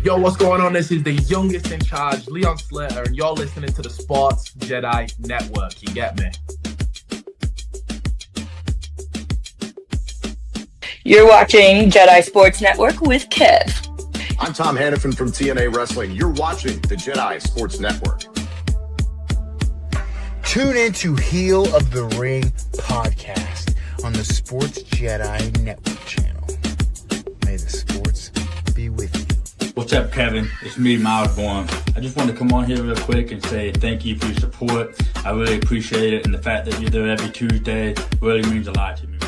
Yo, what's going on? This is the youngest in charge, Leon Slater, and you're listening to the Sports Jedi Network. You get me? You're watching Jedi Sports Network with Kev. I'm Tom Hannafin from TNA Wrestling. You're watching the Jedi Sports Network. Tune in to Heel of the Ring podcast on the Sports Jedi Network channel. May the sports be with you. What's up, Kevin? It's me, Miles Bourne. I just want to come on here real quick and say thank you for your support. I really appreciate it, and the fact that you're there every Tuesday really means a lot to me.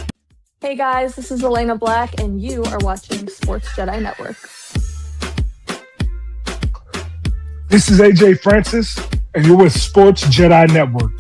Hey guys, this is Elena Black, and you are watching Sports Jedi Network. This is AJ Francis, and you're with Sports Jedi Network.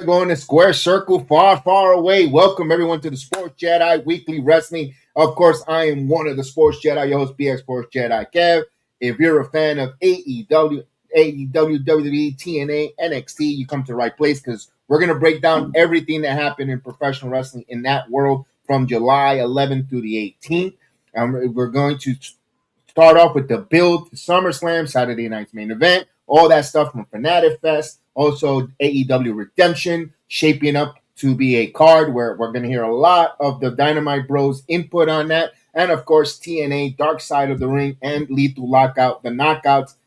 Going to square circle, far, far away. Welcome everyone to the Sports Jedi Weekly Wrestling. Of course, I am one of the Sports Jedi, your host, BX Sports Jedi Kev. If you're a fan of AEW, WWE, TNA, NXT, you come to the right place because we're going to break down everything that happened in professional wrestling in that world from July 11th through the 18th. We're going to start off with the build to SummerSlam, Saturday night's main event, all that stuff from Fanatic Fest. Also, AEW Redemption shaping up to be a card where we're going to hear a lot of the Dynamite Bros input on that. And, of course, TNA, Dark Side of the Ring, and Lethal Lockout. The Knockouts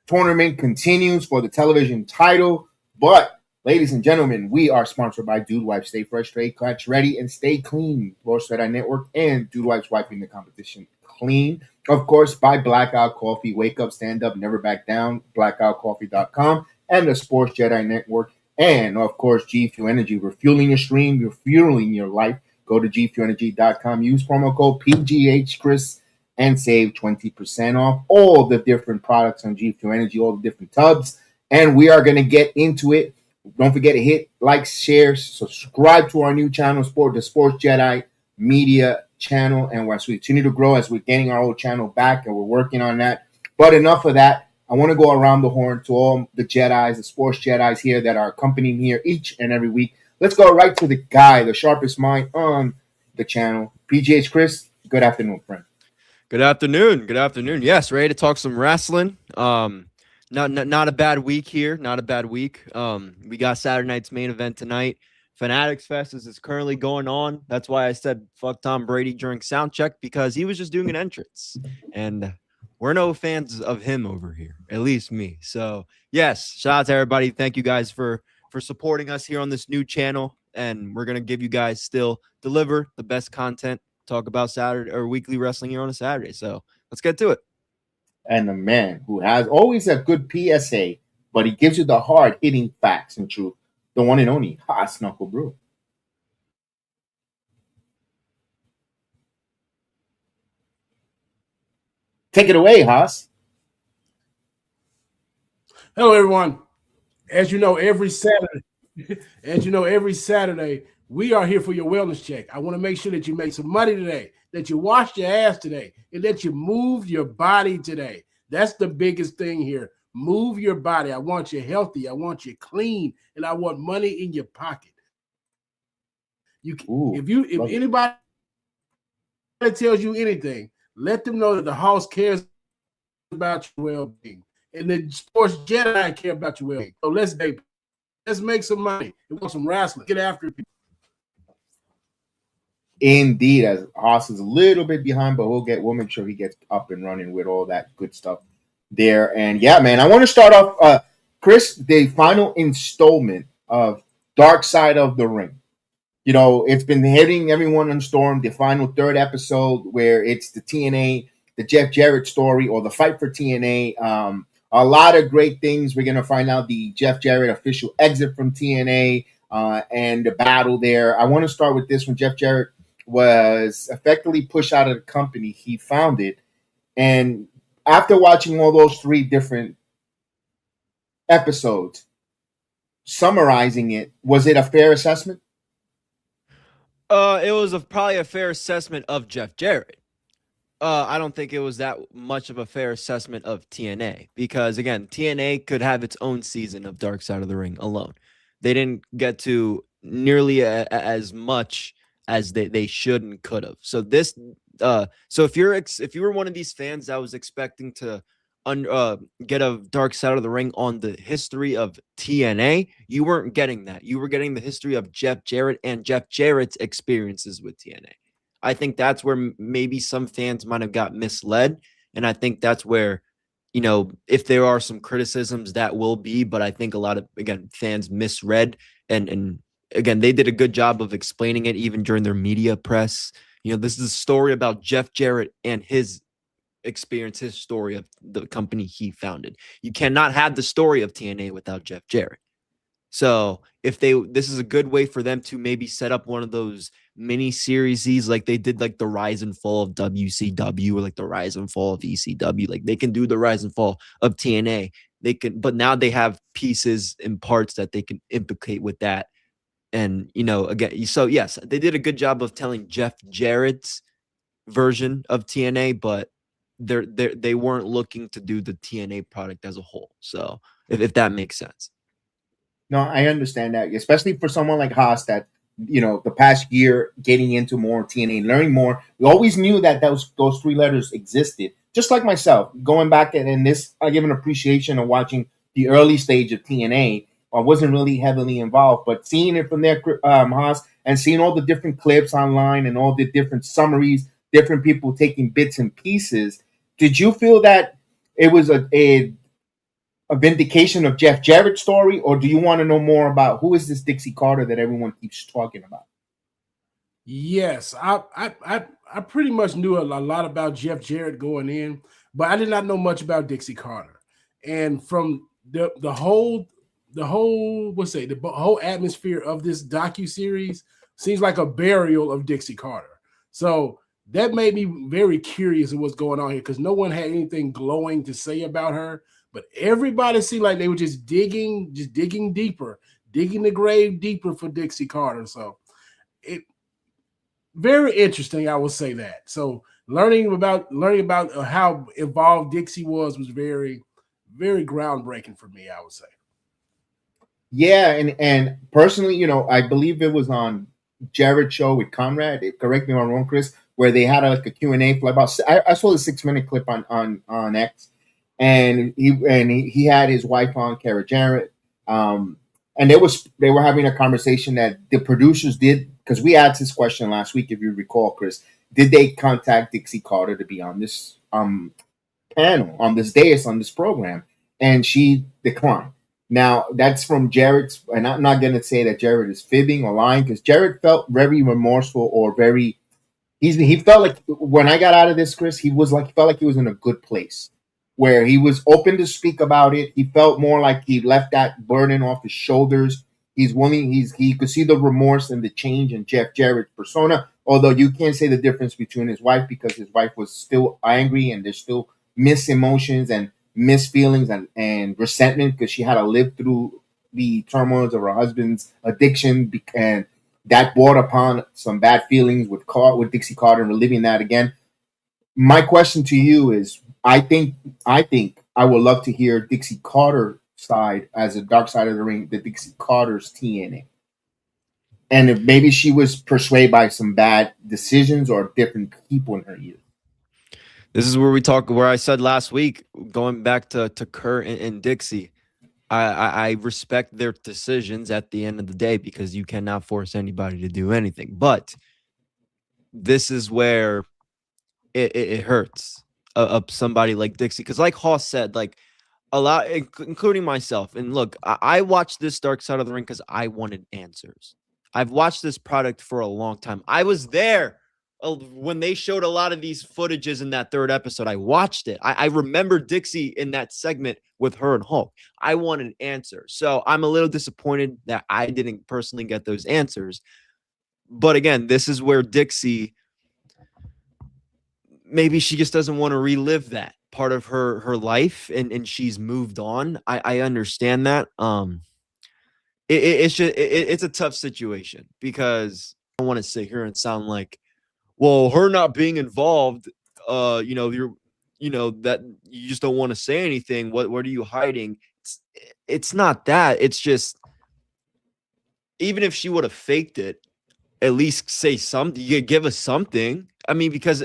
tournament continues for the television title. But, ladies and gentlemen, we are sponsored by Dude Wipe. Stay fresh, stay clutch, ready, and stay clean. Sports Jedi Network and Dude Wipes wiping the competition clean. Of course, by Blackout Coffee. Wake up, stand up, never back down. BlackoutCoffee.com. And the Sports Jedi Network, and of course, G Fuel Energy. We're fueling your stream, you're fueling your life. Go to gfuelenergy.com, use promo code PGHChris, and save 20% off all the different products on G Fuel Energy, all the different tubs. And we are going to get into it. Don't forget to hit like, share, subscribe to our new channel, the Sports Jedi Media channel. And as we continue to grow, as we're getting our old channel back, and we're working on that. But enough of that. I want to go around the horn to all the Jedis, the Sports Jedis here that are accompanying here each and every week. Let's go right to the guy, the sharpest mind on the channel. PGH Chris, good afternoon, friend. Good afternoon. Good afternoon. Yes, ready to talk some wrestling. Not a bad week here. Not a bad week. We got Saturday night's main event tonight. Fanatics Fest is currently going on. That's why I said fuck Tom Brady during sound check, because he was just doing an entrance. And we're no fans of him over here, at least me. So, yes, shout out to everybody. Thank you guys for supporting us here on this new channel. And we're going to give you guys deliver the best content, talk about Saturday or weekly wrestling here on a Saturday. So, let's get to it. And the man who has always a good PSA, but he gives you the hard-hitting facts and truth, the one and only Haas Knuckle Brew. Take it away, Haas. Hello, everyone. As you know, every Saturday, we are here for your wellness check. I want to make sure that you make some money today, that you washed your ass today, and that you moved your body today. That's the biggest thing here. Move your body. I want you healthy. I want you clean, and I want money in your pocket. If anybody tells you anything, let them know that the house cares about your well-being. And the Sports Jedi care about your well-being. So let's make some money. We want some wrestling. Get after it. Indeed, as Haas is a little bit behind, but we'll make sure he gets up and running with all that good stuff there. And yeah, man, I want to start off, Chris, the final installment of Dark Side of the Ring. You know, it's been hitting everyone on Storm, the final third episode where it's the TNA, the Jeff Jarrett story, or the fight for TNA. A lot of great things. We're going to find out the Jeff Jarrett official exit from TNA and the battle there. I want to start with this one. Jeff Jarrett was effectively pushed out of the company he founded. And after watching all those three different episodes, summarizing it, was it a fair assessment? It was probably a fair assessment of Jeff Jarrett. I don't think it was that much of a fair assessment of TNA because, again, TNA could have its own season of Dark Side of the Ring alone. They didn't get to nearly as much as they should and could have. So this, so if you were one of these fans that was expecting to get a Dark Side of the Ring on the history of TNA, you weren't getting that. You were getting the history of Jeff Jarrett and Jeff Jarrett's experiences with TNA. I think that's where maybe some fans might have got misled, and I think that's where, if there are some criticisms, that will be. But I think a lot of, again, fans misread, and again, they did a good job of explaining it even during their media press. This is a story about Jeff Jarrett and his experience, his story of the company he founded. You cannot have the story of TNA without Jeff Jarrett. So this is a good way for them to maybe set up one of those mini series like they did, like the rise and fall of WCW, or like the rise and fall of ECW. Like they can do the rise and fall of TNA. They can, but now they have pieces and parts that they can implicate with that. And, again, so yes, they did a good job of telling Jeff Jarrett's version of TNA, but they weren't looking to do the TNA product as a whole. So if that makes sense. No, I understand that, especially for someone like Haas that, the past year getting into more TNA, learning more. We always knew that those 3 letters existed. Just like myself, going back and this, I give an appreciation of watching the early stage of TNA. I wasn't really heavily involved, but seeing it from there, Haas, and seeing all the different clips online and all the different summaries, different people taking bits and pieces. Did you feel that it was a vindication of Jeff Jarrett's story, or do you want to know more about who is this Dixie Carter that everyone keeps talking about? Yes, I pretty much knew a lot about Jeff Jarrett going in, but I did not know much about Dixie Carter. And from the whole atmosphere of this docuseries seems like a burial of Dixie Carter. So that made me very curious of what's going on here, because no one had anything glowing to say about her. But everybody seemed like they were just digging deeper, digging the grave deeper for Dixie Carter. So it very interesting, I will say that. So learning about how involved Dixie was very, very groundbreaking for me, I would say. Yeah, and personally, I believe it was on Jarrett's show with Conrad. Correct me if I'm wrong, Chris, where they had a Q&A for about. I saw the 6-minute clip on X. And he had his wife on, Kara Jarrett, and they were having a conversation that the producers did, because we asked this question last week, if you recall, Chris. Did they contact Dixie Carter to be on this panel, on this dais, on this program? And she declined. Now that's from Jarrett's, and I'm not going to say that Jarrett is fibbing or lying, because Jarrett felt very remorseful or very. He felt like when I got out of this, Chris, he felt like he was in a good place, where he was open to speak about it. He felt more like he left that burden off his shoulders. He's willing. He could see the remorse and the change in Jeff Jarrett's persona. Although you can't say the difference between his wife, because his wife was still angry and there's still mixed emotions and mixed feelings and resentment, because she had to live through the turmoils of her husband's addiction, and that brought upon some bad feelings with Dixie Carter, and reliving that again. My question to you is, I think I would love to hear Dixie Carter's side as a Dark Side of the Ring, the Dixie Carter's TNA. And if maybe she was persuaded by some bad decisions or different people in her ear. This is where I said last week, going back to Kurt and Dixie, I respect their decisions at the end of the day, because you cannot force anybody to do anything. But this is where it hurts of somebody like Dixie, because like Haas said, like a lot, including myself. And look, I watched this Dark Side of the Ring because I wanted answers. I've watched this product for a long time. I was there when they showed a lot of these footages in that 3rd episode. I watched it. I remember Dixie in that segment with her and Hulk. I wanted answers. So I'm a little disappointed that I didn't personally get those answers. But again, this is where Dixie, maybe she just doesn't want to relive that part of her life, and she's moved on. I understand that. It's a tough situation, because I don't want to sit here and sound like, well, her not being involved, that you just don't want to say anything. What are you hiding? It's not that. It's just, even if she would have faked it, at least say something. You give us something. I mean, because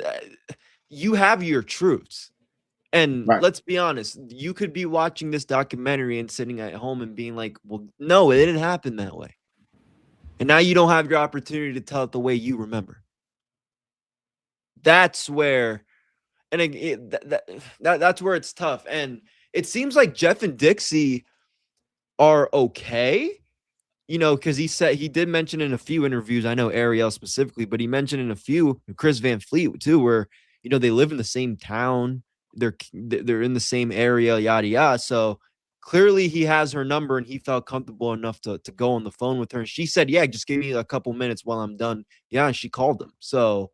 you have your truths. And let's be honest, you could be watching this documentary and sitting at home and being like, well, no, it didn't happen that way. And now you don't have your opportunity to tell it the way you remember. That's where, and that's where it's tough. And it seems like Jeff and Dixie are okay, you know, because he did mention in a few interviews, I know Ariel specifically, but he mentioned in a few, Chris Van Fleet too, where, you know, they live in the same town. They're in the same area, yada, yada. So clearly he has her number and he felt comfortable enough to go on the phone with her. And she said, yeah, just give me a couple minutes while I'm done. Yeah. And she called him. So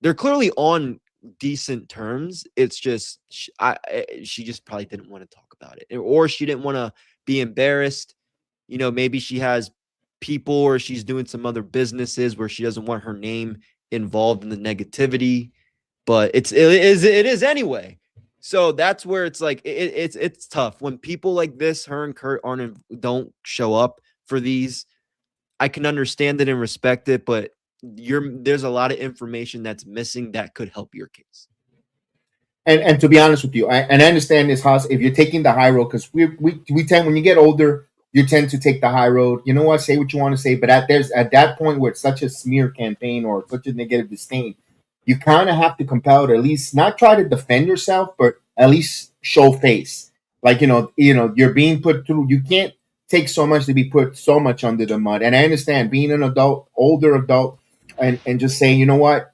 they're clearly on decent terms. It's just, she just probably didn't want to talk about it, or she didn't want to be embarrassed. You know, maybe she has people or she's doing some other businesses where she doesn't want her name involved in the negativity, but it is anyway. So that's where it's like it's tough when people like this, her and Kurt, don't show up for these. I can understand it and respect it, but there's a lot of information that's missing that could help your case. And to be honest with you, I understand this, Haas, if you're taking the high road, because we tend, when you get older, you tend to take the high road. You know what? Say what you want to say, but at that point where it's such a smear campaign or such a negative disdain, you kind of have to compel to at least not try to defend yourself, but at least show face. Like, you know, you're being put through. You can't take so much to be put so much under the mud. And I understand being an adult, older adult, and just saying, you know what,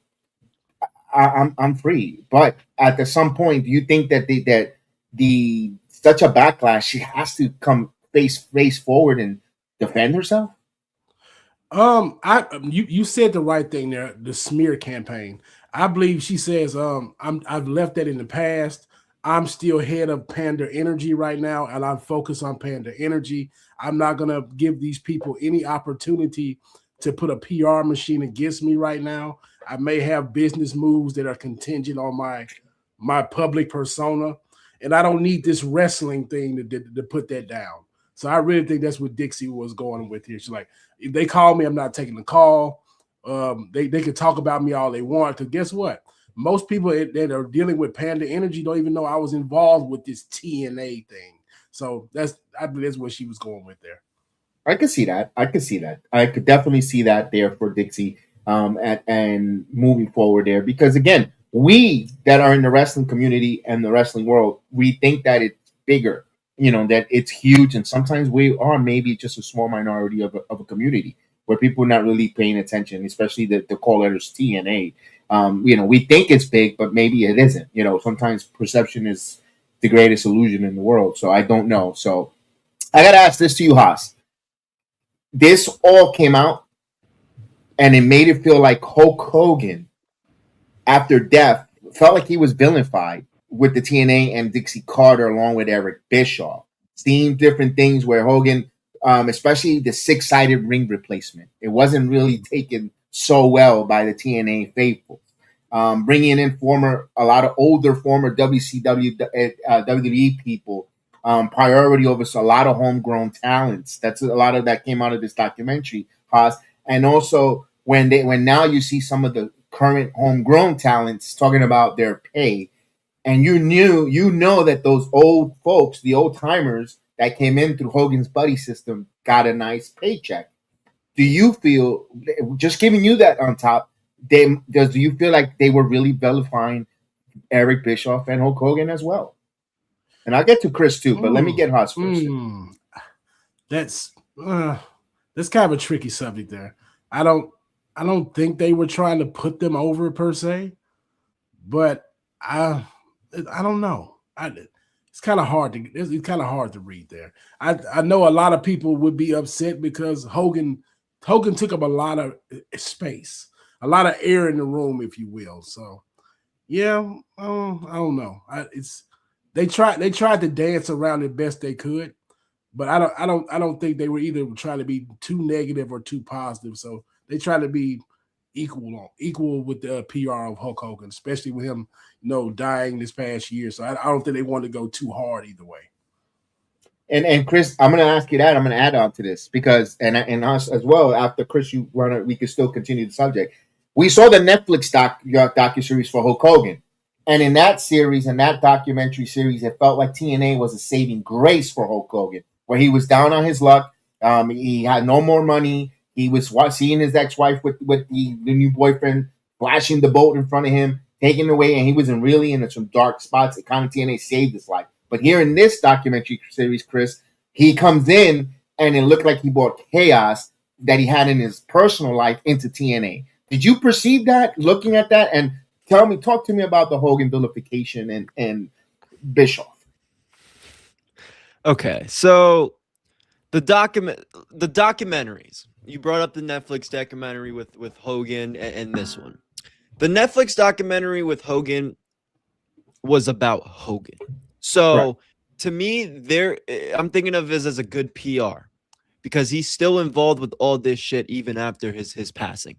I'm free. But at some point, do you think that the such a backlash, she has to come face forward and defend herself? You said the right thing there, the smear campaign. I believe she says, I've left that in the past. I'm still head of Panda Energy right now, and I'm focused on Panda Energy. I'm not gonna give these people any opportunity to put a PR machine against me right now. I may have business moves that are contingent on my public persona, and I don't need this wrestling thing to put that down. So I really think that's what Dixie was going with here. She's like, if they call me, I'm not taking the call. They can talk about me all they want. Because guess what? Most people that are dealing with Panda Energy don't even know I was involved with this TNA thing. So I believe that's what she was going with there. I could see that. I could definitely see that there for Dixie and moving forward there. Because again, we that are in the wrestling community and the wrestling world, we think that it's bigger, you know, that it's huge. And sometimes we are maybe just a small minority of a community where people are not really paying attention, especially the call letters TNA. You know, we think it's big, but maybe it isn't. You know, sometimes perception is the greatest illusion in the world. So I don't know. So I got to ask this to you, Haas. This all came out and it made it feel like Hulk Hogan, after death, felt like he was vilified with the TNA and Dixie Carter along with Eric Bischoff. Seeing different things where Hogan, especially the 6-sided ring replacement, it wasn't really taken so well by the TNA faithful. Bringing in a lot of older former WCW, WWE people, priority over a lot of homegrown talents. That's a lot of that came out of this documentary, Haas. And also when now you see some of the current homegrown talents talking about their pay, and you know that those old folks, the old timers that came in through Hogan's buddy system, got a nice paycheck. Do you feel, just giving you that on top, do you feel like they were really vilifying Eric Bischoff and Hulk Hogan as well? And I'll get to Chris too, but let me get Haas first. That's kind of a tricky subject there. I don't think they were trying to put them over per se, but I don't know. It's kind of hard to read there. I know a lot of people would be upset because Hogan took up a lot of space, a lot of air in the room, if you will. So yeah, I don't know. They tried to dance around it best they could, but I don't think they were either trying to be too negative or too positive. So they tried to be equal with the PR of Hulk Hogan, especially with him, dying this past year. So I don't think they wanted to go too hard either way. And Chris, I'm going to ask you that. I'm going to add on to this because and us as well. After Chris, we can still continue the subject. We saw the Netflix docuseries for Hulk Hogan, and in that series, in that documentary series, it felt like TNA was a saving grace for Hulk Hogan, where he was down on his luck. He had no more money. He was seeing his ex-wife with the new boyfriend, flashing the boat in front of him, taking it away, and he was really in some dark spots. It kind of TNA saved his life. But here in this documentary series, Chris, he comes in and it looked like he brought chaos that he had in his personal life into TNA. Did you perceive that, looking at that? And talk to me about the Hogan vilification and Bischoff. Okay, so the documentaries. You brought up the Netflix documentary with Hogan and this one. The Netflix documentary with Hogan was about Hogan. So right. To me, I'm thinking of this as a good PR because he's still involved with all this shit even after his passing.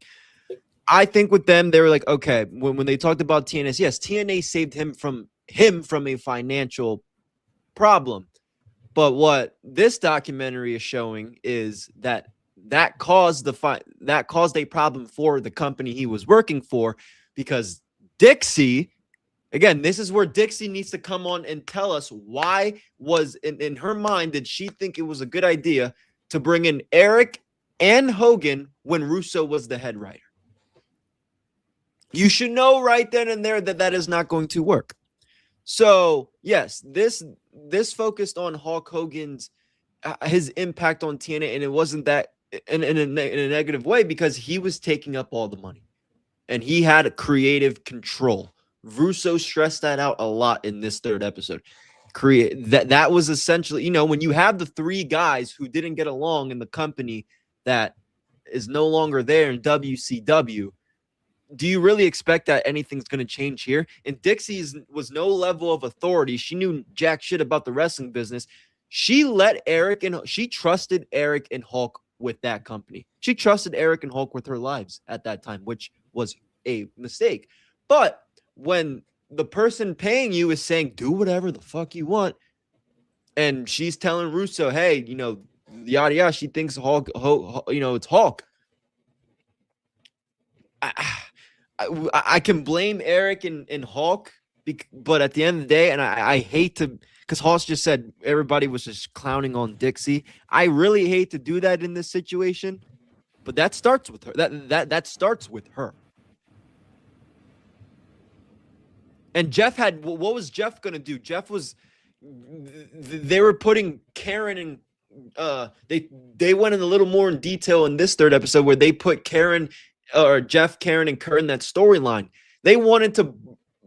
I think with them, they were like, okay, when they talked about TNA, yes, TNA saved him from a financial problem. But what this documentary is showing is that caused a problem for the company he was working for, because Dixie, again, this is where Dixie needs to come on and tell us why was in her mind did she think it was a good idea to bring in Eric and Hogan when Russo was the head writer. You should know right then and there that is not going to work. So yes, this focused on Hulk Hogan's his impact on TNA, and it wasn't that in a negative way because he was taking up all the money and he had a creative control. Russo stressed that out a lot in this third episode. That was essentially, when you have the three guys who didn't get along in the company that is no longer there in WCW, do you really expect that anything's going to change here? And Dixie was no level of authority. She knew jack shit about the wrestling business. She she trusted Eric and Hulk with that company. She trusted Eric and Hulk with her lives at that time, which was a mistake. But when the person paying you is saying, do whatever the fuck you want, and she's telling Russo, hey, yada yada, she thinks Hulk, it's Hulk. I can blame Eric and Hulk, but at the end of the day, and I hate to, because Hulk just said everybody was just clowning on Dixie. I really hate to do that in this situation, but that starts with her. That starts with her. And Jeff what was Jeff going to do? They were putting Karen and they went in a little more in detail in this third episode where they put Jeff, Karen, and Kurt in that storyline. They wanted to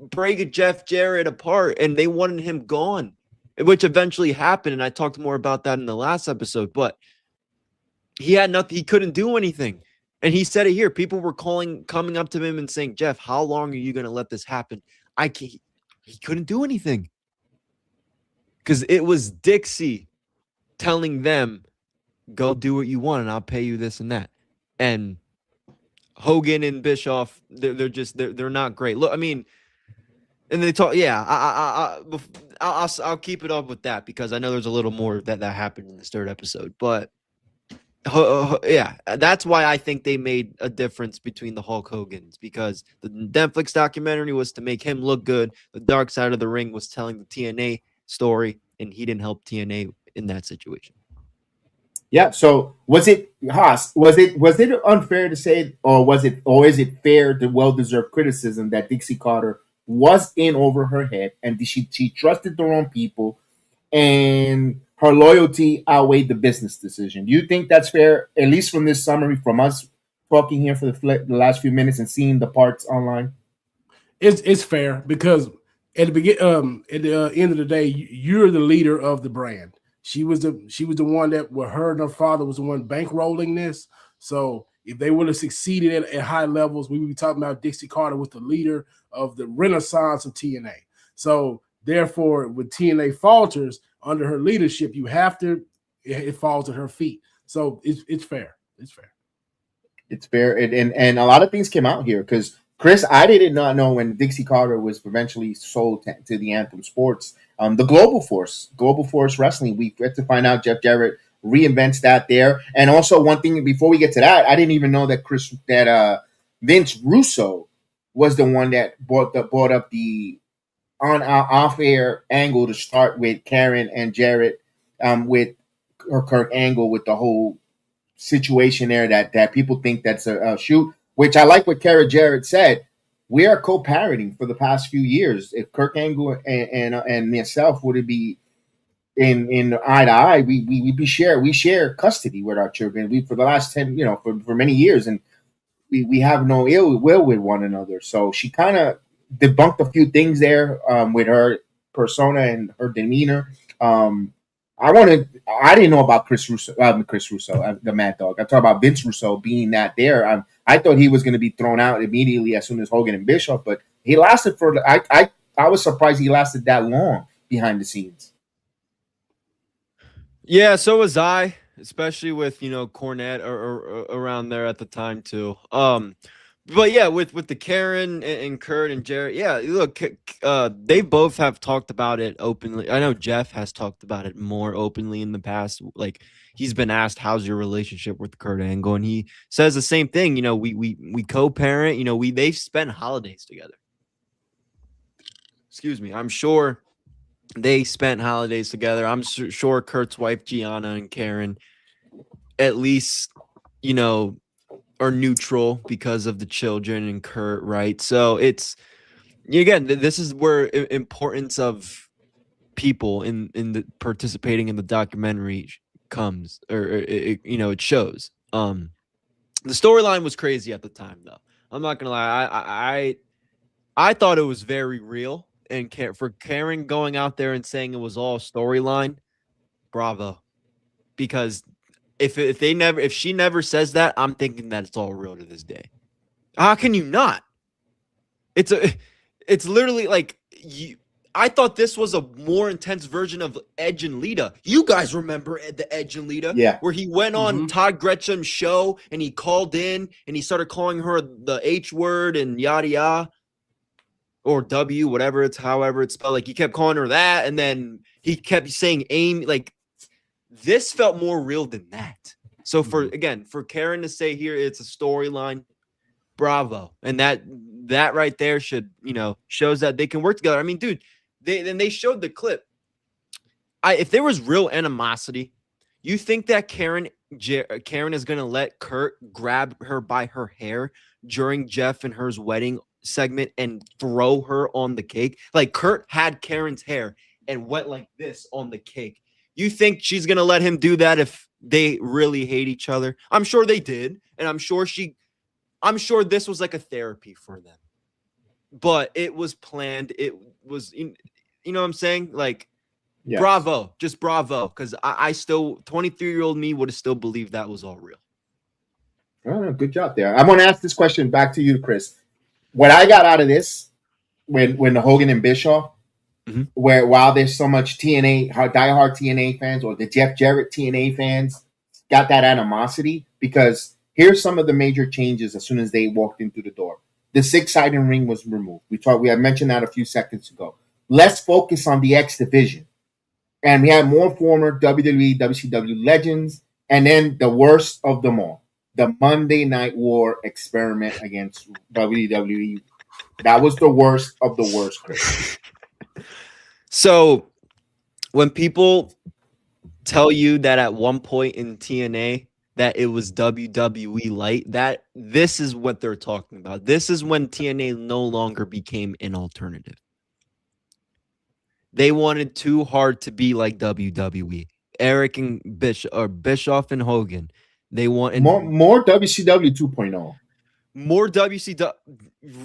break Jeff Jarrett apart and they wanted him gone, which eventually happened. And I talked more about that in the last episode, but he had nothing. He couldn't do anything. And he said it here. People were coming up to him and saying, Jeff, how long are you going to let this happen? He couldn't do anything because it was Dixie telling them, go do what you want and I'll pay you this and that. And Hogan and Bischoff, they're not great. Look, I mean, and they talk. Yeah, I'll keep it up with that because I know there's a little more that happened in this third episode. But yeah, that's why I think they made a difference between the Hulk Hogans, because the Netflix documentary was to make him look good. The Dark Side of the Ring was telling the TNA story, and he didn't help TNA in that situation. Yeah. So was it unfair to say, or is it fair to well-deserved criticism that Dixie Carter was in over her head and she trusted the wrong people and her loyalty outweighed the business decision? Do you think that's fair, at least from this summary from us talking here for the last few minutes and seeing the parts online? It's fair because at the end of the day, you're the leader of the brand. She was the one that, with her and her father, was the one bankrolling this. So if they would have succeeded at high levels, we would be talking about Dixie Carter was the leader of the renaissance of TNA. So therefore, when TNA falters under her leadership, it falls at her feet. So it's fair. It's fair. It's fair. And a lot of things came out here because Chris, I did not know when Dixie Carter was eventually sold to the Anthem Sports, the Global Force Wrestling. We get to find out Jeff Jarrett reinvents that there. And also, one thing before we get to that, I didn't even know that Vince Russo was the one that brought up the on off air angle to start with Karen and Jarrett, with Kurt Angle, with the whole situation there that people think that's a shoot. Which I like what Kara Jarrett said. We are co-parenting for the past few years. If Kirk Angle and myself would be in eye to eye, we share custody with our children. We for the last 10, for many years, and we have no ill will with one another. So she kind of debunked a few things there with her persona and her demeanor. I didn't know about Chris Russo, the Mad Dog. I'm talking about Vince Russo being that there. I thought he was going to be thrown out immediately as soon as Hogan and Bischoff, but he lasted I was surprised he lasted that long behind the scenes. Yeah, so was I, especially with Cornette or around there at the time too. But yeah, with the Karen and Kurt and Jarrett, yeah, look, they both have talked about it openly. I know Jeff has talked about it more openly in the past. Like, he's been asked, "How's your relationship with Kurt Angle?" And he says the same thing. We co-parent. They've spent holidays together. Excuse me. I'm sure they spent holidays together. I'm sure Kurt's wife Gianna and Karen, at least, are neutral because of the children and Kurt, right? So it's, again, this is where importance of people in the participating in the documentary comes, or it shows. The storyline was crazy at the time, though. I'm not gonna lie. I thought it was very real, and for Karen going out there and saying it was all storyline, bravo, because if she never says that, I'm thinking that it's all real to this day. How can you not? It's literally like I thought this was a more intense version of Edge and Lita. You guys remember the Edge and Lita? Yeah. Where he went on Todd Gretchen's show and he called in and he started calling her the H word and yada yada. Or W, however it's spelled. Like, he kept calling her that, and then he kept saying Amy. Like, this felt more real than that. So for Karen to say here it's a storyline, bravo. And that right there should, shows that they can work together. I mean, dude, they showed the clip. If there was real animosity, you think that Karen is going to let Kurt grab her by her hair during Jeff and her's wedding segment and throw her on the cake? Like, Kurt had Karen's hair and went like this on the cake. You think she's going to let him do that if they really hate each other? I'm sure they did. And I'm sure this was like a therapy for them. But it was planned. It was, you know what I'm saying? Like, yes. Bravo. Just bravo. Because I still, 23-year-old me would have still believed that was all real. Oh, good job there. I'm going to ask this question back to you, Chris. What I got out of this, when the Hogan and Bischoff, where while there's so much TNA, diehard TNA fans or the Jeff Jarrett TNA fans got that animosity, because here's some of the major changes as soon as they walked in through the door. The 6-sided ring was removed. We had mentioned that a few seconds ago. Let's focus on the X division. And we had more former WWE, WCW legends, and then the worst of them all, the Monday Night War experiment against WWE. That was the worst of the worst, Chris. So when people tell you that at one point in TNA that it was WWE light, that this is what they're talking about. This is when TNA no longer became an alternative. They wanted too hard to be like WWE. Eric and Bischoff and Hogan. They wanted more WCW 2.0. More WCW.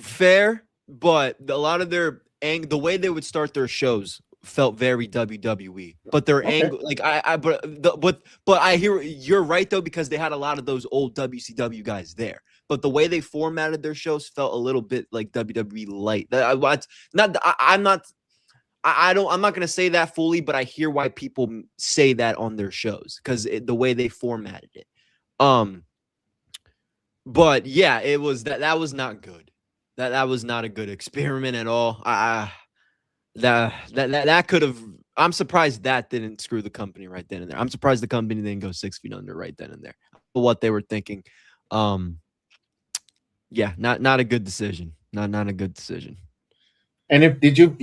Fair, but a lot of their the way they would start their shows felt very WWE. But their angle, like but I hear you're right though, because they had a lot of those old WCW guys there. But the way they formatted their shows felt a little bit like WWE light. I'm not going to say that fully, but I hear why people say that on their shows, because the way they formatted it. But yeah, it was that was not good. That was not a good experiment at all. That could have. I'm surprised that didn't screw the company right then and there. I'm surprised the company didn't go 6 feet under right then and there. What they were thinking. Yeah, not a good decision. Not a good decision. And if you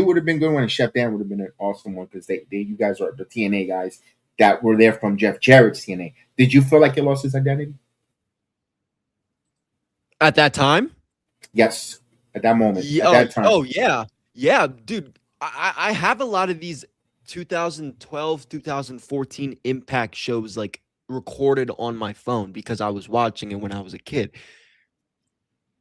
would have been good one, and Chef Dan would have been an awesome one because you guys are the TNA guys that were there from Jeff Jarrett's TNA. Did you feel like he lost his identity at that time? Yes, at that moment. Yeah, at that time. Oh yeah, dude. I have a lot of these 2012, 2014 Impact shows like recorded on my phone because I was watching it when I was a kid.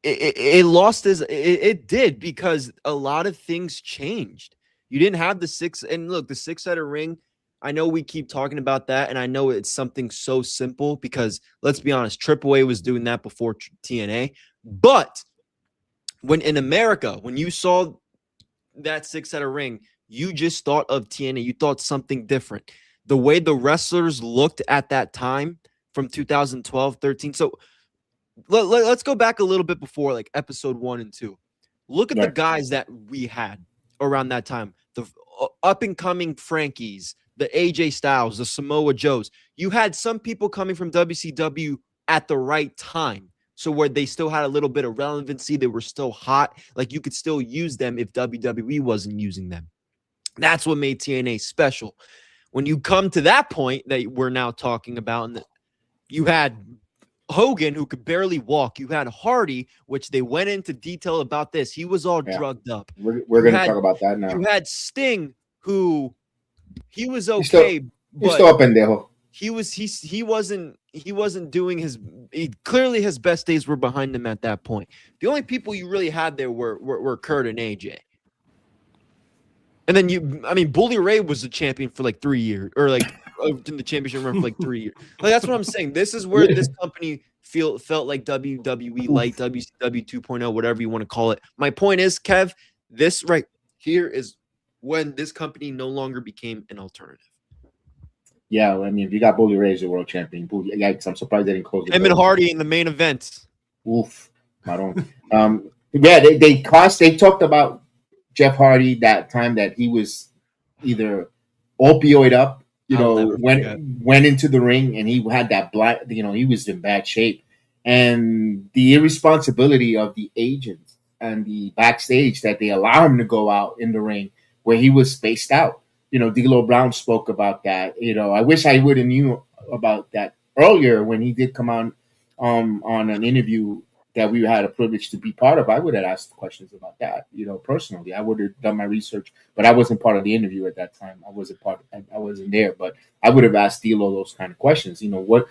It lost it did because a lot of things changed. You didn't have the 6 and look, the 6-sided ring. I know we keep talking about that, and I know it's something so simple because let's be honest, AAA was doing that before TNA. But when in America, when you saw that 6-sided ring, you just thought of TNA. You thought something different. The way the wrestlers looked at that time from 2012, 13. So let's go back a little bit before like episode 1 and 2. Look at the guys that we had around that time. The up and coming Frankies, the AJ Styles, the Samoa Joes. You had some people coming from WCW at the right time. So where they still had a little bit of relevancy, they were still hot. Like you could still use them if WWE wasn't using them. That's what made TNA special. When you come to that point that we're now talking about, and you had Hogan, who could barely walk. You had Hardy, which they went into detail about this. He was all drugged up. We're going to talk about that now. You had Sting, who he was okay, he's still up in there. He wasn't doing clearly his best days were behind him at that point. The only people you really had there were Kurt and AJ. And then Bully Ray was the champion for like 3 years, or like in the championship run for like 3 years. Like that's what I'm saying. This is where this company felt like WWE, like WCW 2.0, whatever you want to call it. My point is, Kev, this right here is when this company no longer became an alternative. Yeah, I mean, if you got Bully Ray as the world champion, I'm surprised they didn't close it. Him and Hardy in the main event. Oof, I don't. Yeah, they talked about Jeff Hardy that time that he was either opioid up, went into the ring and he had that black, he was in bad shape, and the irresponsibility of the agents and the backstage that they allow him to go out in the ring where he was spaced out. D'Lo Brown spoke about that. I wish I would have knew about that earlier when he did come on an interview that we had a privilege to be part of. I would have asked questions about that. Personally, I would have done my research, but I wasn't part of the interview at that time. I wasn't there, but I would have asked D'Lo those kind of questions. What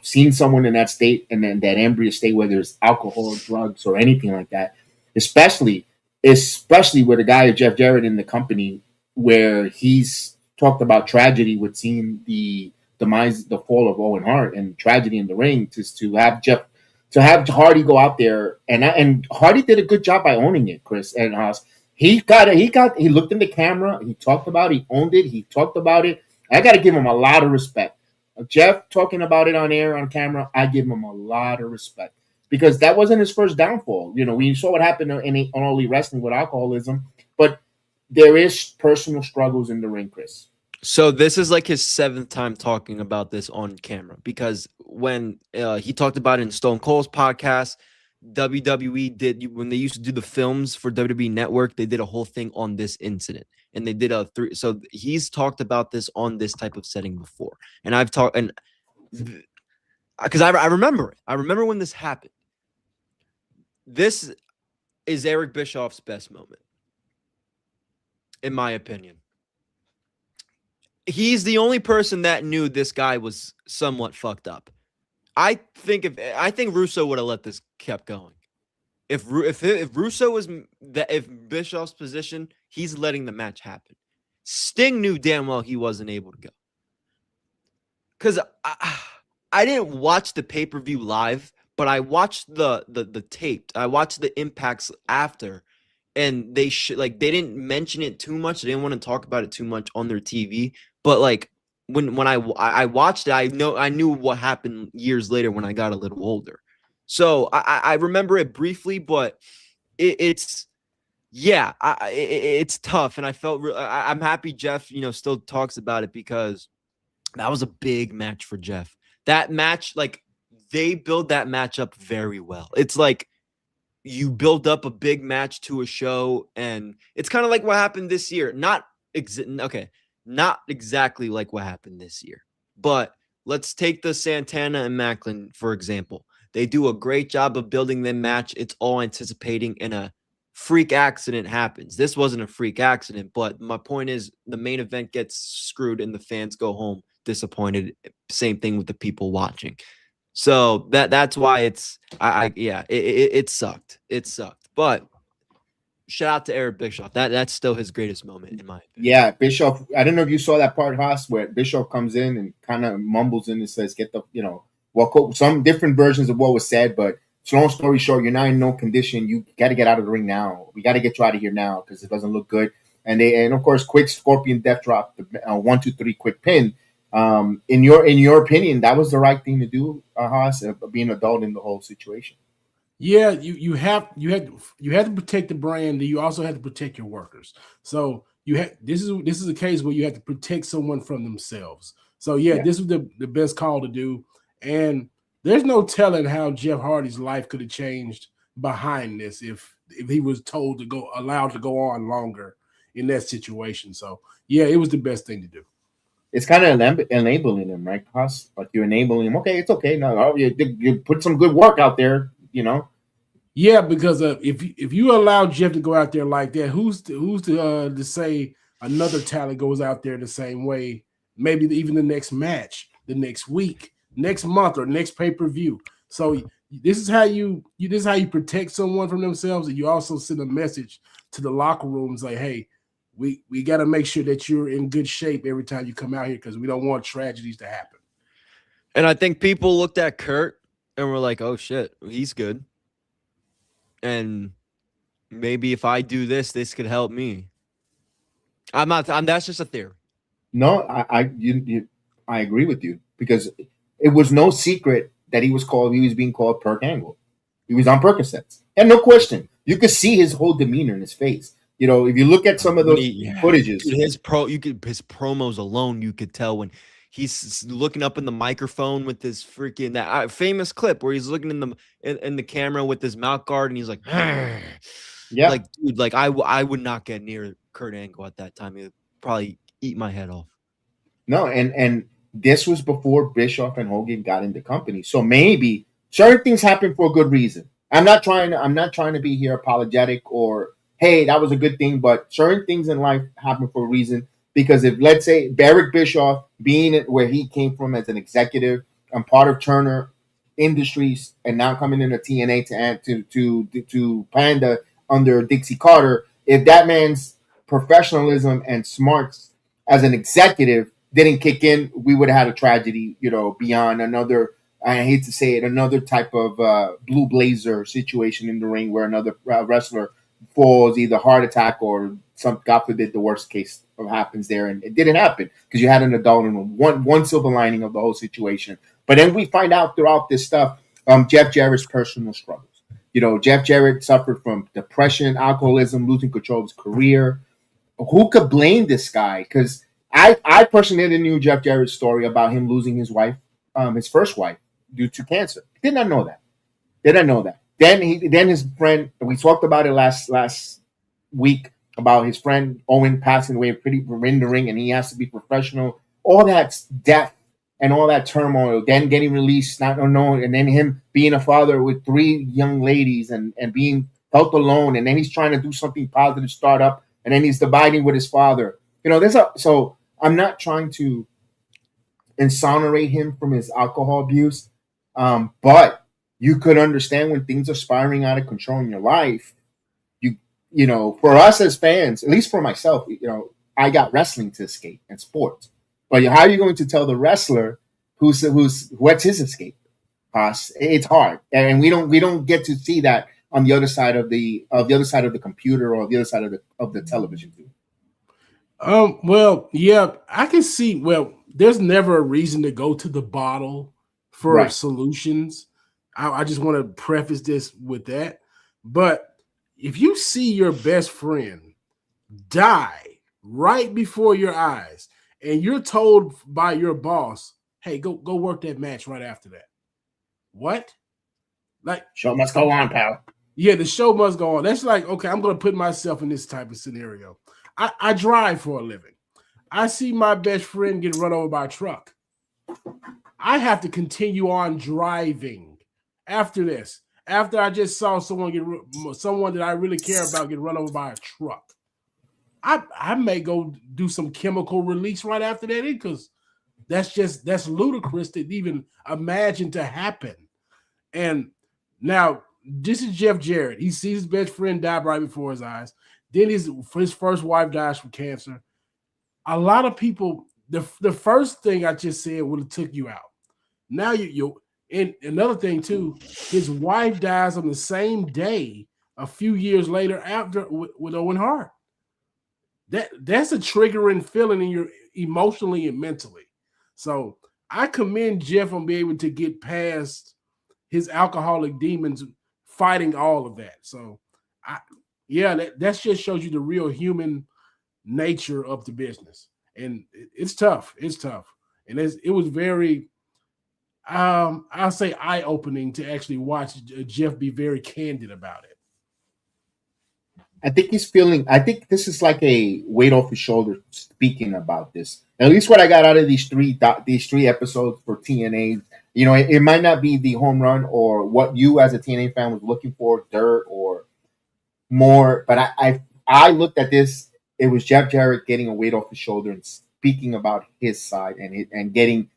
seeing someone in that state and then that embryo state where there's alcohol, drugs, or anything like that, especially with a guy of Jeff Jarrett in the company, where he's talked about tragedy with seeing the demise, the fall of Owen Hart, and tragedy in the ring, to have Hardy go out there, and Hardy did a good job by owning it, Chris and Haas. He looked in the camera, he talked about it, he owned it, he talked about it. I got to give him a lot of respect. Jeff talking about it on air, on camera, I give him a lot of respect because that wasn't his first downfall. We saw what happened in All Elite Wrestling with alcoholism, but there is personal struggles in the ring, Chris. So this is like his 7th time talking about this on camera, because when he talked about it in Stone Cold's podcast, WWE when they used to do the films for WWE Network, they did a whole thing on this incident, and they did so he's talked about this on this type of setting before. And I've talked, and because I remember when this happened. This is Eric Bischoff's best moment, in my opinion. He's the only person that knew this guy was somewhat fucked up. I think Russo would have let this kept going. If Russo was if Bischoff's position, he's letting the match happen. Sting knew damn well he wasn't able to go. Because I didn't watch the pay-per-view live, but I watched the taped. I watched the impacts after. And they didn't mention it too much. They didn't want to talk about it too much on their TV. But like when I watched it, I knew what happened years later when I got a little older. So I remember it briefly, but it's tough. And I felt I'm happy Jeff, still talks about it because that was a big match for Jeff. That match, like they build that match up very well. It's like you build up a big match to a show, and it's kind of like what happened this year. Not exactly like what happened this year, but let's take the Santana and Macklin, for example. They do a great job of building their match. It's all anticipating, and a freak accident happens. This wasn't a freak accident, but my point is the main event gets screwed and the fans go home disappointed. Same thing with the people watching. So that's why it sucked. It sucked. But shout out to Eric Bischoff. That's still his greatest moment in my opinion. Yeah, Bischoff. I don't know if you saw that part, Haas, where Bischoff comes in and kind of mumbles in and says, "Get the some different versions of what was said." But long story short, you're not in no condition. You got to get out of the ring now. We got to get you out of here now because it doesn't look good. And of course, quick Scorpion Death Drop, 1, 2, 3 quick pin. In your opinion, that was the right thing to do, Haas, being an adult in the whole situation. Yeah, you had to protect the brand. You also had to protect your workers. So this is a case where you have to protect someone from themselves. So this was the best call to do. And there's no telling how Jeff Hardy's life could have changed behind this if he was allowed to go on longer in that situation. So it was the best thing to do. It's kind of enabling him, right, Haas? Like you're enabling him. Okay, it's okay. No, you put some good work out there, Yeah, because if you allow Jeff to go out there like that, who's to say another talent goes out there the same way? Maybe even the next match, the next week, next month, or next pay-per-view. So this is how you protect someone from themselves, and you also send a message to the locker rooms like, hey, we got to make sure that you're in good shape every time you come out here because we don't want tragedies to happen. And I think people looked at Kurt and were like, oh shit, he's good. And maybe if I do this could help me. That's just a theory. No, I agree with you because it was no secret that he was being called Perk Angle. He was on Percocets. And no question. You could see his whole demeanor in his face. If you look at some of those footages, his promos alone, you could tell when he's looking up in the microphone with his freaking that famous clip where he's looking in the camera with his mouth guard and he's like, like dude, like I would not get near Kurt Angle at that time. He would probably eat my head off. No, and this was before Bischoff and Hogan got into company, so maybe certain things happen for a good reason. I'm not trying to be here apologetic or hey, that was a good thing, but certain things in life happen for a reason. Because if, let's say, Eric Bischoff, being where he came from as an executive and part of Turner Industries and now coming into TNA to Panda under Dixie Carter, if that man's professionalism and smarts as an executive didn't kick in, we would have had a tragedy, beyond another, I hate to say it, another type of blue blazer situation in the ring where another wrestler falls, either heart attack or God forbid, the worst case happens there, and it didn't happen because you had an adult and one silver lining of the whole situation. But then we find out throughout this stuff, Jeff Jarrett's personal struggles. Jeff Jarrett suffered from depression, alcoholism, losing control of his career. Who could blame this guy? Because I personally knew Jeff Jarrett's story about him losing his wife, his first wife, due to cancer. Did not know that. Then his friend, we talked about it last week about his friend Owen passing away pretty in the ring, and he has to be professional. All that death and all that turmoil, then getting released, not unknown, and then him being a father with 3 young ladies and being felt alone, and then he's trying to do something positive, start up, and then he's dividing with his father. So I'm not trying to exonerate him from his alcohol abuse, but you could understand when things are spiraling out of control in your life. For us as fans, at least for myself, I got wrestling to escape and sports. But how are you going to tell the wrestler what's his escape? It's hard, and we don't get to see that on the other side of the computer or the other side of the television. Well, yeah, I can see. Well, there's never a reason to go to the bottle for solutions. I just want to preface this with that. But if you see your best friend die right before your eyes, and you're told by your boss, "Hey, go work that match right after that," what? Like, show must go on, pal. Yeah, the show must go on. That's like, okay, I'm going to put myself in this type of scenario. I drive for a living. I see my best friend get run over by a truck. I have to continue on driving after this. After I just saw someone that I really care about get run over by a truck. I may go do some chemical release right after that because that's ludicrous to even imagine to happen. And now this is Jeff Jarrett. He sees his best friend die right before his eyes. Then his first wife dies from cancer. A lot of people, the first thing I just said would have took you out. Now you and another thing too, his wife dies on the same day a few years later after with Owen Hart. That's a triggering feeling in your emotionally and mentally. So I commend Jeff on being able to get past his alcoholic demons, fighting all of that. So that just shows you the real human nature of the business. And it's tough. It's tough. And it was very, I'll say eye-opening to actually watch Jeff be very candid about it. I think this is like a weight off his shoulder speaking about this. At least what I got out of these three episodes for TNA, it might not be the home run or what you as a TNA fan was looking for, dirt or more, but I looked at this. It was Jeff Jarrett getting a weight off his shoulder and speaking about his side and getting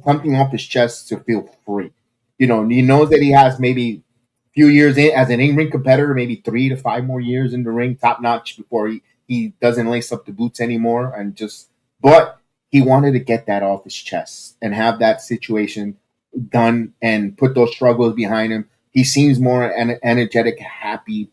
something off his chest to feel free. He knows that he has maybe few years in as an in-ring competitor, maybe 3 to 5 more years in the ring, top notch, before he doesn't lace up the boots anymore. But he wanted to get that off his chest and have that situation done and put those struggles behind him. He seems more energetic, happy.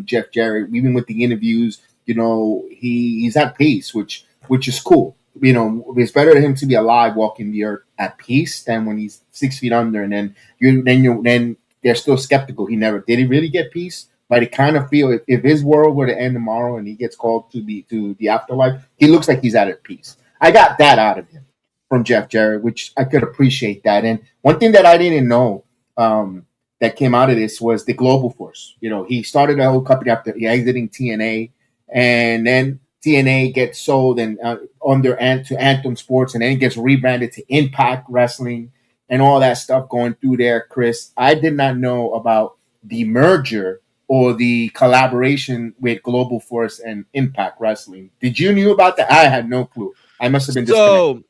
Jeff Jarrett, even with the interviews, he's at peace, which is cool. It's better for him to be alive, walking the earth at peace, than when he's 6 feet under, and then they're still skeptical. Did he really get peace? But I kind of feel if his world were to end tomorrow and he gets called to the afterlife, he looks like he's at peace. I got that out of him from Jeff Jarrett, which I could appreciate that. And one thing that I didn't know that came out of this was the Global Force. He started a whole company after exiting TNA, and then TNA gets sold and to Anthem Sports, and then it gets rebranded to Impact Wrestling. And all that stuff going through there, Chris. I did not know about the merger or the collaboration with Global Force and Impact Wrestling. Did you knew about that? I had no clue. I must have been disconnected. So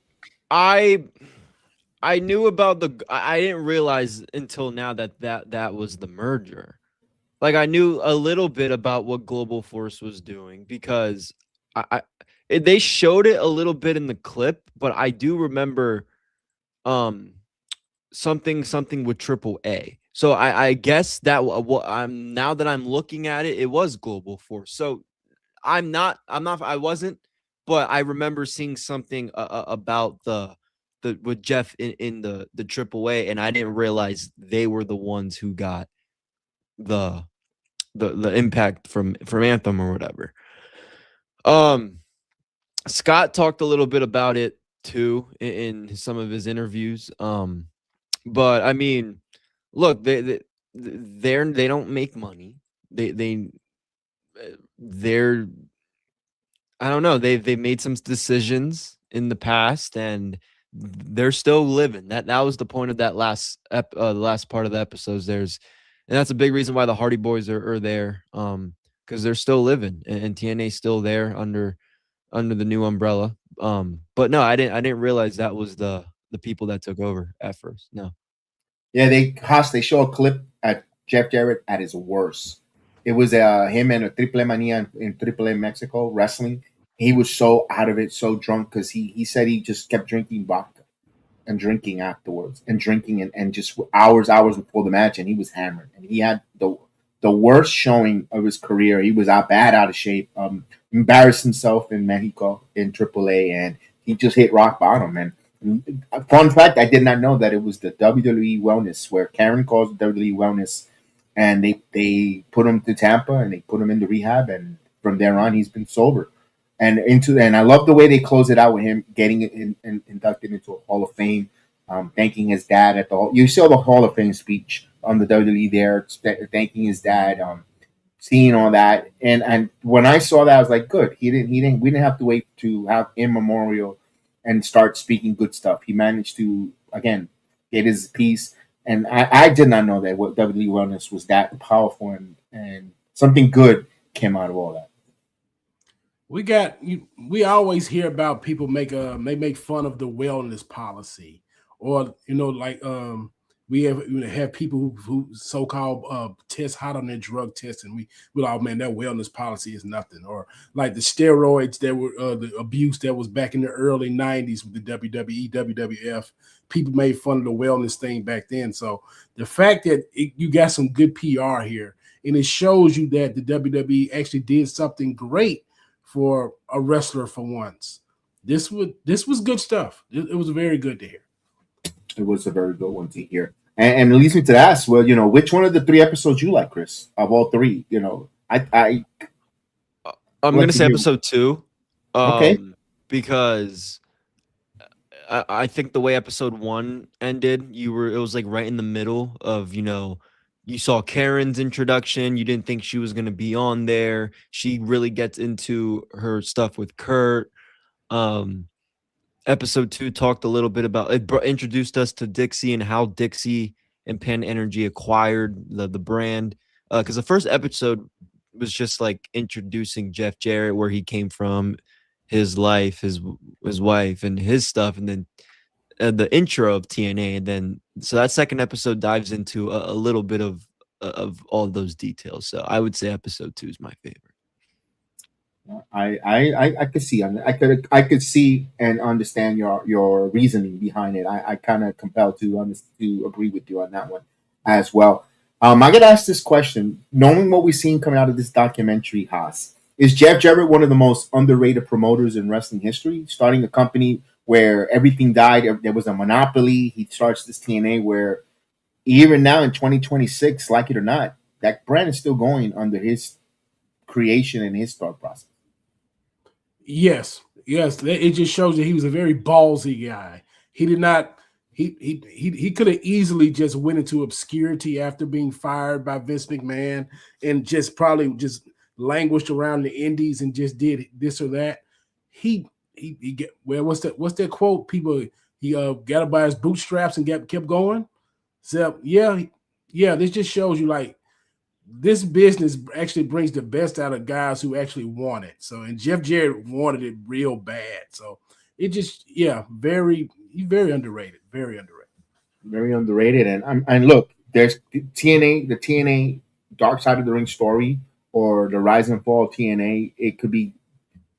I knew about I didn't realize until now that was the merger. Like, I knew a little bit about what Global Force was doing because they showed it a little bit in the clip, but I do remember something with AAA. So I guess that now that I'm looking at it, it was Global Force. So I wasn't, but I remember seeing something about the with Jeff in the AAA, and I didn't realize they were the ones who got the impact from Anthem or whatever. Scott talked a little bit about it too in some of his interviews. But I mean, look, they don't make money. They're I don't know. They made some decisions in the past, and they're still living. That was the point of that last part of the episodes. And that's a big reason why the Hardy Boys are there, because they're still living, and TNA's still there under the new umbrella. But no, I didn't realize that was the people that took over at first. No. Yeah, they show a clip at Jeff Jarrett at his worst. It was him and a Triple Mania in AAA Mexico wrestling. He was so out of it, so drunk, because he said he just kept drinking vodka and drinking afterwards and drinking and just hours before the match, and he was hammered. And he had the worst showing of his career. He was out of shape, embarrassed himself in Mexico in AAA, and he just hit rock bottom. And Fun fact: I did not know that it was the WWE Wellness, where Karen calls the WWE Wellness, and they put him to Tampa and they put him into rehab, and from there on he's been sober. And I love the way they close it out with him getting inducted into a Hall of Fame, thanking his dad at the. You saw the Hall of Fame speech on the WWE there, thanking his dad, seeing all that, and when I saw that, I was like, good. We didn't have to wait to have in memorial and start speaking good stuff. He managed to again get his piece, and I did not know that what WWE Wellness was that powerful, and something good came out of all that. We always hear about people they make fun of the wellness policy, or we have people who so-called test hot on their drug test, and we're like, man, that wellness policy is nothing. Or like the steroids that were the abuse that was back in the early 90s with the WWE, WWF. People made fun of the wellness thing back then. So the fact that you got some good PR here, and it shows you that the WWE actually did something great for a wrestler for once. This was good stuff. It was very good to hear. It was a very good one to hear. And it leads me to ask, well, which one of the 3 episodes you like, Chris, of all 3? I'm going to say episode 2. Okay. Because I think the way episode 1 ended, it was like right in the middle of, you saw Karen's introduction. You didn't think she was going to be on there. She really gets into her stuff with Kurt. Episode 2 talked a little bit about it, introduced us to Dixie and how Dixie and Pan Energy acquired the brand. Because the first episode was just like introducing Jeff Jarrett, where he came from, his life, his wife, and his stuff, and then the intro of TNA, and then so that second episode dives into a little bit of all those details. So I would say episode 2 is my favorite. I could see I could see and understand your reasoning behind it. I kind of compelled to agree with you on that one as well. I get asked this question, knowing what we've seen coming out of this documentary, Haas, is Jeff Jarrett one of the most underrated promoters in wrestling history, starting a company where everything died, there was a monopoly. He starts this TNA where even now in 2026, like it or not, that brand is still going under his creation and his thought process. Yes. It just shows that he was a very ballsy guy. He did not. He could have easily just went into obscurity after being fired by Vince McMahon and just probably just languished around the indies and just did this or that. He what's that quote? People he got up by his bootstraps and kept going. So this just shows you like this business actually brings the best out of guys who actually want it. So, and Jeff Jarrett wanted it real bad. So it just, he's very underrated. Very underrated. Very underrated. And look, there's the TNA Dark Side of the Ring story, or the rise and fall of TNA.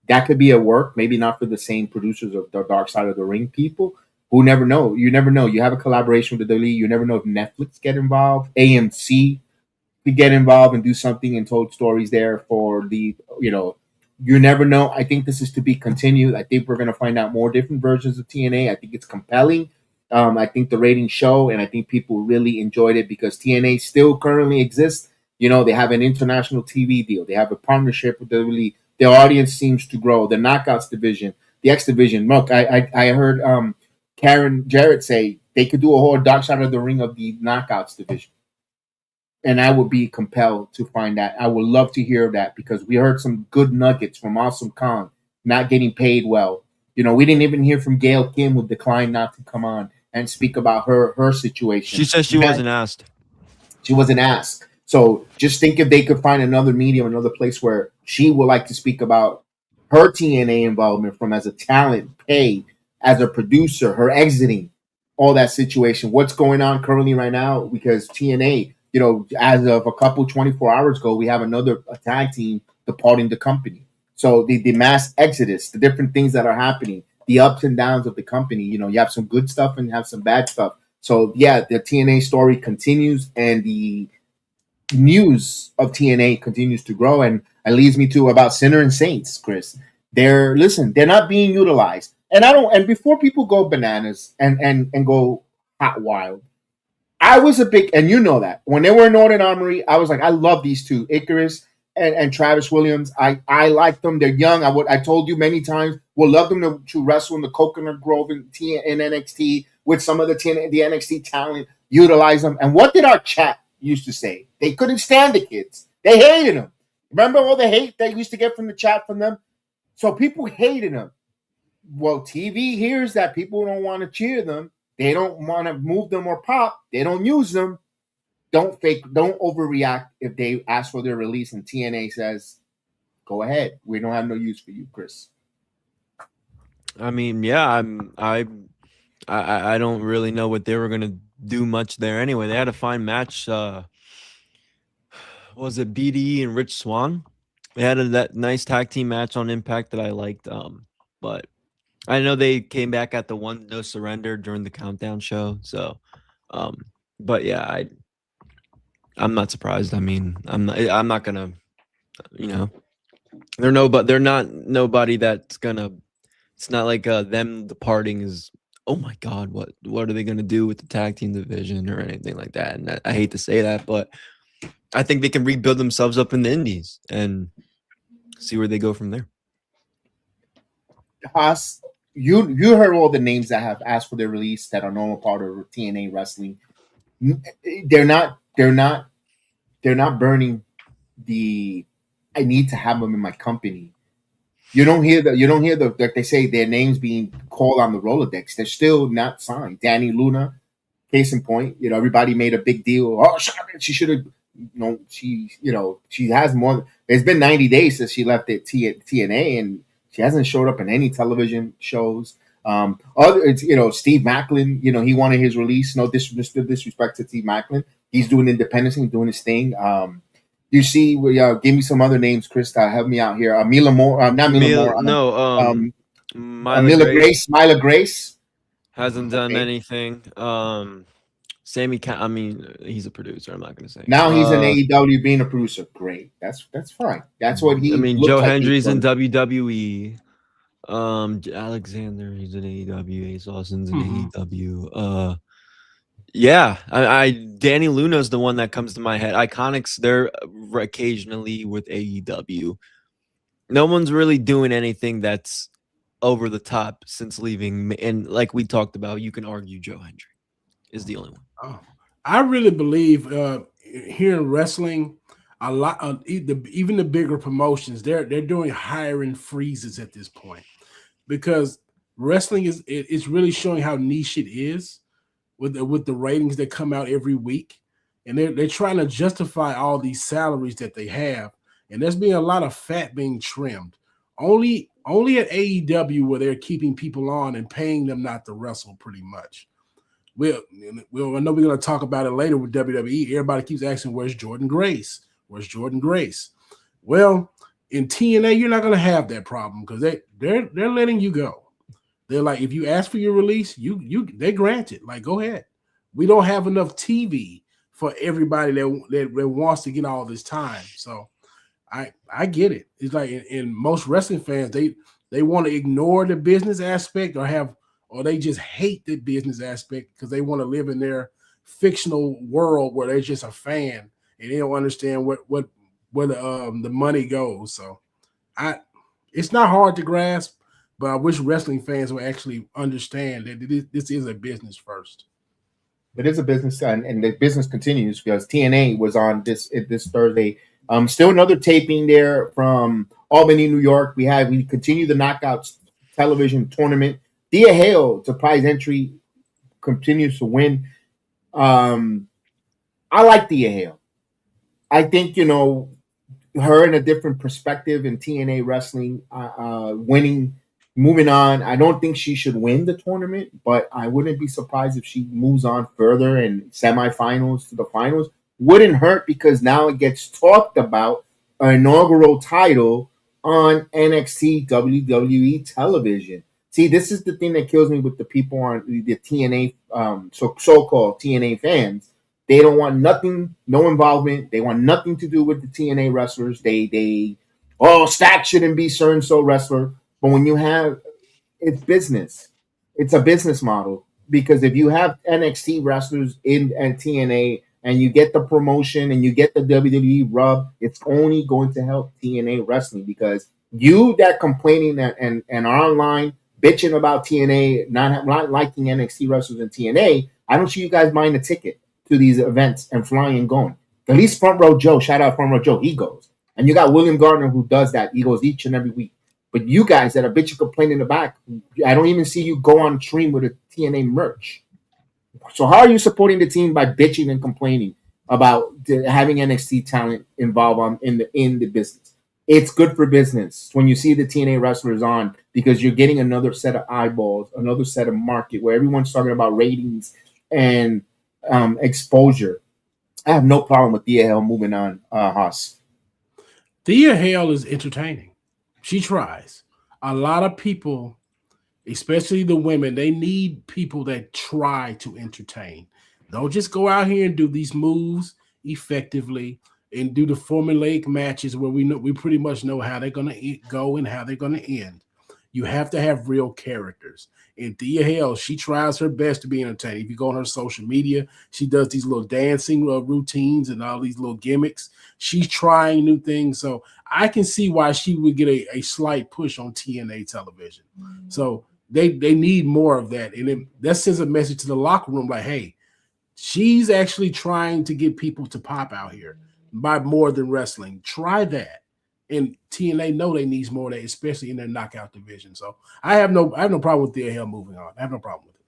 That could be a work, maybe not for the same producers of the Dark Side of the Ring people. Who never know? You never know. You have a collaboration with the WWE. You never know if Netflix get involved, AMC could get involved and do something and told stories there for the, you never know. I think this is to be continued. I think we're going to find out more different versions of TNA. I think it's compelling. I think the ratings show, and I think people really enjoyed it because TNA still currently exists. They have an international TV deal. They have a partnership with the WWE. Their audience seems to grow. The Knockouts division, the X division. Look, I heard Karen Jarrett say they could do a whole Dark Side of the Ring of the Knockouts division. And I would be compelled to find that. I would love to hear that because we heard some good nuggets from Awesome Kong not getting paid well. We didn't even hear from Gail Kim, who declined not to come on and speak about her situation. She said she wasn't asked. She wasn't asked. So just think if they could find another medium, another place where she would like to speak about her TNA involvement from as a talent, paid, as a producer, her exiting, all that situation. What's going on currently right now? Because TNA, as of a couple 24 hours ago, we have another tag team departing the company. So the mass exodus, the different things that are happening, the ups and downs of the company, you have some good stuff and you have some bad stuff. So, the TNA story continues and the news of TNA continues to grow. And it leads me to about Sinner and Saints, Chris. They're not being utilized. And before people go bananas and go hot wild, I was a big, and you know that when they were in Northern Armory, I was like, I love these two, Icarus and Travis Williams. I like them. They're young. I told you many times, would love them to wrestle in the Coconut Grove in NXT with some of the NXT talent, utilize them. And what did our chat used to say? They couldn't stand the kids. They hated them. Remember all the hate they used to get from the chat from them? So people hated them. Well, TV hears that people don't want to cheer them. They don't want to move them or pop. They don't use them. Don't overreact if they ask for their release and TNA says, go ahead. We don't have no use for you, Chris. I mean, yeah, I don't really know what they were gonna do much there anyway. They had a fine match. Was it BDE and Rich Swann? They had that nice tag team match on Impact that I liked. But I know they came back at the one no surrender during the countdown show. So, but yeah, I'm not surprised. I mean, I'm not gonna, they're not nobody that's gonna. It's not like them departing is. Oh my God, what are they gonna do with the tag team division or anything like that? And I hate to say that, but I think they can rebuild themselves up in the Indies and see where they go from there. Haas, you heard all the names that have asked for their release that are normal part of TNA wrestling. They're not burning the I need to have them in my company. You don't hear that they say their names being called on the Rolodex. They're still not signed. Danny Luna, case in point, everybody made a big deal. Oh, she should have. She has more. It's been 90 days since she left at TNA, and she hasn't showed up in any television shows. Steve Macklin, he wanted his release. No disrespect to Steve Macklin. He's doing independence and doing his thing. You see, give me some other names, Krista. Help me out here. Mila Moore, not Mila Moore. No, Mila Grace hasn't done anything. Sammy, he's a producer. I'm not going to say. Now he's in AEW being a producer. Great. That's fine. That's what he. Joe Hendry's in WWE. Alexander, he's in AEW. Ace Austin's in AEW. Yeah, Danny Luna's the one that comes to my head. Iconics, they're occasionally with AEW. No one's really doing anything that's over the top since leaving. And like we talked about, you can argue Joe Hendry is the only one. Oh, I really believe here in wrestling, a lot of even the bigger promotions, they're doing hiring freezes at this point because wrestling is really showing how niche it is. With the ratings that come out every week, and they're trying to justify all these salaries that they have, and there's been a lot of fat being trimmed. Only at AEW where they're keeping people on and paying them not to wrestle, pretty much. I know we're going to talk about it later with WWE. Everybody keeps asking, "Where's Jordan Grace? Where's Jordan Grace?" Well, in TNA, you're not going to have that problem because they're letting you go. They're like, if you ask for your release, they grant it. Like, go ahead. We don't have enough TV for everybody that wants to get all this time. So I get it. It's like in most wrestling fans, they want to ignore the business aspect or they just hate the business aspect because they want to live in their fictional world where they're just a fan and they don't understand where the money goes. So it's not hard to grasp. But I wish wrestling fans would actually understand that this is a business first. It is a business, and the business continues because TNA was on this Thursday. Still another taping there from Albany, New York. We continue the Knockouts television tournament. Thea Hale, surprise entry, continues to win. I like Thea Hale. I think, her in a different perspective in TNA wrestling, winning. Moving on, I don't think she should win the tournament, but I wouldn't be surprised if she moves on further in semifinals to the finals. Wouldn't hurt because now it gets talked about an inaugural title on NXT WWE television. See, this is the thing that kills me with the people on the TNA, so-called TNA fans. They don't want nothing, no involvement. They want nothing to do with the TNA wrestlers. Stack shouldn't be so-and-so wrestler. But when you have it's business. It's a business model because if you have NXT wrestlers in and TNA and you get the promotion and you get the WWE rub, it's only going to help TNA wrestling because you that complaining and are online bitching about TNA, not liking NXT wrestlers in TNA, I don't see you guys buying a ticket to these events and flying and going. At least Front Row Joe, shout out Front Row Joe, he goes. And you got William Gardner who does that. He goes each and every week. But you guys that are bitching complaining in the back, I don't even see you go on stream with a TNA merch. So how are you supporting the team by bitching and complaining about having NXT talent involved in the business? It's good for business when you see the TNA wrestlers on because you're getting another set of eyeballs, another set of market where everyone's talking about ratings and exposure. I have no problem with Thea Hale moving on, Haas. Thea Hale is entertaining. She tries. A lot of people, especially the women, they need people that try to entertain. Don't just go out here and do these moves effectively and do the formulaic matches where we pretty much know how they're going to go and how they're going to end. You have to have real characters. And Thea Hale, she tries her best to be entertaining. If you go on her social media, she does these little dancing routines and all these little gimmicks. She's trying new things. So I can see why she would get a slight push on TNA television. So they need more of that. And that sends a message to the locker room like, hey, she's actually trying to get people to pop out here by more than wrestling. Try that. And TNA know they need more of that, especially in their knockout division. So I have no problem with Thea Hale moving on. I have no problem with it.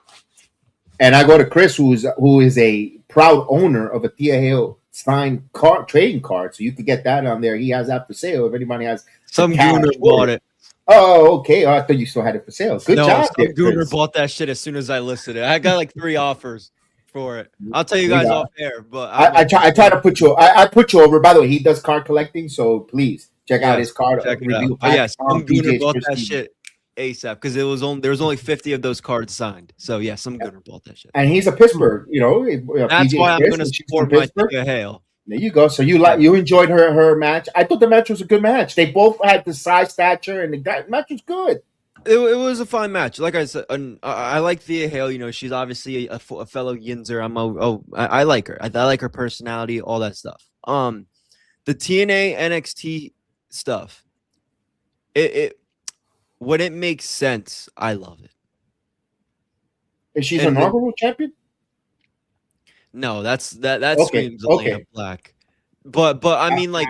And I go to Chris, who is a proud owner of a Thea Hale signed trading card, so you could get that on there. He has that for sale. If anybody has some gooner bought it. Oh, okay. Oh, I thought you still had it for sale. Good job. Some gooner bought that shit as soon as I listed it. I got like 3 offers for it. I'll tell you guys off air, but I try to put you. I put you over. By the way, he does card collecting, so please check out his card review. Yes, some gooner bought that shit ASAP because there was only 50 of those cards signed. So yeah, some gooner bought that shit. And he's a Pittsburgh, That's why I'm going to support my Thea Hale. There you go. So you enjoyed her match. I thought the match was a good match. They both had the size, stature, and the match was good. It was a fine match. Like I said, I like Thea Hale. She's obviously a fellow Yinzer. I like her. I like her personality, all that stuff. The TNA NXT stuff. It when it makes sense, I love it. Is she an inaugural champion? No, that screams Elena Black. But I mean, like,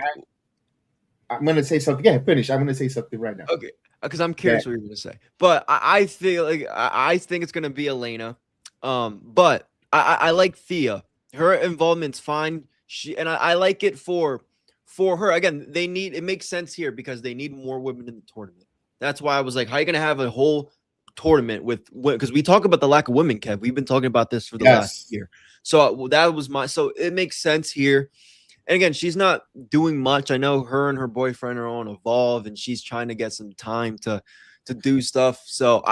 I'm gonna say something. Yeah, finish. I'm gonna say something right now. Okay, because I'm curious what you're gonna say. But I feel like I think it's gonna be Elena. But I like Thea. Her involvement's fine. I like it for her. Again, it makes sense here because they need more women in the tournament. That's why I was like, how are you gonna have a whole tournament because we talk about the lack of women, Kev. We've been talking about this for the last year. So that was so it makes sense here. And again, she's not doing much. I know her and her boyfriend are on Evolve, and she's trying to get some time to do stuff. So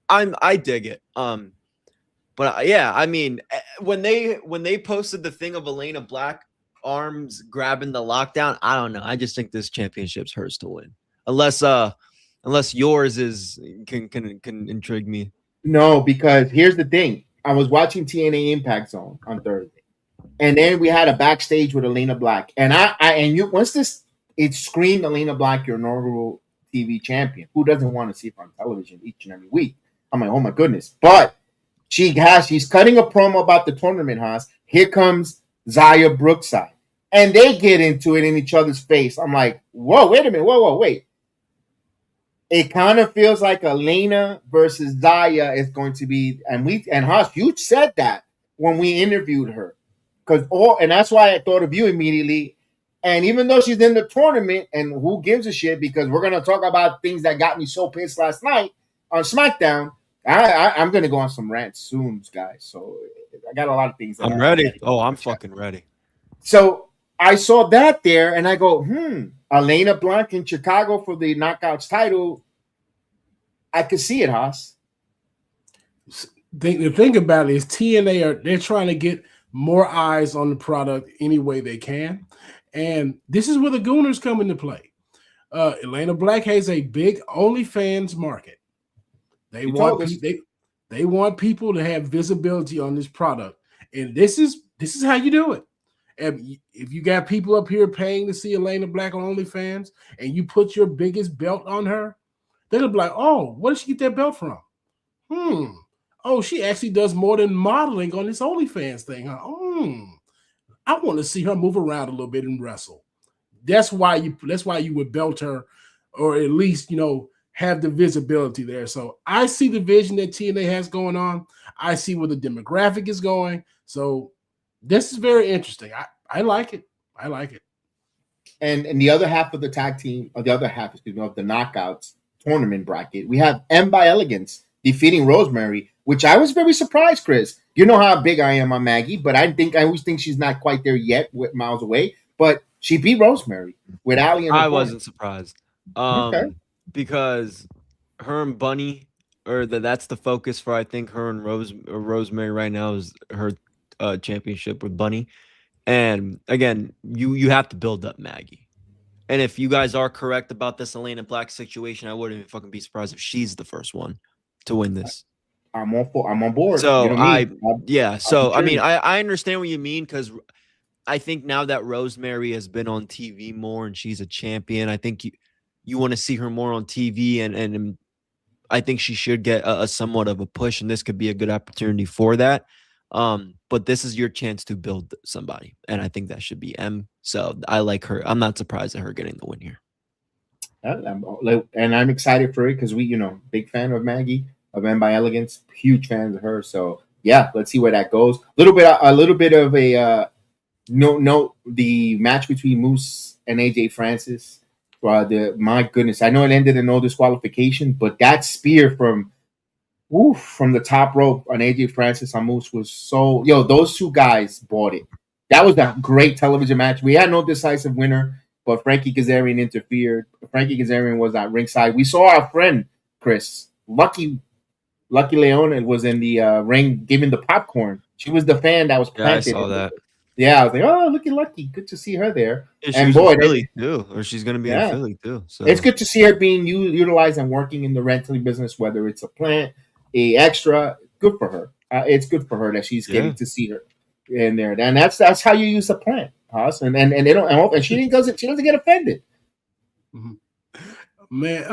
I dig it. But yeah, I mean, when they posted the thing of Elena Black arms grabbing the lockdown, I don't know. I just think this championship's hers to win, unless yours can intrigue me. No, because here's the thing. I was watching TNA Impact Zone on Thursday, and then we had a backstage with Elena Black, and it screamed Elena Black, your inaugural TV champion. Who doesn't want to see her on television each and every week? I'm like, oh my goodness! But she's cutting a promo about the tournament, Haas. Here comes Zaya Brookside, and they get into it in each other's face. I'm like, whoa, wait a minute, whoa, wait. It kind of feels like Elena versus Zaya is going to be, and Haas, you said that when we interviewed her, and that's why I thought of you immediately. And even though she's in the tournament, and who gives a shit, because we're gonna talk about things that got me so pissed last night on SmackDown. I'm gonna go on some rants soon, guys. So I got a lot of things. I'm ready. I'm fucking ready. So I saw that there, and I go, Elena Black in Chicago for the Knockouts title. I could see it, Haas. The thing about it is TNA they're trying to get more eyes on the product any way they can. And this is where the Gooners come into play. Elena Black has a big OnlyFans market. They want they want people to have visibility on this product, and this is how you do it. If you got people up here paying to see Elena Black on OnlyFans, and you put your biggest belt on her, they're gonna be like, "Oh, where did she get that belt from? Oh, she actually does more than modeling on this OnlyFans thing. Huh? I want to see her move around a little bit and wrestle." That's why you would belt her, or at least have the visibility there. So I see the vision that TNA has going on. I see where the demographic is going. So this is very interesting. I like it. I like it. And the other half of the tag team, or the other half, of the knockouts tournament bracket, we have M by Elegance defeating Rosemary, which I was very surprised, Chris. You know how big I am on Maggie, but I always think she's not quite there yet, with miles away. But she beat Rosemary with Ali. I wasn't surprised. Because her and Bunny, that's the focus for, I think, her and Rosemary right now is her championship with Bunny. And again, you have to build up Maggie. And if you guys are correct about this Elena Black situation, I wouldn't even fucking be surprised if she's the first one to win this. I'm on board. So I understand what you mean, because I think now that Rosemary has been on TV more and she's a champion, I think you want to see her more on TV, and I think she should get a somewhat of a push, and this could be a good opportunity for that. But this is your chance to build somebody, and I think that should be M. So I like her. I'm not surprised at her getting the win here. And I'm excited for it because we, big fan of Maggie, of M by Elegance, huge fans of her. So yeah, let's see where that goes. A little bit of a the match between Moose and AJ Francis. My goodness, I know it ended in no disqualification, but that spear from the top rope on AJ Francis on Moose was so those two guys bought it. That was a great television match. We had no decisive winner, but Frankie Kazarian interfered. Frankie Kazarian was at ringside. We saw our friend Chris Lucky Leone was in the ring giving the popcorn. She was the fan that was planted. Yeah, I saw that. Yeah, I was like, "Oh, look at Lucky. Good to see her there." Yeah, and boy, Philly too, or she's going to be in Philly too. So it's good to see her being utilized and working in the rental business, whether it's a plant, a extra. Good for her. It's good for her that she's getting to see her in there, and that's how you use a plant, Haas. And they don't, and she doesn't get offended. Mm-hmm. Man,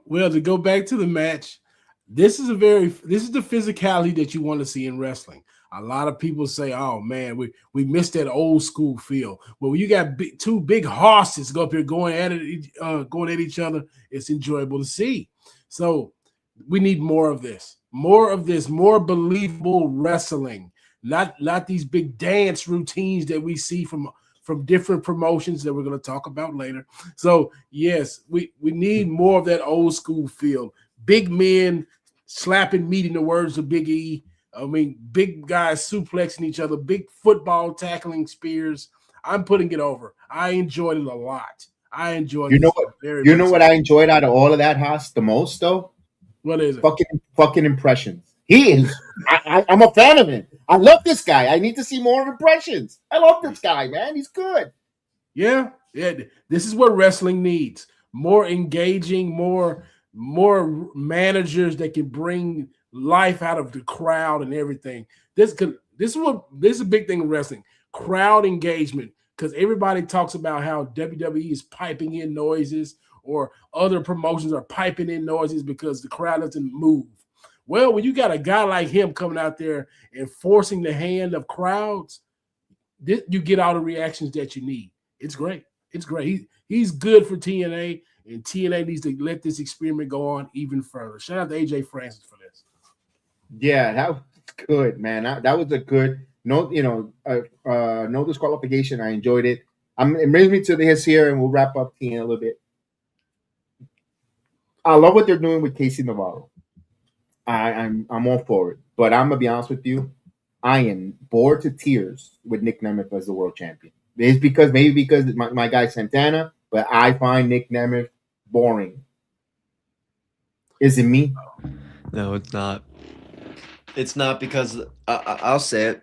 well, to go back to the match, this is the physicality that you want to see in wrestling. A lot of people say, "Oh man, we missed that old school feel." Well, when you got two big horses go up here going at each other, it's enjoyable to see. So we need more of this, more believable wrestling, not these big dance routines that we see from different promotions that we're going to talk about later. So yes, we need more of that old school feel. Big men slapping meat, in the words of Big E. I mean, big guys suplexing each other, big football tackling spears. I'm putting it over. I enjoyed it a lot. I enjoyed it. You know what I enjoyed out of all of that, Haas, the most though? What is it? Fucking impressions. He is. I'm a fan of him. I love this guy. I need to see more impressions. I love this guy, man. He's good. Yeah. This is what wrestling needs. More engaging, more managers that can bring life out of the crowd and everything. This is a big thing in wrestling. Crowd engagement, because everybody talks about how WWE is piping in noises, or other promotions are piping in noises because the crowd doesn't move. Well, when you got a guy like him coming out there and forcing the hand of crowds, you get all the reactions that you need. It's great. It's great. He's good for TNA, and TNA needs to let this experiment go on even further. Shout out to AJ Francis for this. Yeah, that was good, man. That was a good no disqualification. I enjoyed it. It brings me to this here, and we'll wrap up TNA a little bit. I love what they're doing with Casey Navarro. I'm all for it, but I'm gonna be honest with you. I am bored to tears with Nick Nemeth as the world champion. It's because my guy Santana, but I find Nick Nemeth boring. Is it me? No, it's not. It's not, because I'll say it.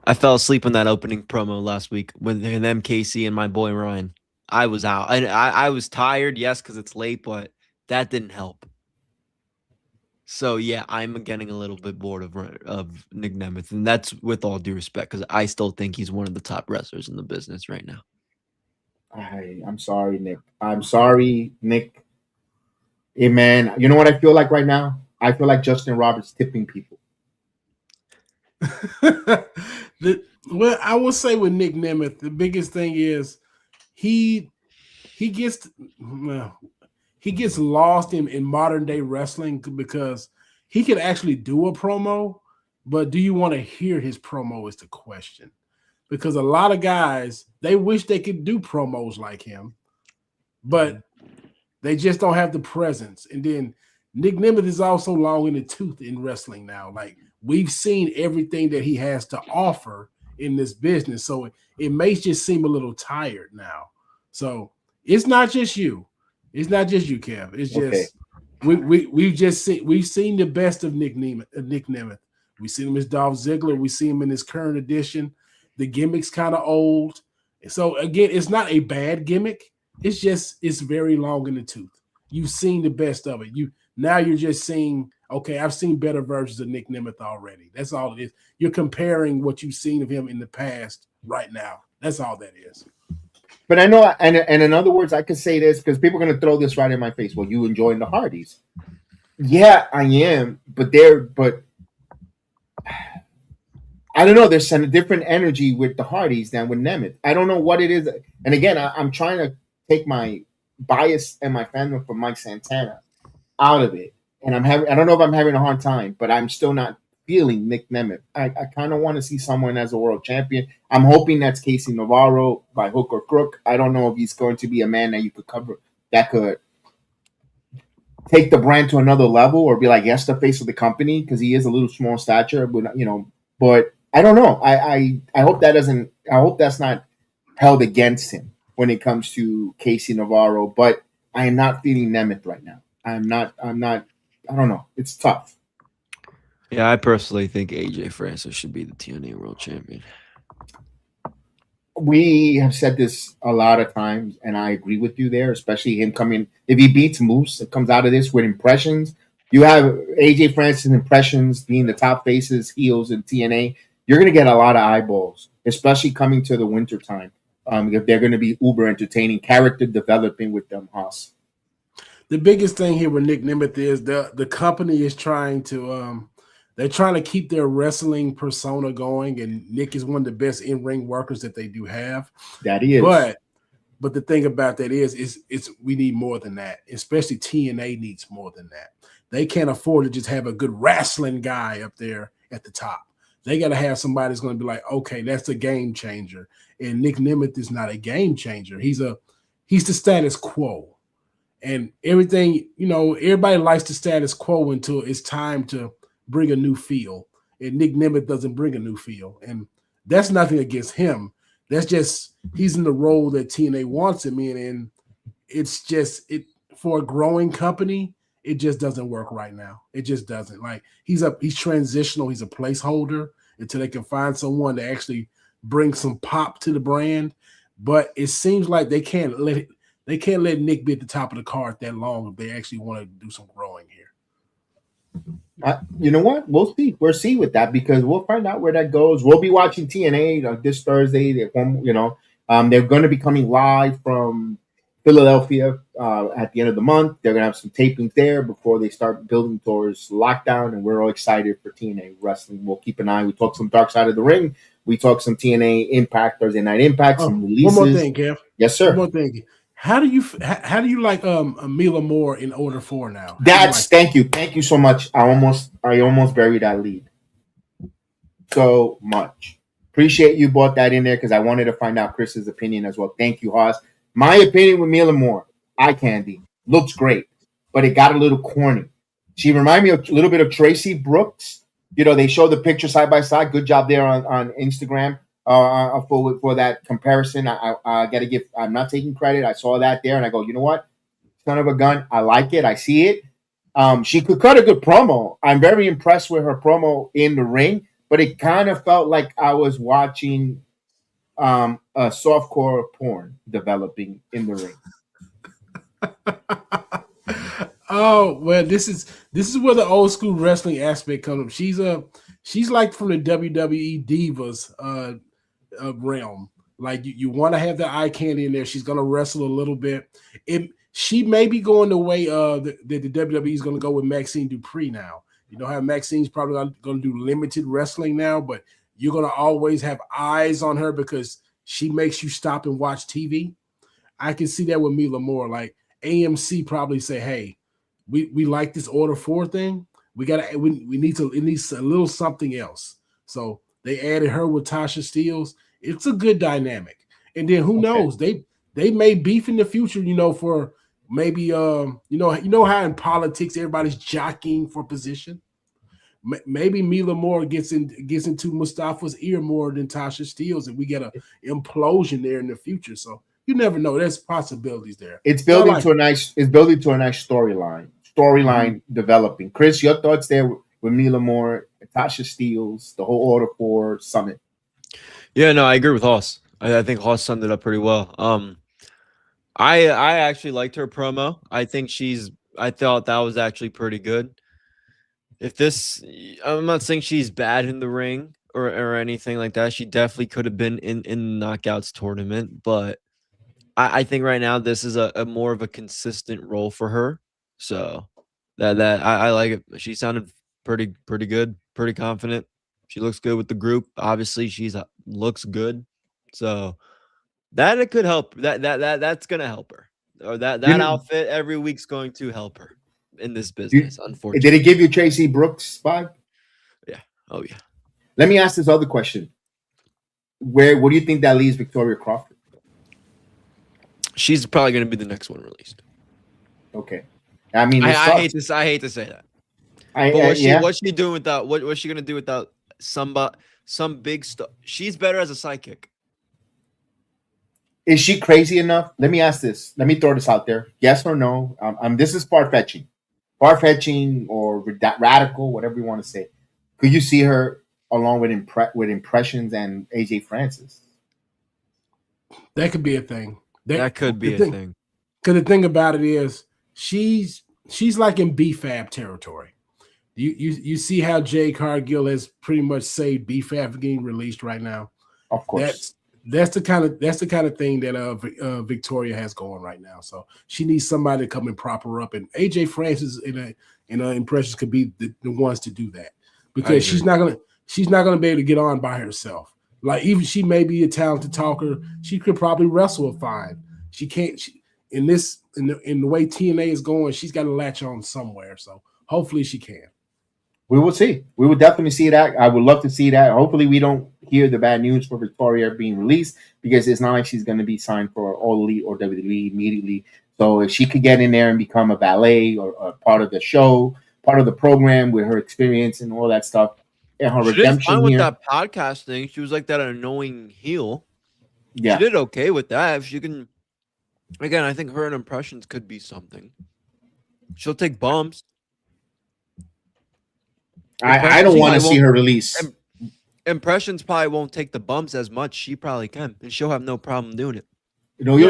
I fell asleep on that opening promo last week with them, Casey, and my boy Ryan. I was out. I was tired, yes, because it's late, but that didn't help. So yeah, I'm getting a little bit bored of Nick Nemeth, and that's with all due respect because I still think he's one of the top wrestlers in the business right now. I'm sorry, Nick. I'm sorry, Nick. Hey, man, you know what I feel like right now? I feel like Justin Roberts tipping people. Well, I will say with Nick Nemeth, the biggest thing is he gets lost in modern day wrestling because he can actually do a promo, but do you want to hear his promo is the question. Because a lot of guys, they wish they could do promos like him, but they just don't have the presence. And then Nick Nemeth is also long in the tooth in wrestling now. Like, we've seen everything that he has to offer in this business. So it may just seem a little tired now. So it's not just you. It's not just you, Kev. It's just we've seen the best of Nick Nemeth. We've seen him as Dolph Ziggler. We see him in his current edition. The gimmick's kind of old. So again, it's not a bad gimmick. It's very long in the tooth. You've seen the best of it. Now you're just seeing, okay, I've seen better versions of Nick Nemeth already. That's all it is. You're comparing what you've seen of him in the past right now. That's all that is. But I know, and in other words, I could say this because people are going to throw this right in my face. Well, you enjoying the Hardys? Yeah, I am. But I don't know. There's a different energy with the Hardys than with Nemeth. I don't know what it is. And again, I'm trying to take my bias and my fandom for Mike Santana out of it. And I don't know if I'm having a hard time, but I'm still not feeling Nick Nemeth. I kind of want to see someone as a world champion. I'm hoping that's Casey Navarro by hook or crook. I don't know if he's going to be a man that you could cover, that could take the brand to another level or be like, yes, the face of the company, because he is a little small stature, but I don't know. I hope that's not held against him when it comes to Casey Navarro, but I am not feeling Nemeth right now. I'm not, I don't know. It's tough. Yeah, I personally think AJ Francis should be the TNA World Champion. We have said this a lot of times, and I agree with you there, especially him coming. If he beats Moose, it comes out of this with impressions. You have AJ Francis impressions being the top faces, heels in TNA. You're going to get a lot of eyeballs, especially coming to the winter time. If they're going to be uber entertaining, character developing with them, Haas. The biggest thing here with Nick Nemeth is the company is trying to they're trying to keep their wrestling persona going, and Nick is one of the best in-ring workers that they do have. That is. But the thing about that is we need more than that. Especially TNA needs more than that. They can't afford to just have a good wrestling guy up there at the top. They got to have somebody that's going to be like, okay, that's a game changer. And Nick Nemeth is not a game changer. He's the status quo. And everything, everybody likes the status quo until it's time to bring a new feel. And Nick Nemeth doesn't bring a new feel. And that's nothing against him. That's just he's in the role that TNA wants him in. And it's just for a growing company, it just doesn't work right now. It just doesn't. Like he's transitional. He's a placeholder until they can find someone to actually bring some pop to the brand. But it seems like they can't let Nick be at the top of the card that long if they actually want to do some growing here. You know what? We'll see. We'll see with that because we'll find out where that goes. We'll be watching TNA this Thursday. They're going to be coming live from Philadelphia at the end of the month. They're going to have some tapings there before they start building towards lockdown, and we're all excited for TNA wrestling. We'll keep an eye. We talk some Dark Side of the Ring. We talk some TNA Impact, Thursday Night Impact, some releases. One more thing, Kev. Yes, sir. One more thing. How do you like Mila Moore in Order 4 now? Thank you so much. I almost buried that lead. So much. Appreciate you brought that in there because I wanted to find out Chris's opinion as well. Thank you, Haas. My opinion with Mila Moore, eye candy, looks great, but it got a little corny. She reminded me a little bit of Tracy Brooks. They show the picture side by side. Good job there on Instagram for that comparison. I got to give. I'm not taking credit. I saw that there, and I go, you know what? Son of a gun. I like it. I see it. She could cut a good promo. I'm very impressed with her promo in the ring, but it kind of felt like I was watching a softcore porn developing in the ring. Oh well, this is where the old school wrestling aspect comes up. She's like from the WWE divas realm. Like you want to have the eye candy in there. She's gonna wrestle a little bit. She may be going the way that the WWE is gonna go with Maxine Dupree now. You know how Maxine's probably gonna do limited wrestling now, but you're gonna always have eyes on her because she makes you stop and watch TV. I can see that with Mila Moore. Like AMC probably say, hey, we like this Order 4 thing. We need to, it needs a little something else. So they added her with Tasha Steelz. It's a good dynamic. And then who knows? They may beef in the future, for maybe you know how in politics everybody's jockeying for position. Maybe Mila Moore gets into Mustafa's ear more than Tasha Steelz, and we get an implosion there in the future. So you never know. There's possibilities there. It's building to a nice storyline. Developing. Chris, your thoughts there with Mila Moore, Tasha Steelz, the whole Order 4 summit? Yeah, no, I agree with Hoss. I think Hoss summed it up pretty well. I actually liked her promo. I thought that was actually pretty good. I'm not saying she's bad in the ring or anything like that. She definitely could have been in the Knockouts tournament, but I think right now this is a more of a consistent role for her. So that I like it. She sounded pretty good, pretty confident. She looks good with the group. Obviously, looks good. So that it could help. That's gonna help her. Or that outfit every week's going to help her in this business. Unfortunately, did it give you Tracy Brooks vibe? Yeah. Oh yeah. Let me ask this other question. What do you think that leaves Victoria Crawford? She's probably going to be the next one released. Okay. I mean, I hate to say that. What's she doing without? What's she going to do without some big stuff? She's better as a sidekick. Is she crazy enough? Let me ask this. Let me throw this out there. Yes or no? This is far-fetching or radical, whatever you want to say. Could you see her along with Impressions and AJ Francis? That could be a thing. That could be a thing. Because the thing about it is, she's like in BFAB territory. You see how Jay Cargill has pretty much saved BFAB getting released right now. Of course, that's the kind of thing that Victoria has going right now. So she needs somebody to come and prop her up. And AJ Francis in Impressions could be the ones to do that because she's not gonna be able to get on by herself. Like even she may be a talented talker, she could probably wrestle fine. She can't. In the way TNA is going, she's got to latch on somewhere. So hopefully she can. We will see. We will definitely see that. I would love to see that. Hopefully we don't hear the bad news for Victoria being released because it's not like she's going to be signed for All Elite or WWE immediately. So if she could get in there and become a valet or part of the show, part of the program with her experience and all that stuff, and her redemption with that podcast thing. She was like that annoying heel. Yeah, she did okay with that. If she can, again, I think her and Impressions could be something. She'll take bumps. I don't want to see her release. Impressions probably won't take the bumps as much. She probably can, and she'll have no problem doing it. You're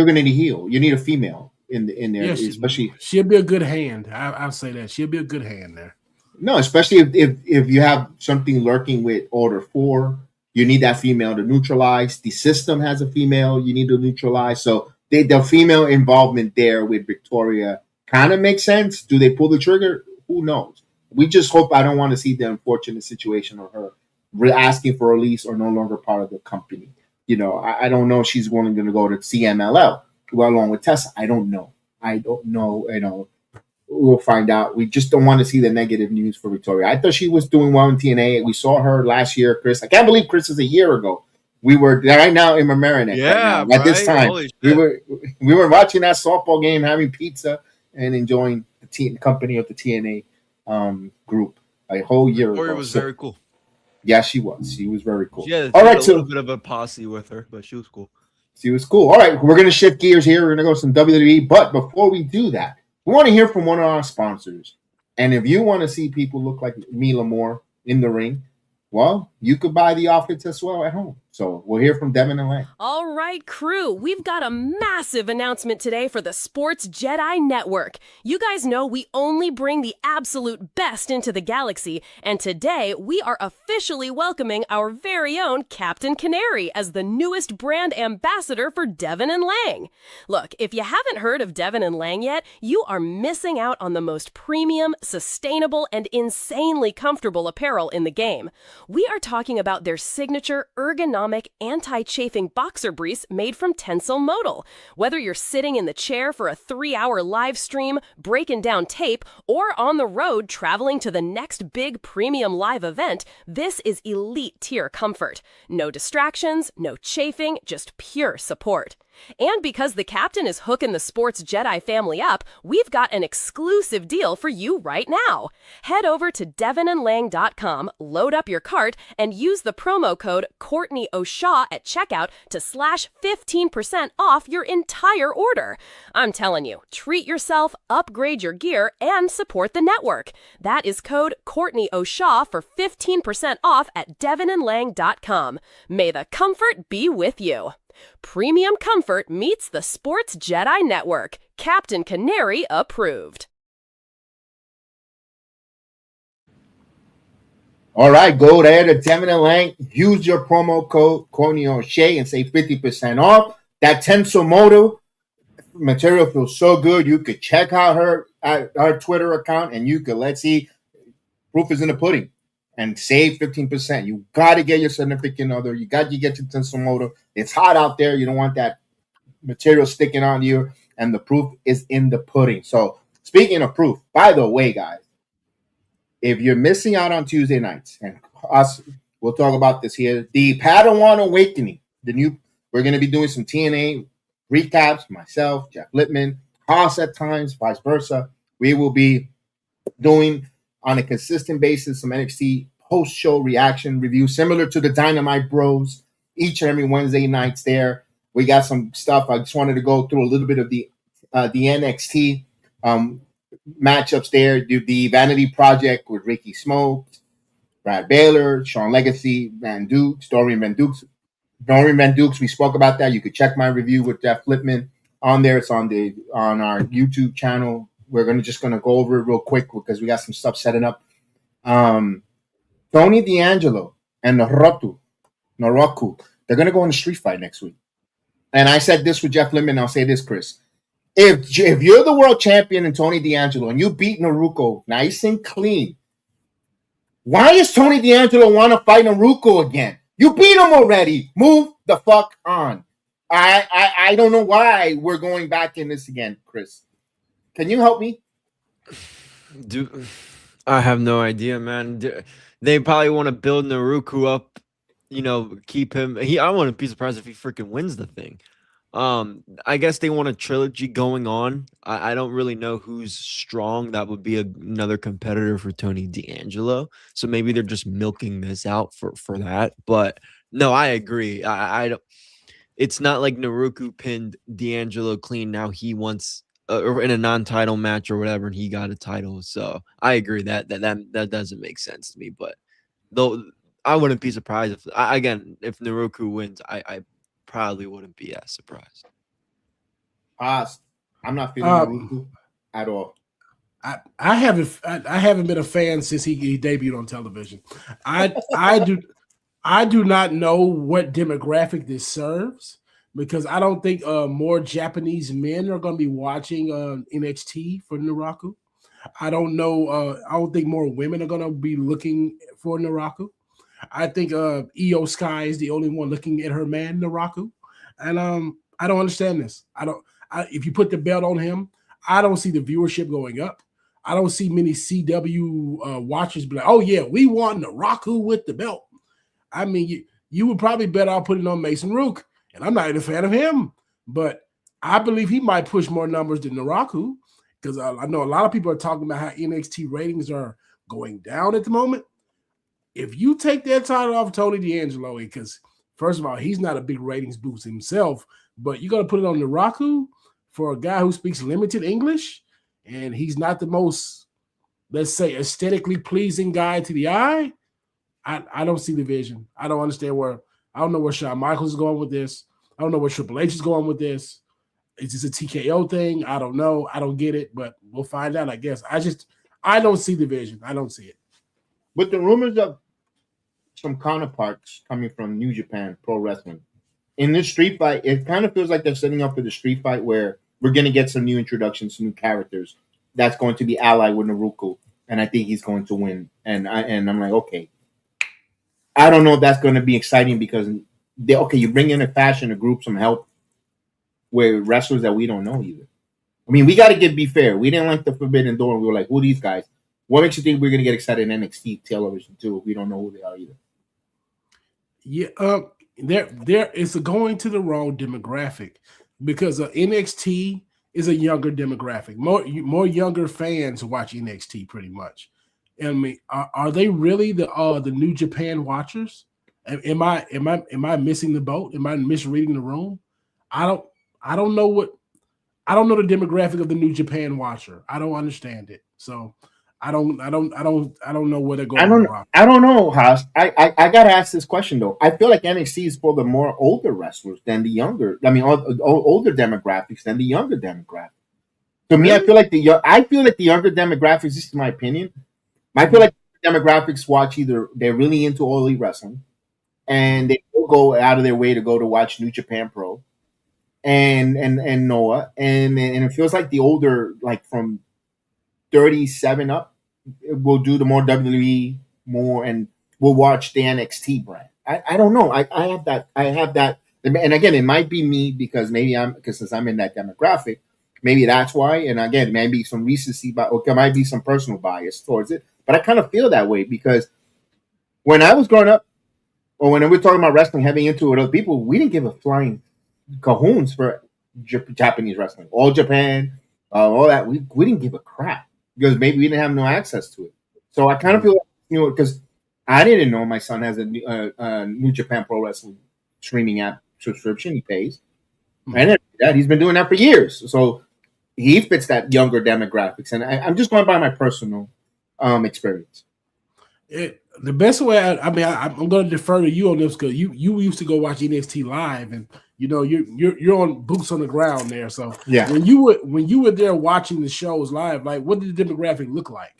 gonna need a heel. You need a female in there, yeah, especially. She'll be a good hand. I'll say that she'll be a good hand there. No, especially if you have something lurking with Order 4, you need that female to neutralize. The system has a female you need to neutralize. So the female involvement there with Victoria kind of makes sense. Do they pull the trigger? Who knows? We just hope I don't want to see the unfortunate situation of her asking for release or no longer part of the company. I don't know if she's going to go to CMLL along with Tessa. I don't know. We'll find out. We just don't want to see the negative news for Victoria. I thought she was doing well in TNA. We saw her last year, Chris. I can't believe Chris is a year ago. We were right now in Mamaroneck. Yeah, at this time, we were watching that softball game, having pizza, and enjoying the company of the TNA group a whole year ago. Victoria was very cool. Yeah, she was. She was very cool. Yeah, all right, a little bit of a posse with her, but she was cool. She was cool. All right, we're gonna shift gears here. We're gonna go to some WWE, but before we do that, we want to hear from one of our sponsors. And if you want to see people look like Mila Moore in the ring, well, you could buy the outfits as well at home. So we'll hear from Devin and Lang. All right, crew, we've got a massive announcement today for the Sports Jedi Network. You guys know we only bring the absolute best into the galaxy, and today we are officially welcoming our very own Captain Canary as the newest brand ambassador for Devin and Lang. Look, if you haven't heard of Devin and Lang yet, you are missing out on the most premium, sustainable, and insanely comfortable apparel in the game. We are talking about their signature ergonomic anti-chafing boxer briefs made from Tencel Modal. Whether you're sitting in the chair for a 3-hour live stream, breaking down tape, or on the road traveling to the next big premium live event, this is elite tier comfort. No distractions, no chafing, just pure support. And because the captain is hooking the Sports Jedi family up, we've got an exclusive deal for you right now. Head over to devinandlang.com, load up your cart, and use the promo code Courtney O'Shaw at checkout to slash 15% off your entire order. I'm telling you, treat yourself, upgrade your gear, and support the network. That is code Courtney O'Shaw for 15% off at devinandlang.com. May the comfort be with you. Premium comfort meets the Sports Jedi Network. Captain Canary approved. All right, go there to Devin and Lang. Use your promo code Courtney O'Shea and save 50% off. That Tencel Modal material feels so good. You could check out her Twitter account, and you could, let's see, proof is in the pudding, and save 15%. You got to get your significant other. You got to get your Tencel Modal. It's hot out there. You don't want that material sticking on you, and the proof is in the pudding. So speaking of proof, by the way, guys, if you're missing out on Tuesday nights, and us, we'll talk about this here, the Padawan Awakening, we're going to be doing some TNA recaps, myself, Jeff Littman, Haas at times, vice versa. We will be doing on a consistent basis some NXT post-show reaction review, similar to the Dynamite Bros, each and every Wednesday nights there. We got some stuff. I just wanted to go through a little bit of the NXT matchups there. Do the Vanity Project with Ricky Smokes, Brad Baylor, Sean Legacy, Dorian Van Dukes. We spoke about that. You could check my review with Jeff Flipman on there. It's on our YouTube channel. We're just gonna go over it real quick because we got some stuff setting up. Tony D'Angelo and Noroku, they're gonna go in a street fight next week. And I said this with Jeff Littman. I'll say this, Chris. If you're the world champion in Tony D'Angelo and you beat Naruko nice and clean, why does Tony D'Angelo want to fight Naruko again? You beat him already. Move the fuck on. I don't know why we're going back in this again, Chris. Can you help me? Dude, I have no idea, man. They probably want to build Naruko up, keep him. I wouldn't be surprised if he freaking wins the thing. I guess they want a trilogy going on. I don't really know who's strong. That would be another competitor for Tony D'Angelo. So maybe they're just milking this out for that. But no, I agree. I don't. It's not like Naruko pinned D'Angelo clean. Now he wants or in a non-title match or whatever, and he got a title. So I agree that doesn't make sense to me. But though I wouldn't be surprised if Naruko wins. I probably wouldn't be as surprised. I'm not feeling Naruko at all. I haven't been a fan since he debuted on television. I do not know what demographic this serves because I don't think more Japanese men are going to be watching NXT for Naruko. I don't know. I don't think more women are going to be looking for Naruko. I think Io Sky is the only one looking at her man Naruko, and I don't understand this. If you put the belt on him, I don't see the viewership going up. I don't see many CW watchers be like, "Oh yeah, we want Naruko with the belt." I mean, you would probably bet I'll put it on Mason Rook, and I'm not even a fan of him, but I believe he might push more numbers than Naruko because I know a lot of people are talking about how NXT ratings are going down at the moment. If you take that title off Tony D'Angelo, because first of all, he's not a big ratings boost himself, but you're going to put it on Naruko for a guy who speaks limited English, and he's not the most, let's say, aesthetically pleasing guy to the eye, I don't see the vision. I don't understand I don't know where Shawn Michaels is going with this. I don't know where Triple H is going with this. Is this a TKO thing? I don't know. I don't get it, but we'll find out, I guess. I don't see the vision. I don't see it. With the rumors of some counterparts coming from New Japan Pro Wrestling, in this street fight, it kind of feels like they're setting up for the street fight where we're going to get some new introductions, some new characters that's going to be allied with Naruko, and I think he's going to win. And I'm like, okay. I don't know if that's going to be exciting because you bring in a fashion, a group, some help with wrestlers that we don't know either. I mean, we got to be fair. We didn't like the Forbidden Door, and we were like, who are these guys? What makes you think we're going to get excited in NXT television too if we don't know who they are either? Yeah, there is going to the wrong demographic because NXT is a younger demographic. More younger fans watch NXT pretty much. I mean, are they really the New Japan watchers? Am I missing the boat? Am I misreading the room? I don't know the demographic of the New Japan watcher. I don't understand it. So I don't know where they're going. I don't know, Haas. I gotta ask this question though. I feel like NXT is for the more older wrestlers than the younger. I mean, older demographics than the younger demographics. To me, I feel like the younger demographics. This is my opinion. I feel like demographics watch either they're really into All Elite Wrestling, and they will go out of their way to go to watch New Japan Pro, and Noah, and it feels like the older, like from 37 up, will do the more WWE more, and will watch the NXT brand. I don't know. I have that, and again, it might be me because since I'm in that demographic, maybe that's why. And again, maybe some recency bias, or there might be some personal bias towards it. But I kind of feel that way because when I was growing up, or when we were talking about wrestling, having into it with other people, we didn't give a flying cahoons for Japanese wrestling. All Japan, all that. We didn't give a crap because maybe we didn't have no access to it. So I kind of feel like, because I didn't know my son has a New Japan Pro Wrestling streaming app subscription he pays. And he's been doing that for years. So he fits that younger demographics. And I'm just going by my personal experience. The best way, I'm going to defer to you on this because you used to go watch NXT live, and you're on boots on the ground there. So yeah, when you were there watching the shows live, like what did the demographic look like?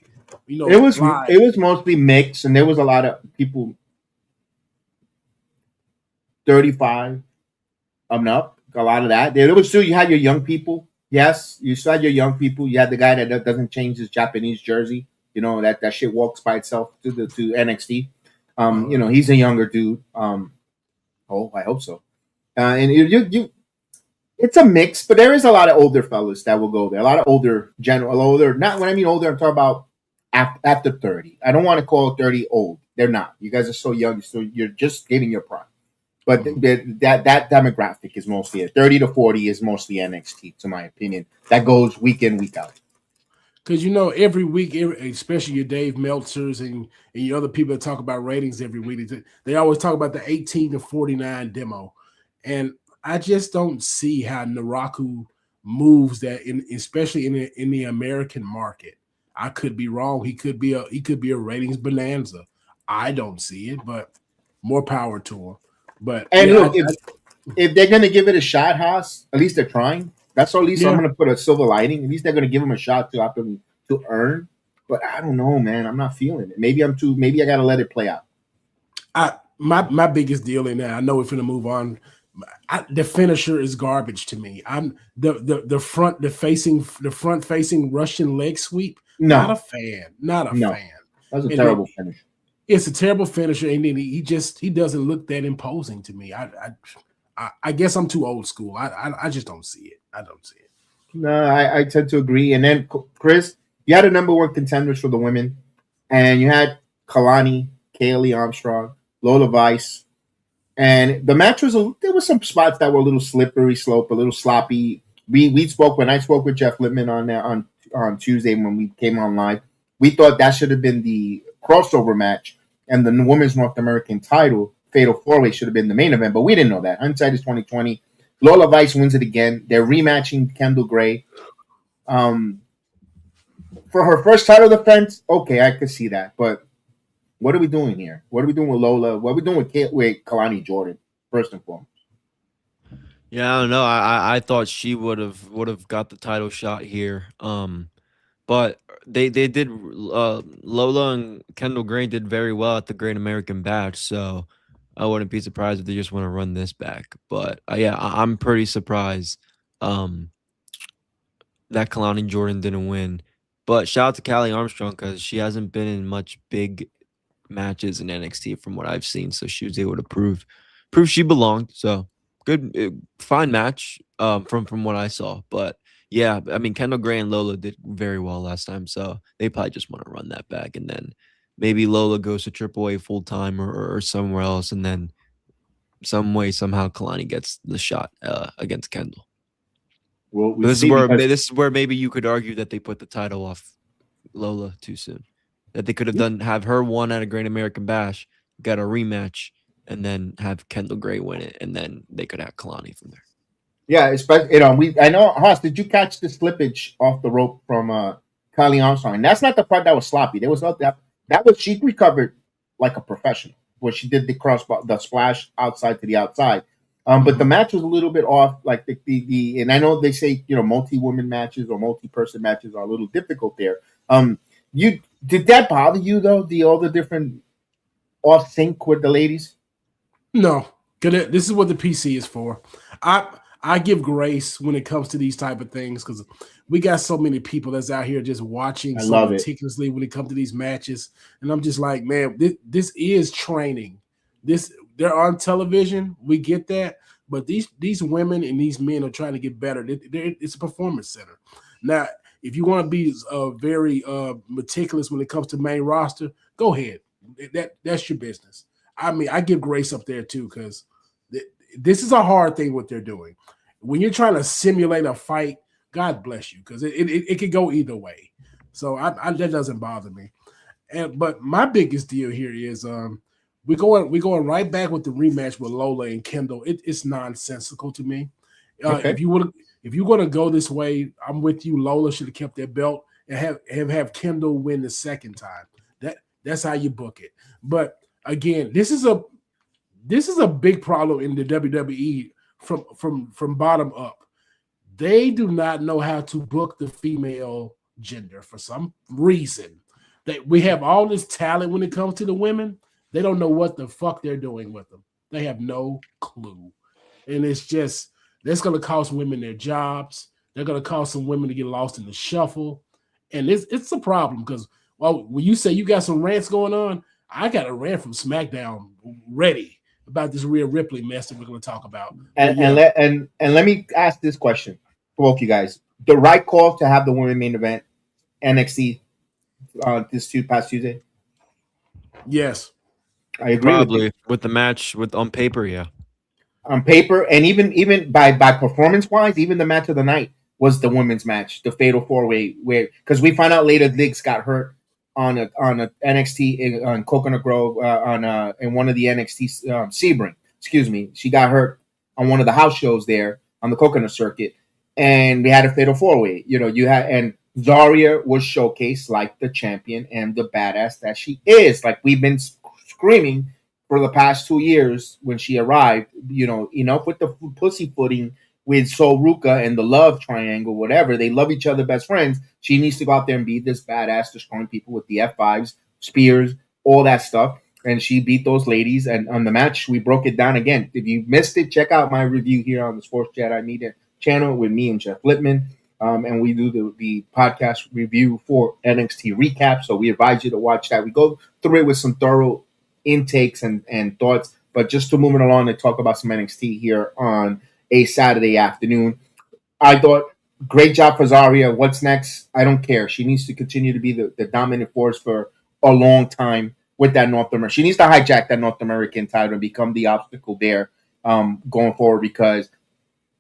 It was mostly mixed, and there was a lot of people 35 up. A lot of that. There was still, you had your young people. Yes, you still had your young people. You had the guy that doesn't change his Japanese jersey. That shit walks by itself to NXT. He's a younger dude. I hope so. And it's a mix, but there is a lot of older fellas that will go there. A lot of older, not when I mean older, I'm talking about after 30. I don't want to call 30 old. They're not. You guys are so young, so you're just getting your prime. But that demographic is mostly 30 to 40 is mostly NXT, to my opinion. That goes week in, week out. Because every week, especially your Dave Meltzers and your other people that talk about ratings every week, they always talk about the 18 to 49 demo, and I just don't see how Naraku moves that, especially in the American market. I could be wrong. He could be a ratings bonanza. I don't see it, but more power to him. But look, if they're gonna give it a shot, Haas, at least they're trying. That's at least I'm gonna put a silver lining. At least they're gonna give him a shot to earn. But I don't know, man. I'm not feeling it. Maybe I gotta let it play out. My biggest deal in that, I know we're gonna move on. The finisher is garbage to me. I'm the front facing Russian leg sweep. Not a fan. Fan. That's a terrible finish. It's a terrible finisher, and then he doesn't look that imposing to me. I guess I'm too old school. I just don't see it. I don't see it. No, I tend to agree. And then Chris, you had a number one contenders for the women, and you had Kalani, Kaylee Armstrong, Lola Vice, and the match there were some spots that were a little slippery slope, a little sloppy. When I spoke with Jeff Lippman on Tuesday when we came on live, we thought that should have been the crossover match, and the women's North American title fatal 4-way should have been the main event, but we didn't know that. Hindsight is 2020. Lola Vice wins it again. They're rematching Kendall Gray. For her first title defense, okay, I could see that, but What are we doing here? What are we doing with Lola? What are we doing with Kalani Jordan, first and foremost? Yeah, I don't know. I thought she would have got the title shot here. But they did. Lola and Kendall Gray did very well at the Great American Bash, so I wouldn't be surprised if they just want to run this back. But yeah, I'm pretty surprised that Kalani Jordan didn't win. But shout out to Callie Armstrong because she hasn't been in much big matches in NXT from what I've seen, so she was able to prove she belonged. So good, fine match from what I saw. But yeah, I mean Kendall Gray and Lola did very well last time, so they probably just want to run that back, and then maybe Lola goes to AAA full time or somewhere else, and then some way somehow Kalani gets the shot against Kendall. Well, this is where maybe you could argue that they put the title off Lola too soon. That they could have have her won at a Great American Bash, got a rematch, and then have Kendall Gray win it, and then they could have Kalani from there. Yeah, especially I know Haas. Did you catch the slippage off the rope from Kylie Armstrong? And that's not the part that was sloppy. There was that was she recovered like a professional where she did the splash outside to the outside. But the match was a little bit off. Like the and I know they say multi-woman matches or multi-person matches are a little difficult there. Did that bother you though? All the different off sync with the ladies? No, because this is what the PC is for. I give grace when it comes to these type of things because we got so many people that's out here just watching so meticulously when it comes to these matches, and I'm just like, man, this is training. They're on television, we get that, but these women and these men are trying to get better. It's a performance center. Now, if you want to be very meticulous when it comes to main roster, go ahead. That's your business. I mean, I give grace up there too because this is a hard thing what they're doing. When you're trying to simulate a fight, God bless you because it could go either way. So that doesn't bother me. But my biggest deal here is we're going right back with the rematch with Lola and Kendall. It's nonsensical to me. Okay. If you're going to go this way, I'm with you. Lola should have kept that belt and have Kendall win the second time. That's how you book it. But again, this is a big problem in the WWE from bottom up. They do not know how to book the female gender for some reason. We have all this talent when it comes to the women. They don't know what the fuck they're doing with them. They have no clue. And it's just, that's going to cost women their jobs. They're going to cause some women to get lost in the shuffle. And it's a problem because, well, when you say you got some rants going on, I got a rant from SmackDown ready about this Rhea Ripley mess that we're going to talk about. And let me ask this question for both you guys. The right call to have the women main event NXT this past Tuesday? Yes. I agree Probably with the match on paper, yeah. On paper, and even by performance wise, even the match of the night was the women's match, the Fatal 4-Way, where because we found out later Liggs got hurt on a NXT on Coconut Grove in one of the NXT Sebring. Excuse me, she got hurt on one of the house shows there on the Coconut Circuit, and we had a Fatal 4-Way. And Zarya was showcased like the champion and the badass that she is. Like we've been screaming for the past 2 years when she arrived, enough with the pussyfooting with Sol Ruka and the love triangle, whatever. They love each other, best friends. She needs to go out there and be this badass, destroying people with the F5s, spears, all that stuff. And she beat those ladies. And on the match, we broke it down again. If you missed it, check out my review here on the Sports Jedi Media channel with me and Jeff Lippman. And we do the podcast review for NXT Recap. So we advise you to watch that. We go through it with some thorough intakes and thoughts, but just to move it along and talk about some NXT here on a Saturday afternoon. I thought great job for Zarya. What's next? I don't care. She needs to continue to be the dominant force for a long time with that North American. She needs to hijack that North American title and become the obstacle there going forward because,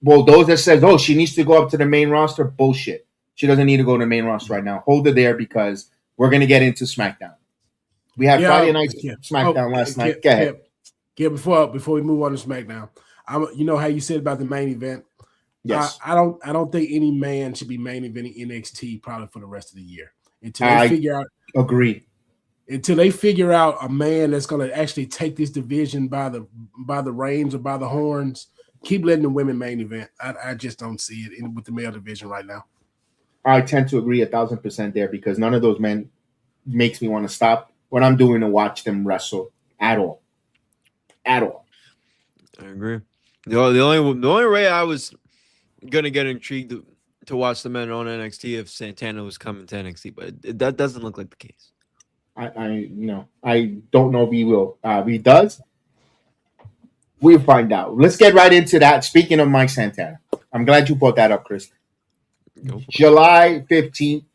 well, those that says, oh, she needs to go up to the main roster, bullshit. She doesn't need to go to the main roster right now. Hold her there because we're going to get into SmackDown. We had Friday night SmackDown last night. Go ahead. Before we move on to SmackDown, you know how you said about the main event? Yes. I don't think any man should be main eventing NXT probably for the rest of the year until they figure out. Agree. until they figure out a man that's going to actually take this division by the reins or by the horns, keep letting the women main event. I just don't see it with the male division right now. I tend to agree 1,000% there because none of those men makes me want to stop what I'm doing to watch them wrestle at all. At all. I agree. The only way I was gonna get intrigued to watch the men on NXT if Santana was coming to NXT, but that doesn't look like the case. I don't know if he will. If he does, we'll find out. Let's get right into that. Speaking of Mike Santana, I'm glad you brought that up, Chris. July 15th,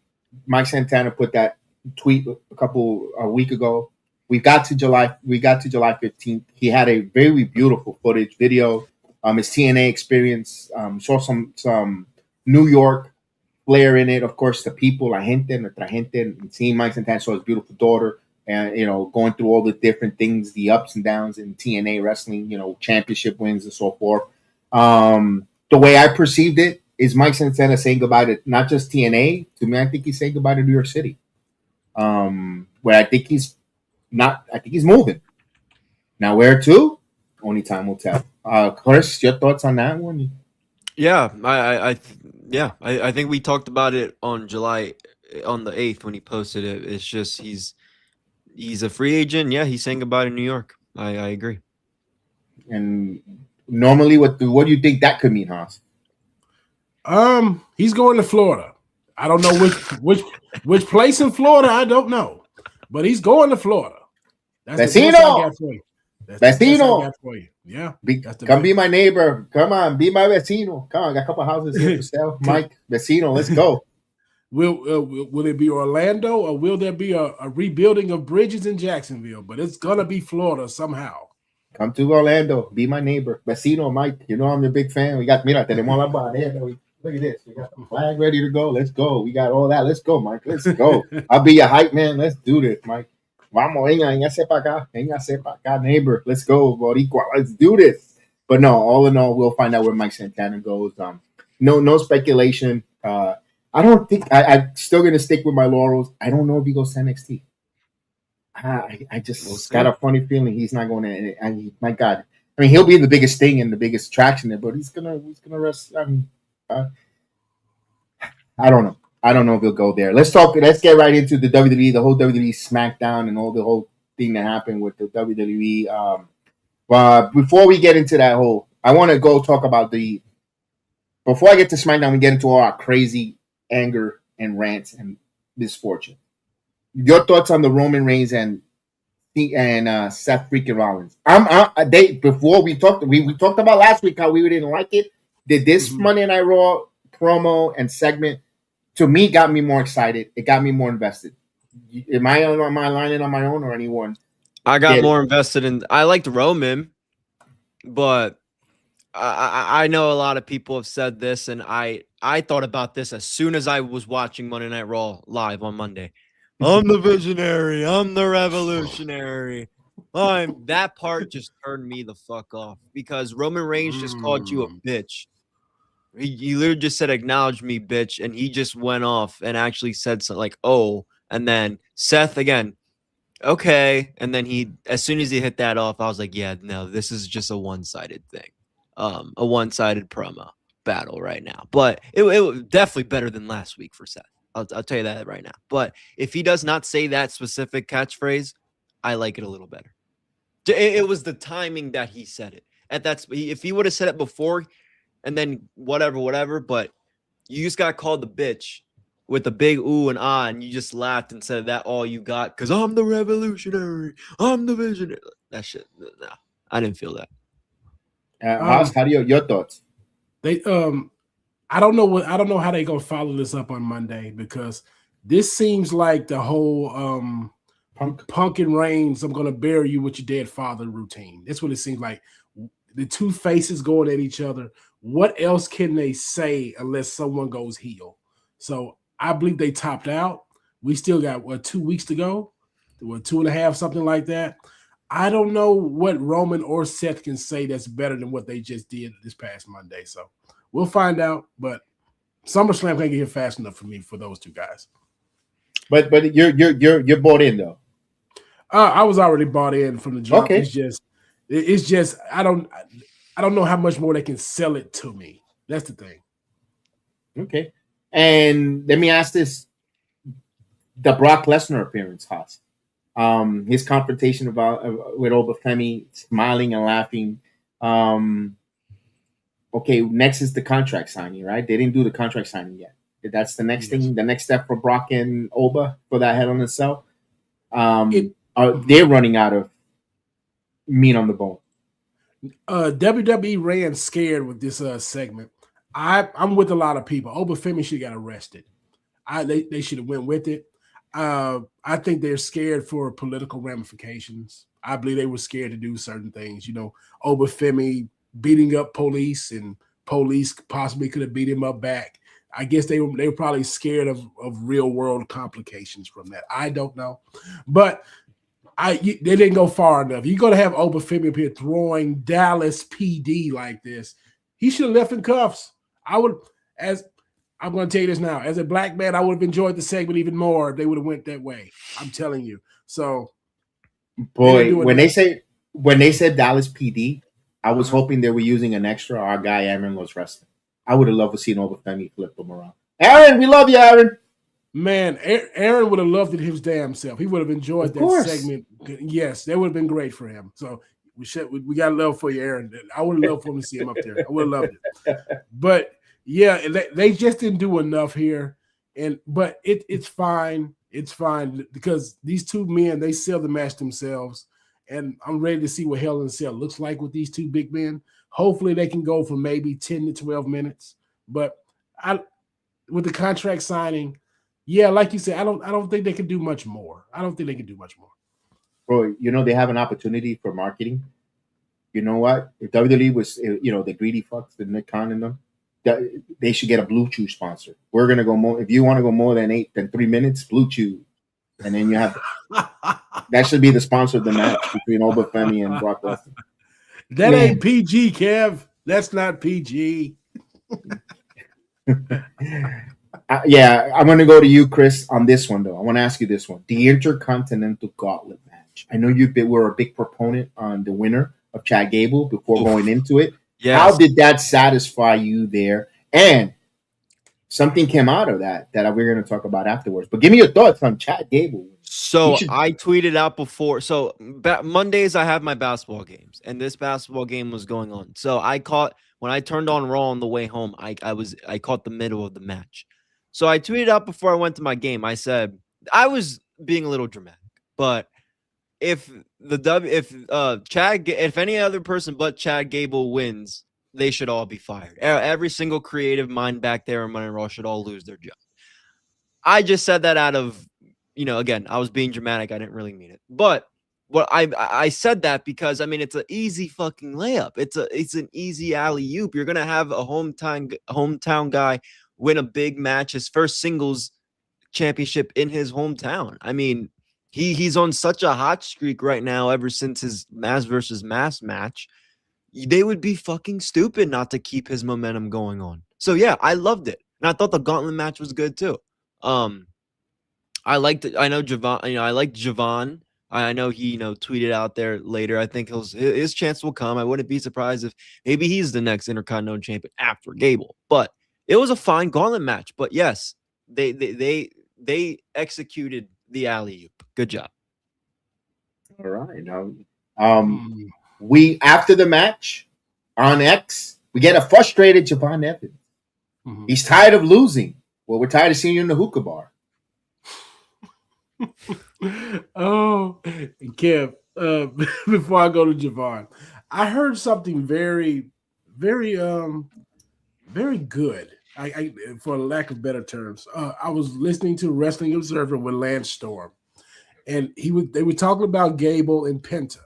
Mike Santana put that tweet a week ago. We got to July 15th. He had a very beautiful footage video. His TNA experience. Saw some New York flair in it. Of course, the people, la gente, nuestra gente, and seeing Mike Santana, saw his beautiful daughter, and going through all the different things, the ups and downs in TNA wrestling, championship wins and so forth. The way I perceived it is Mike Santana saying goodbye to not just TNA. To me, I think he's saying goodbye to New York City. Where I think he's moving. Now, where to? Only time will tell. Chris, your thoughts on that one? Yeah, I think we talked about it on the 8th when he posted it. It's just he's a free agent. Yeah, he's saying goodbye to New York. I agree. And normally, what do you think that could mean, Haas? He's going to Florida. I don't know which place in Florida. I don't know, but he's going to Florida. That's Vecino. That's I got for you. Yeah, come be my neighbor. Come on, be my vecino. Come on, I got a couple houses here for sale. Mike, vecino, let's go. Will it be Orlando or will there be a rebuilding of bridges in Jacksonville? But it's gonna be Florida somehow. Come to Orlando, be my neighbor, vecino, Mike. I'm your big fan. We got tenemos la bandera. Look at this. We got the flag ready to go. Let's go. We got all that. Let's go, Mike. Let's go. I'll be your hype man. Let's do this, Mike. Vamos, véngase para acá, neighbor. Let's go, Boricua. Let's do this. But no, all in all, we'll find out where Mike Santana goes. No speculation. I don't think I'm still going to stick with my laurels. I don't know if he goes to NXT. I just got a funny feeling he's not going to. My God, I mean, he'll be the biggest thing and the biggest attraction there, but he's gonna rest. I don't know. I don't know if he'll go there. Let's get right into the WWE, the whole WWE SmackDown, and all the whole thing that happened with the WWE. But before we get into that I want to go talk about before I get to SmackDown, we get into all our crazy anger and rants and misfortune. Your thoughts on the Roman Reigns and Seth freaking Rollins? Before we talked about last week how we didn't like it. Did this Monday Night Raw promo and segment to me got me more excited. It got me more invested. Am I lining on my own or anyone? I got more invested in. I liked Roman, but I know a lot of people have said this, and I thought about this as soon as I was watching Monday Night Raw live on Monday. I'm the visionary. I'm the revolutionary. That part just turned me the fuck off because Roman Reigns just called you a bitch. He literally just said, acknowledge me, bitch. And he just went off and actually said something like, oh. And then Seth again, okay. And then as soon as he hit that off, I was like, yeah, no, this is just a one-sided thing. A one-sided promo battle right now. But it was definitely better than last week for Seth. I'll tell you that right now. But if he does not say that specific catchphrase, I like it a little better. It was the timing that he said it. If he would have said it before and then whatever, but you just got called the bitch with a big ooh and ah, and you just laughed and said that all you got because I'm the revolutionary, I'm the visionary. That shit, no, I didn't feel that. How do your thoughts? I don't know how they gonna follow this up on Monday because this seems like the whole Punk and Reigns, I'm gonna bury you with your dead father routine. That's what it seems like. The two faces going at each other. What else can they say unless someone goes heel? So I believe they topped out. We still got 2 weeks to go, 2.5, something like that. I don't know what Roman or Seth can say that's better than what they just did this past Monday. So we'll find out. But SummerSlam can't get here fast enough for me for those two guys. But you're bought in though. I was already bought in from the jump. Okay. It's just I don't know how much more they can sell it to me. That's the thing. Okay. And let me ask this: the Brock Lesnar appearance, Haas. His confrontation with Obafemi, smiling and laughing. Okay, next is the contract signing, right? They didn't do the contract signing yet. That's the next thing, the next step for Brock and Oba for that Hell in a Cell. They're running out of meat on the bone. WWE ran scared with this segment. I'm with a lot of people. Obafemi should have got arrested. They should have went with it. I think they're scared for political ramifications. I believe they were scared to do certain things. You know, Obafemi beating up police, and police possibly could have beat him up back. I guess they were probably scared of real world complications from that. I don't know, but they didn't go far enough. You're gonna have Obafemi up here throwing Dallas PD like this. He should have left in cuffs. I'm going to tell you this now. As a black man, I would have enjoyed the segment even more if they would have went that way. I'm telling you. So, boy, when they said Dallas PD, I was hoping they were using an extra. Our guy Aaron was wrestling. I would have loved to see Obafemi flip them around. Aaron, we love you, Aaron. Man, Aaron would have loved it his damn self. He would have enjoyed that segment. Yes, that would have been great for him. So we got love for you, Aaron. I would have loved for him to see him up there. I would have loved it. But yeah, they just didn't do enough here. But it's fine. It's fine because these two men, they sell the match themselves. And I'm ready to see what Hell in a Cell looks like with these two big men. Hopefully they can go for maybe 10 to 12 minutes. But with the contract signing, yeah, like you said, I don't think they can do much more. Bro, you know, they have an opportunity for marketing. You know what? If WWE was, the greedy fucks, the Nick Khan and them, they should get a Blue Chew sponsor. We're going to go more. If you want to go more than 3 minutes, Blue Chew. And then you have that should be the sponsor of the match between Obafemi and Brock Lesnar. That ain't PG, Kev. That's not PG. Yeah, I'm going to go to you, Chris, on this one, though. I want to ask you this one. The Intercontinental Gauntlet match. I know you were a big proponent on the winner of Chad Gable before going into it. Yes. How did that satisfy you there? And something came out of that we're going to talk about afterwards. But give me your thoughts on Chad Gable. So I tweeted out before. So Mondays I have my basketball games, and this basketball game was going on. So when I turned on Raw on the way home, I caught the middle of the match. So I tweeted out before I went to my game. I said I was being a little dramatic, but if any other person but Chad Gable wins, they should all be fired. Every single creative mind back there in Monday Night RAW should all lose their job. I just said that out of, again, I was being dramatic. I didn't really mean it. But what I said that because, it's an easy fucking layup. It's an easy alley-oop. You're going to have a hometown guy win a big match, his first singles championship in his hometown. He's on such a hot streak right now ever since his Mass versus Mass match. They would be fucking stupid not to keep his momentum going on. So yeah, I loved it. And I thought the gauntlet match was good too. I liked it. I know Javon, I liked Javon. I know he, tweeted out there later. I think his chance will come. I wouldn't be surprised if maybe he's the next Intercontinental champion after Gable. But it was a fine gauntlet match. But yes, they executed the alley-oop. Good job. All right. We after the match on X, we get a frustrated Javon Evans. Mm-hmm. He's tired of losing. Well, we're tired of seeing you in the hookah bar. Oh, Kev, before I go to Javon, I heard something very, very, very good. I for lack of better terms, I was listening to Wrestling Observer with Lance Storm, and they were talking about Gable and Penta.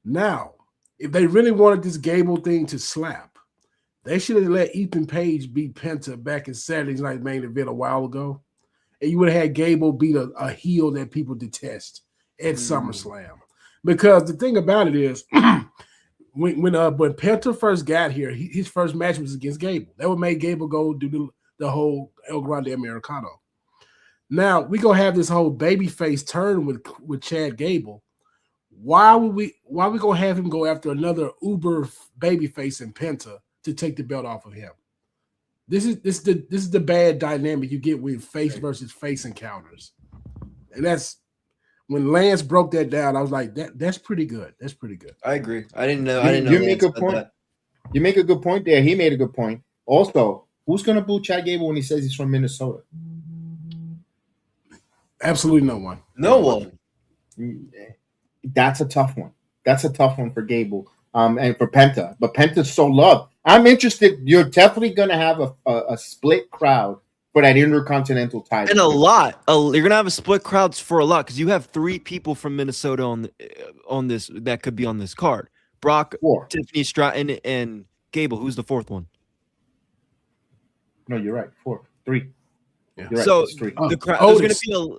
Now, if they really wanted this Gable thing to slap, they should have let Ethan Page beat Penta back in Saturday Night Main Event a while ago. And you would have had Gable beat a heel that people detest at SummerSlam. Because the thing about it is, when Penta first got here, his first match was against Gable. That would make Gable go do the whole El Grande Americano. Now we gonna have this whole babyface turn with Chad Gable. Why we gonna have him go after another Uber babyface in Penta to take the belt off of him? This is the bad dynamic you get with face versus face encounters, and that's when Lance broke that down. I was like, that's pretty good. That's pretty good. I agree. I didn't know. You make a point. You make a good point there. He made a good point. Also, who's gonna boo Chad Gable when he says he's from Minnesota? Absolutely no one. No one. That's a tough one. That's a tough one for Gable. And for Penta, but Penta's so loved. I'm interested. You're definitely going to have a split crowd for that Intercontinental title, and a lot. You're gonna have a split crowds for a lot because you have 3 people from Minnesota on this that could be on this card: Brock, 4. Tiffany Stratton, and Gable. Who's the 4th one? No, you're right. 4, 3. Yeah. You're right. So It's 3. the crowd. There's gonna be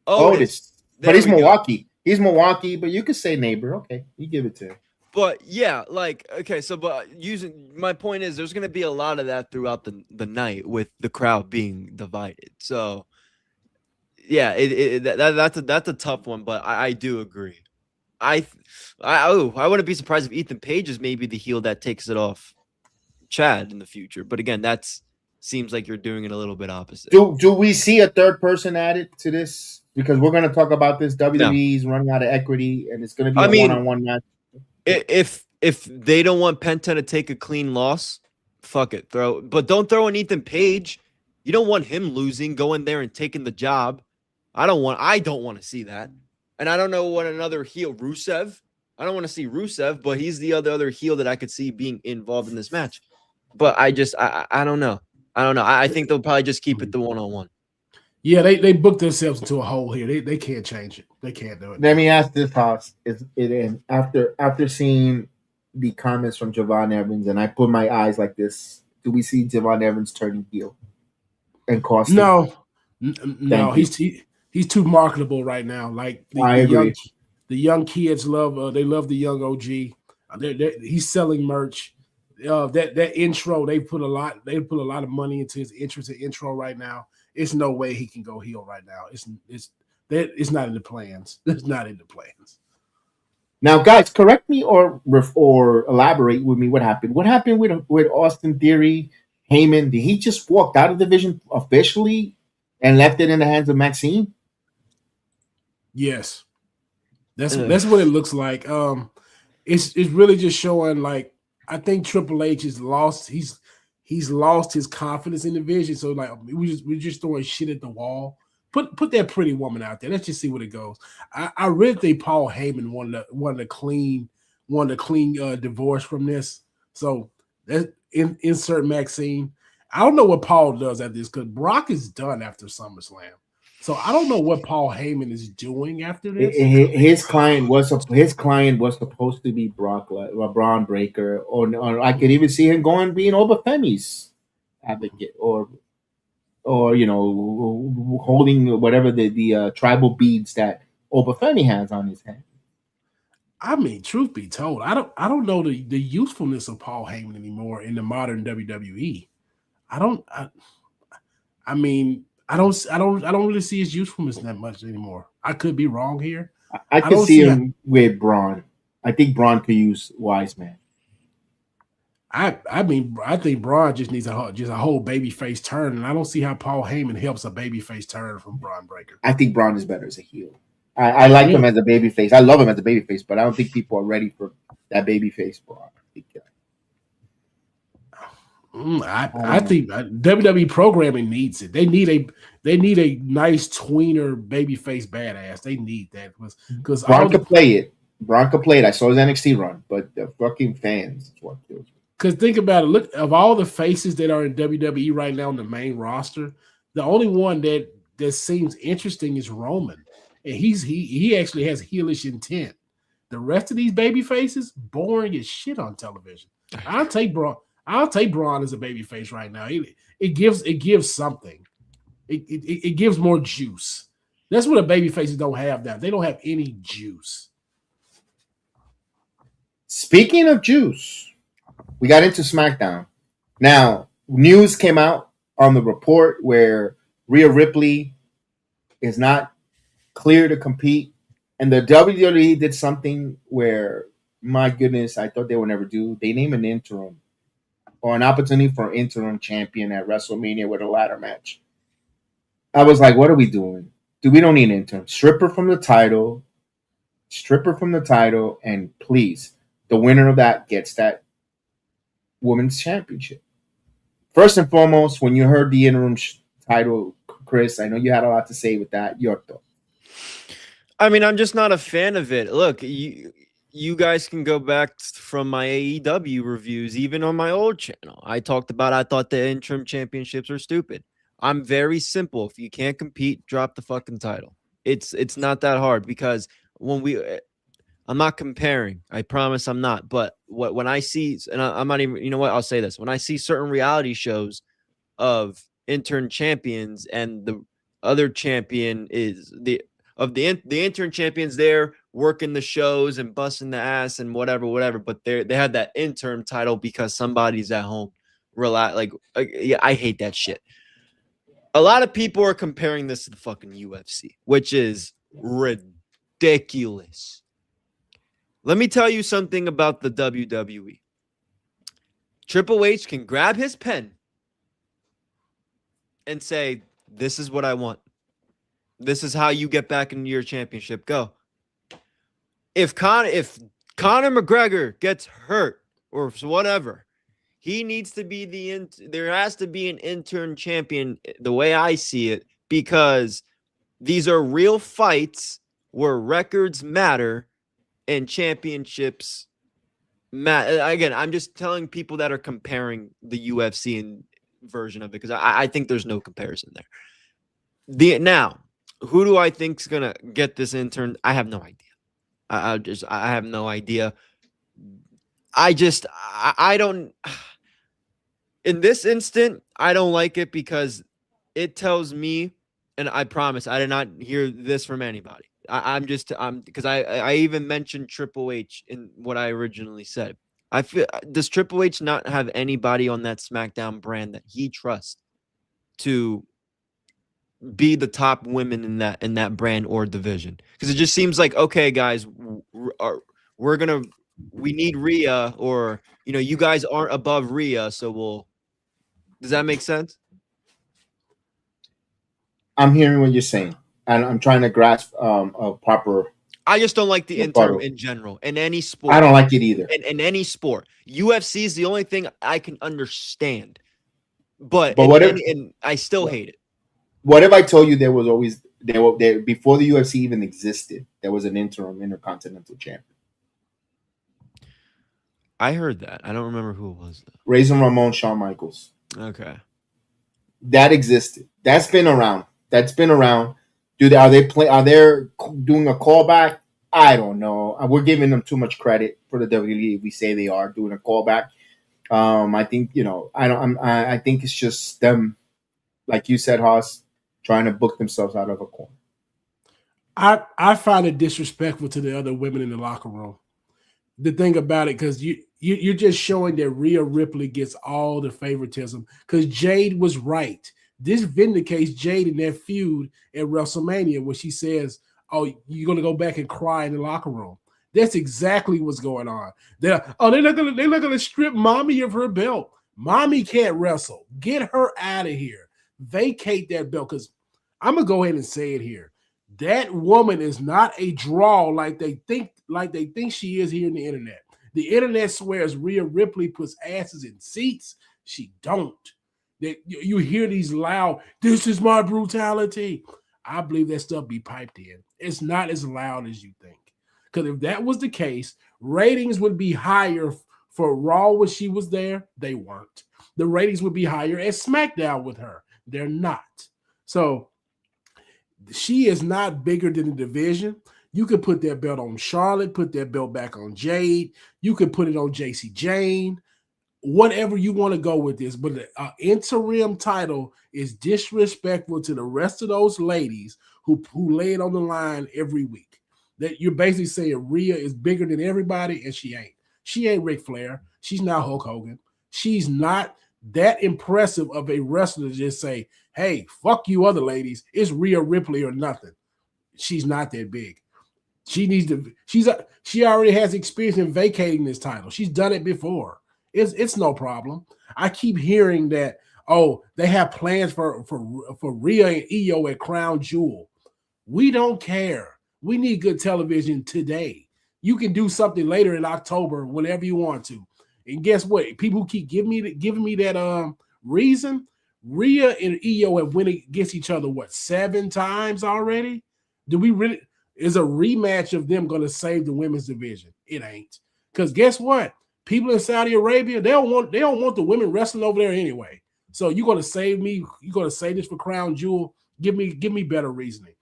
Otis. There But he's we go. Milwaukee. He's Milwaukee, but you could say neighbor. Okay, you give it to him. But yeah, like okay, so but using my point is there's gonna be a lot of that throughout the night with the crowd being divided. So yeah, that's a tough one, but I do agree. I wouldn't be surprised if Ethan Page is maybe the heel that takes it off Chad in the future. But again, that's seems like you're doing it a little bit opposite. Do we see a third person added to this? Because we're going to talk about this. WWE's running out of equity, and it's going to be a one-on-one match. If they don't want Penta to take a clean loss, fuck it, but don't throw in Ethan Page. You don't want him losing, going there and taking the job. I don't want to see that. And I don't know what another heel, Rusev. I don't want to see Rusev, but he's the other heel that I could see being involved in this match. But I don't know. I think they'll probably just keep it the one-on-one. Yeah, they booked themselves into a hole here. They can't change it. They can't do it. Let me ask this, Haas. Is it in after seeing the comments from Javon Evans, and I put my eyes like this? Do we see Javon Evans turning heel and costing? No. He's too marketable right now. Like I agree. The young kids love the young OG. He's selling merch. That intro they put a lot of money into his intro right now. It's no way he can go heel right now. It's not in the plans. It's not in the plans. Now, guys, correct me or elaborate with me. What happened? What happened with Austin Theory, Heyman? Did he just walk out of the division officially and left it in the hands of Maxine? Yes, that's what it looks like. It's really just showing like I think Triple H is lost. He's lost his confidence in the division. So like we're just throwing shit at the wall. Put that pretty woman out there. Let's just see where it goes. I really think Paul Heyman wanted a clean divorce from this. So that insert Maxine. I don't know what Paul does after this because Brock is done after SummerSlam. So I don't know what Paul Heyman is doing after this. His client was supposed to be Braun Breaker, or I could even see him being Obafemi's advocate, or holding whatever the tribal beads that Obafemi has on his hand. I mean, truth be told, I don't know the usefulness of Paul Heyman anymore in the modern WWE. I don't really see his usefulness that much anymore. I could be wrong here. I could see him with Braun. I think Braun could use Wiseman. I think Braun just needs a whole babyface turn, and I don't see how Paul Heyman helps a babyface turn from Braun Breaker. I think Braun is better as a heel. I like him as a babyface. I love him as a babyface, but I don't think people are ready for that babyface Braun. I think WWE programming needs it. They need a nice tweener babyface badass. They need that because Braun could play it. Braun could play it. I saw his NXT run, but the fucking fans is what kills me. Because think about it. Look, of all the faces that are in WWE right now on the main roster, the only one that seems interesting is Roman, and he actually has heelish intent. The rest of these baby faces, boring as shit on television. I'll take Braun as a baby face right now. It gives something. It gives more juice. That's what a baby faces don't have now. They don't have any juice. Speaking of juice, we got into SmackDown. Now, news came out on the report where Rhea Ripley is not clear to compete. And the WWE did something where, my goodness, I thought they would never do. They name an interim or an opportunity for an interim champion at WrestleMania with a ladder match. I was like, what are we doing? We don't need an interim. Strip her from the title, and please, the winner of that gets that women's championship. First and foremost, when you heard the interim title, Chris, I know you had a lot to say with that. Your thought. I mean, I'm just not a fan of it. Look, you guys can go back from my AEW reviews, even on my old channel. I thought the interim championships are stupid. I'm very simple. If you can't compete, drop the fucking title. It's not that hard, because I'm not comparing. I promise I'm not. But when I see, and I'm not even, you know what? I'll say this. When I see certain reality shows of intern champions, and the other champion is the intern champions there working the shows and busting the ass and whatever, but they had that interim title because somebody's at home. Yeah, I hate that shit. A lot of people are comparing this to the fucking UFC, which is ridiculous. Let me tell you something about the WWE. Triple H can grab his pen and say, this is what I want. This is how you get back into your championship. Go. If Conor McGregor gets hurt or whatever, he needs to be there has to be an intern champion, the way I see it, because these are real fights where records matter and championships matter. Again, I'm just telling people that are comparing the UFC and version of it, because I think there's no comparison there. Now, who do I think is gonna get this intern? I have no idea. I have no idea. I don't. In this instant, I don't like it, because it tells me, and I promise I did not hear this from anybody. Because I even mentioned Triple H in what I originally said. I feel, does Triple H not have anybody on that SmackDown brand that he trusts to be the top women in that brand or division? Because it just seems like, okay, guys, we need Rhea, or you guys aren't above Rhea, so does that make sense? I'm hearing what you're saying, and I'm trying to grasp a proper. I just don't like the interim in general, in any sport. I don't like it either. In any sport. UFC is the only thing I can understand. But I still hate it. What if I told you there was always there before the UFC even existed, there was an interim intercontinental champion? I heard that. I don't remember who it was though. Razor Ramon, Shawn Michaels. Okay. That existed. That's been around. Are they doing a callback? I don't know. We're giving them too much credit for the WWE if we say they are doing a callback. I think I think it's just them, like you said, Haas, trying to book themselves out of a corner. I find it disrespectful to the other women in the locker room. The thing about it, because you're just showing that Rhea Ripley gets all the favoritism, because Jade was right. This vindicates Jade in that feud at WrestleMania where she says, "Oh, you're gonna go back and cry in the locker room." That's exactly what's going on. They're not gonna strip Mommy of her belt. Mommy can't wrestle. Get her out of here. Vacate that belt, because I'm gonna go ahead and say it here. That woman is not a draw like they think she is here in the internet. The internet swears Rhea Ripley puts asses in seats. She don't. You hear these loud, "This is my brutality." I believe that stuff be piped in. It's not as loud as you think. Because if that was the case, ratings would be higher for Raw when she was there. They weren't. The ratings would be higher at SmackDown with her. They're not. So she is not bigger than the division. You could put that belt on Charlotte, put that belt back on Jade. You could put it on JC Jane. Whatever you want to go with this, but the interim title is disrespectful to the rest of those ladies who lay it on the line every week. That you're basically saying Rhea is bigger than everybody, and she ain't. She ain't Ric Flair. She's not Hulk Hogan. She's not that impressive of a wrestler to just say, hey, fuck you other ladies. It's Rhea Ripley or nothing. She's not that big. She needs to. She already has experience in vacating this title. She's done it before. It's no problem. I keep hearing that. Oh, they have plans for Rhea and Io at Crown Jewel. We don't care. We need good television today. You can do something later in October, whenever you want to. And guess what? People who keep giving me that reason. Rhea and Io have went against each other 7 times already? Do we really? Is a rematch of them going to save the women's division? It ain't. Because guess what? People in Saudi Arabia, they don't want the women wrestling over there anyway. So you're going to save me? You're going to save this for Crown Jewel? Give me better reasoning.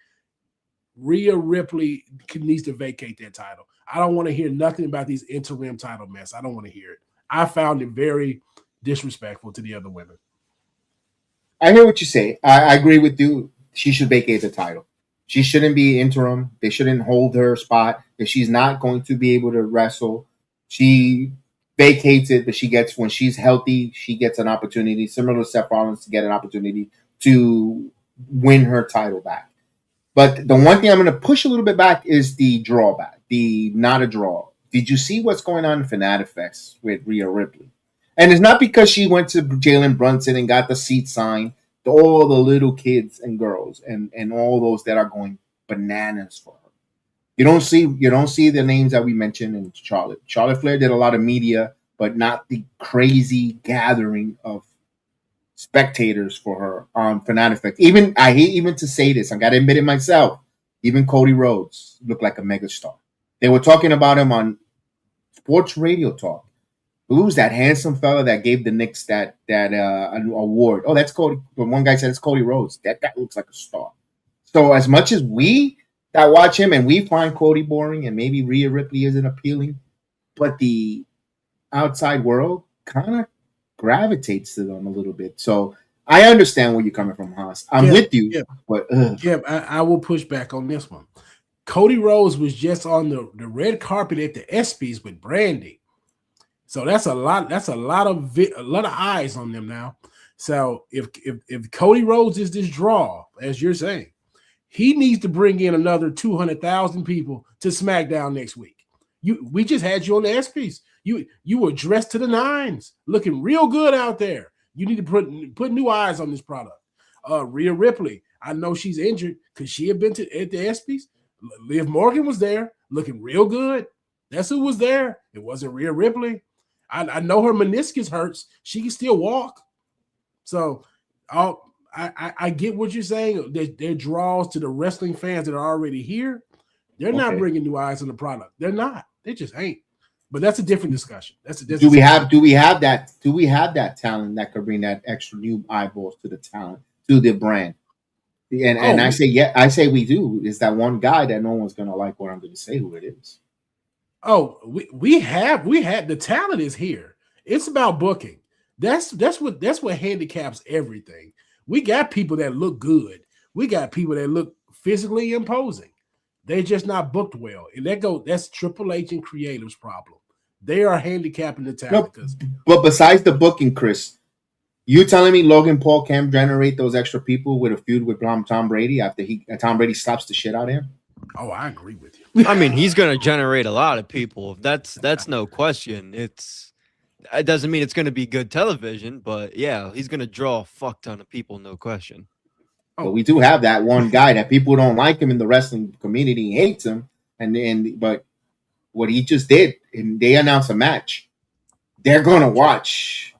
Rhea Ripley needs to vacate that title. I don't want to hear nothing about these interim title mess. I don't want to hear it. I found it very disrespectful to the other women. I hear what you say. I agree with you. She should vacate the title. She shouldn't be interim. They shouldn't hold her spot. If she's not going to be able to wrestle, she vacates it, but when she's healthy, she gets an opportunity, similar to Seth Rollins, to get an opportunity to win her title back. But the one thing I'm going to push a little bit back is the drawback, the not a draw. Did you see what's going on in Fanatic Fest with Rhea Ripley? And it's not because she went to Jalen Brunson and got the seat signed. All the little kids and girls and all those that are going bananas for her. You don't see the names that we mentioned in Charlotte. Charlotte Flair did a lot of media, but not the crazy gathering of spectators for her on Fanatic Fest. I hate even to say this, I gotta admit it myself. Even Cody Rhodes looked like a megastar. They were talking about him on sports radio talk. Who's that handsome fella that gave the Knicks that award? Oh, that's Cody. But one guy said it's Cody Rhodes. That guy looks like a star. So as much as we that watch him and we find Cody boring and maybe Rhea Ripley isn't appealing, but the outside world kind of gravitates to them a little bit. So I understand where you're coming from, Haas. I'm with you. But I will push back on this one. Cody Rhodes was just on the red carpet at the ESPYs with Brandy. So that's a lot. That's a lot of eyes on them now. So if Cody Rhodes is this draw, as you're saying, he needs to bring in another 200,000 people to SmackDown next week. We just had you on the ESPYs. You were dressed to the nines, looking real good out there. You need to put new eyes on this product. Rhea Ripley, I know she's injured because she had been at the ESPYs. Liv Morgan was there, looking real good. That's who was there. It wasn't Rhea Ripley. I know her meniscus hurts. She can still walk. So I get what you're saying. They're draws to the wrestling fans that are already here. They're not bringing new eyes on the product. They're not. They just ain't. But that's a different discussion. Do we have that talent that could bring that extra new eyeballs to the talent, to the brand? And I say we do. Is that one guy that no one's gonna like what I'm gonna say who it is? Oh, we have the talent is here. It's about booking. That's what handicaps everything. We got people that look good. We got people that look physically imposing. They're just not booked well. And that's Triple H and creative's problem. They are handicapping the talent. But besides the booking, Chris, you telling me Logan Paul can generate those extra people with a feud with Tom Brady after Tom Brady slaps the shit out of him? Oh, I agree with you. I mean, he's going to generate a lot of people. That's no question. It doesn't mean it's going to be good television, but yeah, he's going to draw a fuck ton of people, no question. But we do have that one guy that people don't like him in the wrestling community, hates him, but what he just did, and they announced a match, they're going to watch.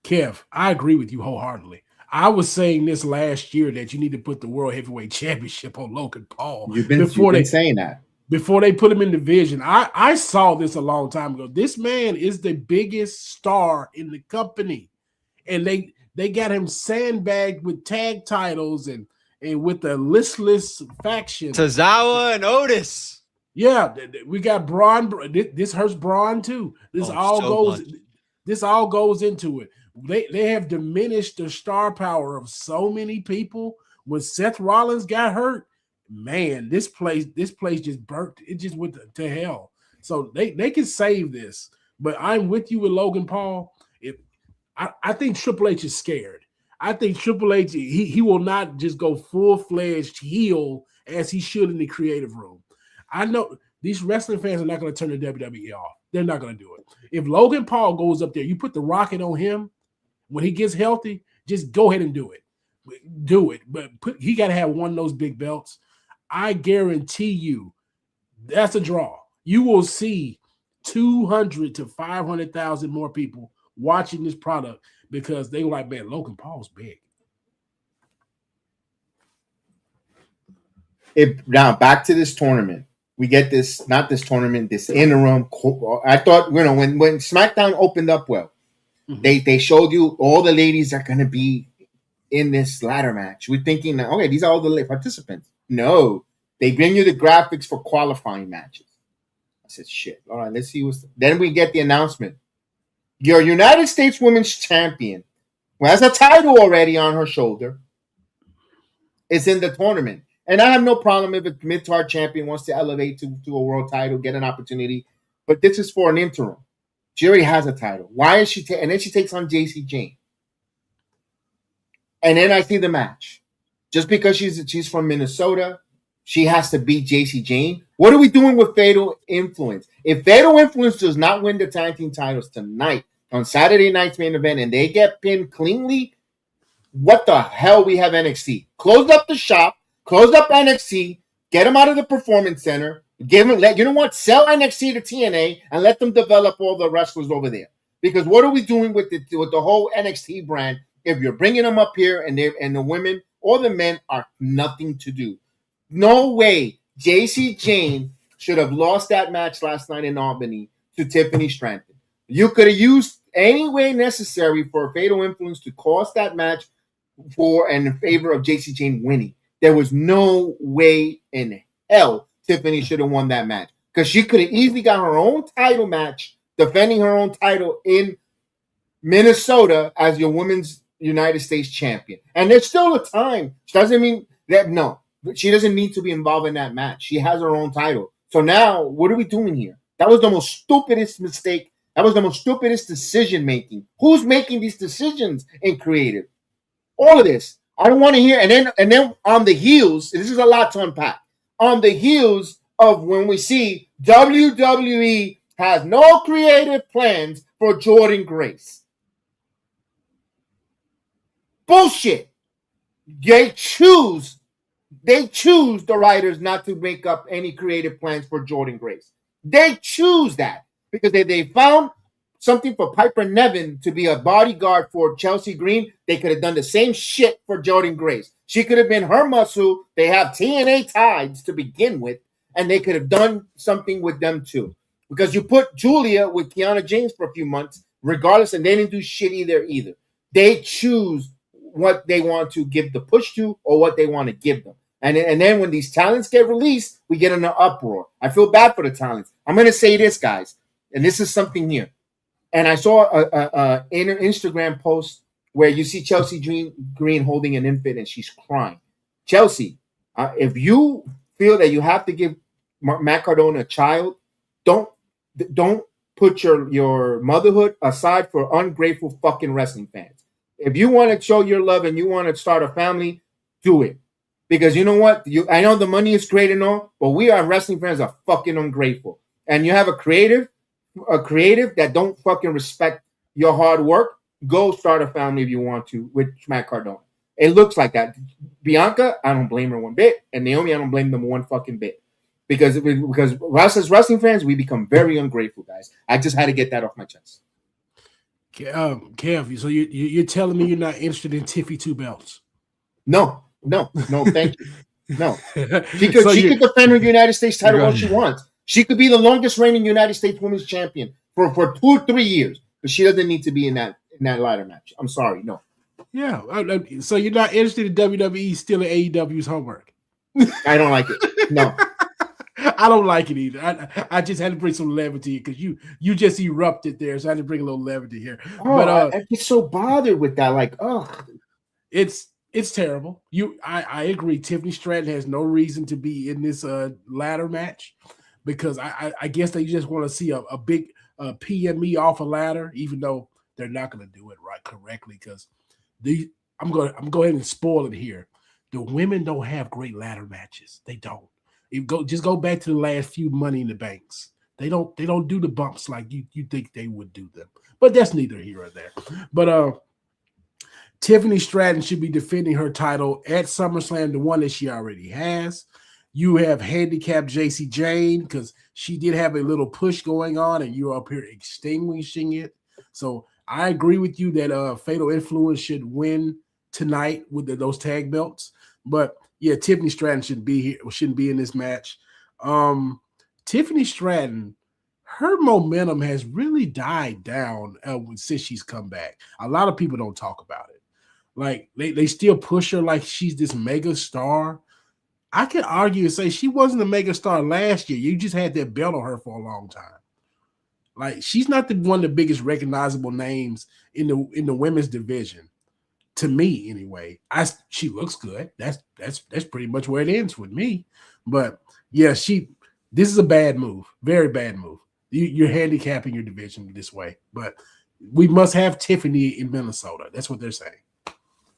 Kev, I agree with you wholeheartedly. I was saying this last year that you need to put the World Heavyweight Championship on Logan Paul. You've been saying that. Before they put him in division. I saw this a long time ago. This man is the biggest star in the company. And they got him sandbagged with tag titles and with the listless faction. Tazawa and Otis. Yeah, we got Braun. This hurts Braun too. This all goes into it. They have diminished the star power of so many people. When Seth Rollins got hurt, man, this place just burnt. It just went to hell. So they can save this. But I'm with you with Logan Paul. I think Triple H is scared. I think Triple H, he will not just go full-fledged heel as he should in the creative room. I know these wrestling fans are not going to turn the WWE off. They're not going to do it. If Logan Paul goes up there, you put the rocket on him when he gets healthy, just go ahead and do it. Do it. But he got to have one of those big belts. I guarantee you that's a draw. You will see 200 to 500,000 more people watching this product because they were like, man, Logan Paul's big. Now back to this tournament. We get this, not this tournament, this interim. I thought, when SmackDown opened up well, they showed you all the ladies are going to be in this ladder match. We're thinking, okay, these are all the participants. No, they bring you the graphics for qualifying matches. I said, shit. All right, let's see what's. Then we get the announcement. Your United States Women's Champion, who has a title already on her shoulder, is in the tournament. And I have no problem if a mid-card champion wants to elevate to a world title, get an opportunity. But this is for an interim. She already has a title. Why is she? And then she takes on JC Jane. And then I see the match. Just because she's from Minnesota, she has to beat JC Jane. What are we doing with Fatal Influence? If Fatal Influence does not win the tag team titles tonight on Saturday night's main event and they get pinned cleanly, what the hell we have NXT? Closed up the shop, closed up NXT, get them out of the performance center, you know what? Sell NXT to TNA and let them develop all the wrestlers over there. Because what are we doing with the whole NXT brand if you're bringing them up here and the women or the men are nothing to do? No way. JC Jane should have lost that match last night in Albany to Tiffany Stratton. You could have used any way necessary for Fatal Influence to cost that match in favor of JC Jane winning. There was no way in hell Tiffany should have won that match because she could have easily got her own title match defending her own title in Minnesota as your women's United States champion. And there's still a time. It doesn't mean that, no, she doesn't need to be involved in that match. She has her own title. So now what are we doing here? That was the most stupidest mistake. That was the most stupidest decision making. Who's making these decisions in creative? All of this. I don't want to hear. And then on the heels, this is a lot to unpack. On the heels of when we see WWE has no creative plans for Jordan Grace. Bullshit. They choose the writers not to make up any creative plans for Jordan Grace. They choose that because they found something for Piper Niven to be a bodyguard for Chelsea Green. They could have done the same shit for Jordan Grace. She could have been her muscle. They have TNA ties to begin with, and they could have done something with them too. Because you put Julia with Kiana James for a few months, regardless, and they didn't do shit either. They choose what they want to give the push to or what they want to give them. And then when these talents get released, we get in an uproar. I feel bad for the talents. I'm going to say this, guys, and this is something here. And I saw an Instagram post where you see Chelsea Green holding an infant and she's crying. Chelsea, if you feel that you have to give Matt Cardona a child, don't put your motherhood aside for ungrateful fucking wrestling fans. If you want to show your love and you want to start a family, do it. Because you know what? I know the money is great and all, but we are wrestling fans are fucking ungrateful. And you have a creative that don't fucking respect your hard work, go start a family if you want to with Matt Cardona. It looks like that. Bianca, I don't blame her one bit. And Naomi, I don't blame them one fucking bit. Because us as wrestling fans, we become very ungrateful, guys. I just had to get that off my chest. Kev, so you're telling me you're not interested in Tiffy 2 belts? No, thank you. No. She could defend her United States title all she wants. She could be the longest reigning United States Women's Champion for 2 or 3 years, but she doesn't need to be in that ladder match. I'm sorry, no. Yeah, so you're not interested in WWE stealing AEW's homework? I don't like it. No. I don't like it either. I just had to bring some levity because you just erupted there, so I had to bring a little levity here. Oh, but I get so bothered with that. Like, it's terrible. I agree. Tiffany Stratton has no reason to be in this ladder match because I guess they just want to see a big PME off a ladder, even though they're not going to do it correctly because I'm going to go ahead and spoil it here. The women don't have great ladder matches. They don't. Just go back to the last few Money in the Banks. They don't do the bumps like you think they would do them. But that's neither here or there. But Tiffany Stratton should be defending her title at SummerSlam, the one that she already has. You have handicapped JC Jane because she did have a little push going on, and you're up here extinguishing it. So I agree with you that Fatal Influence should win tonight with those tag belts. But yeah, Tiffany Stratton shouldn't be in this match. Tiffany Stratton, her momentum has really died down since she's come back. A lot of people don't talk about it. Like they still push her like she's this mega star. I can argue and say she wasn't a mega star last year. You just had that belt on her for a long time. Like she's not one of the biggest recognizable names in the women's division. To me, anyway. She looks good. That's pretty much where it ends with me. But yeah, this is a bad move. Very bad move. You're handicapping your division this way. But we must have Tiffany in Minnesota. That's what they're saying.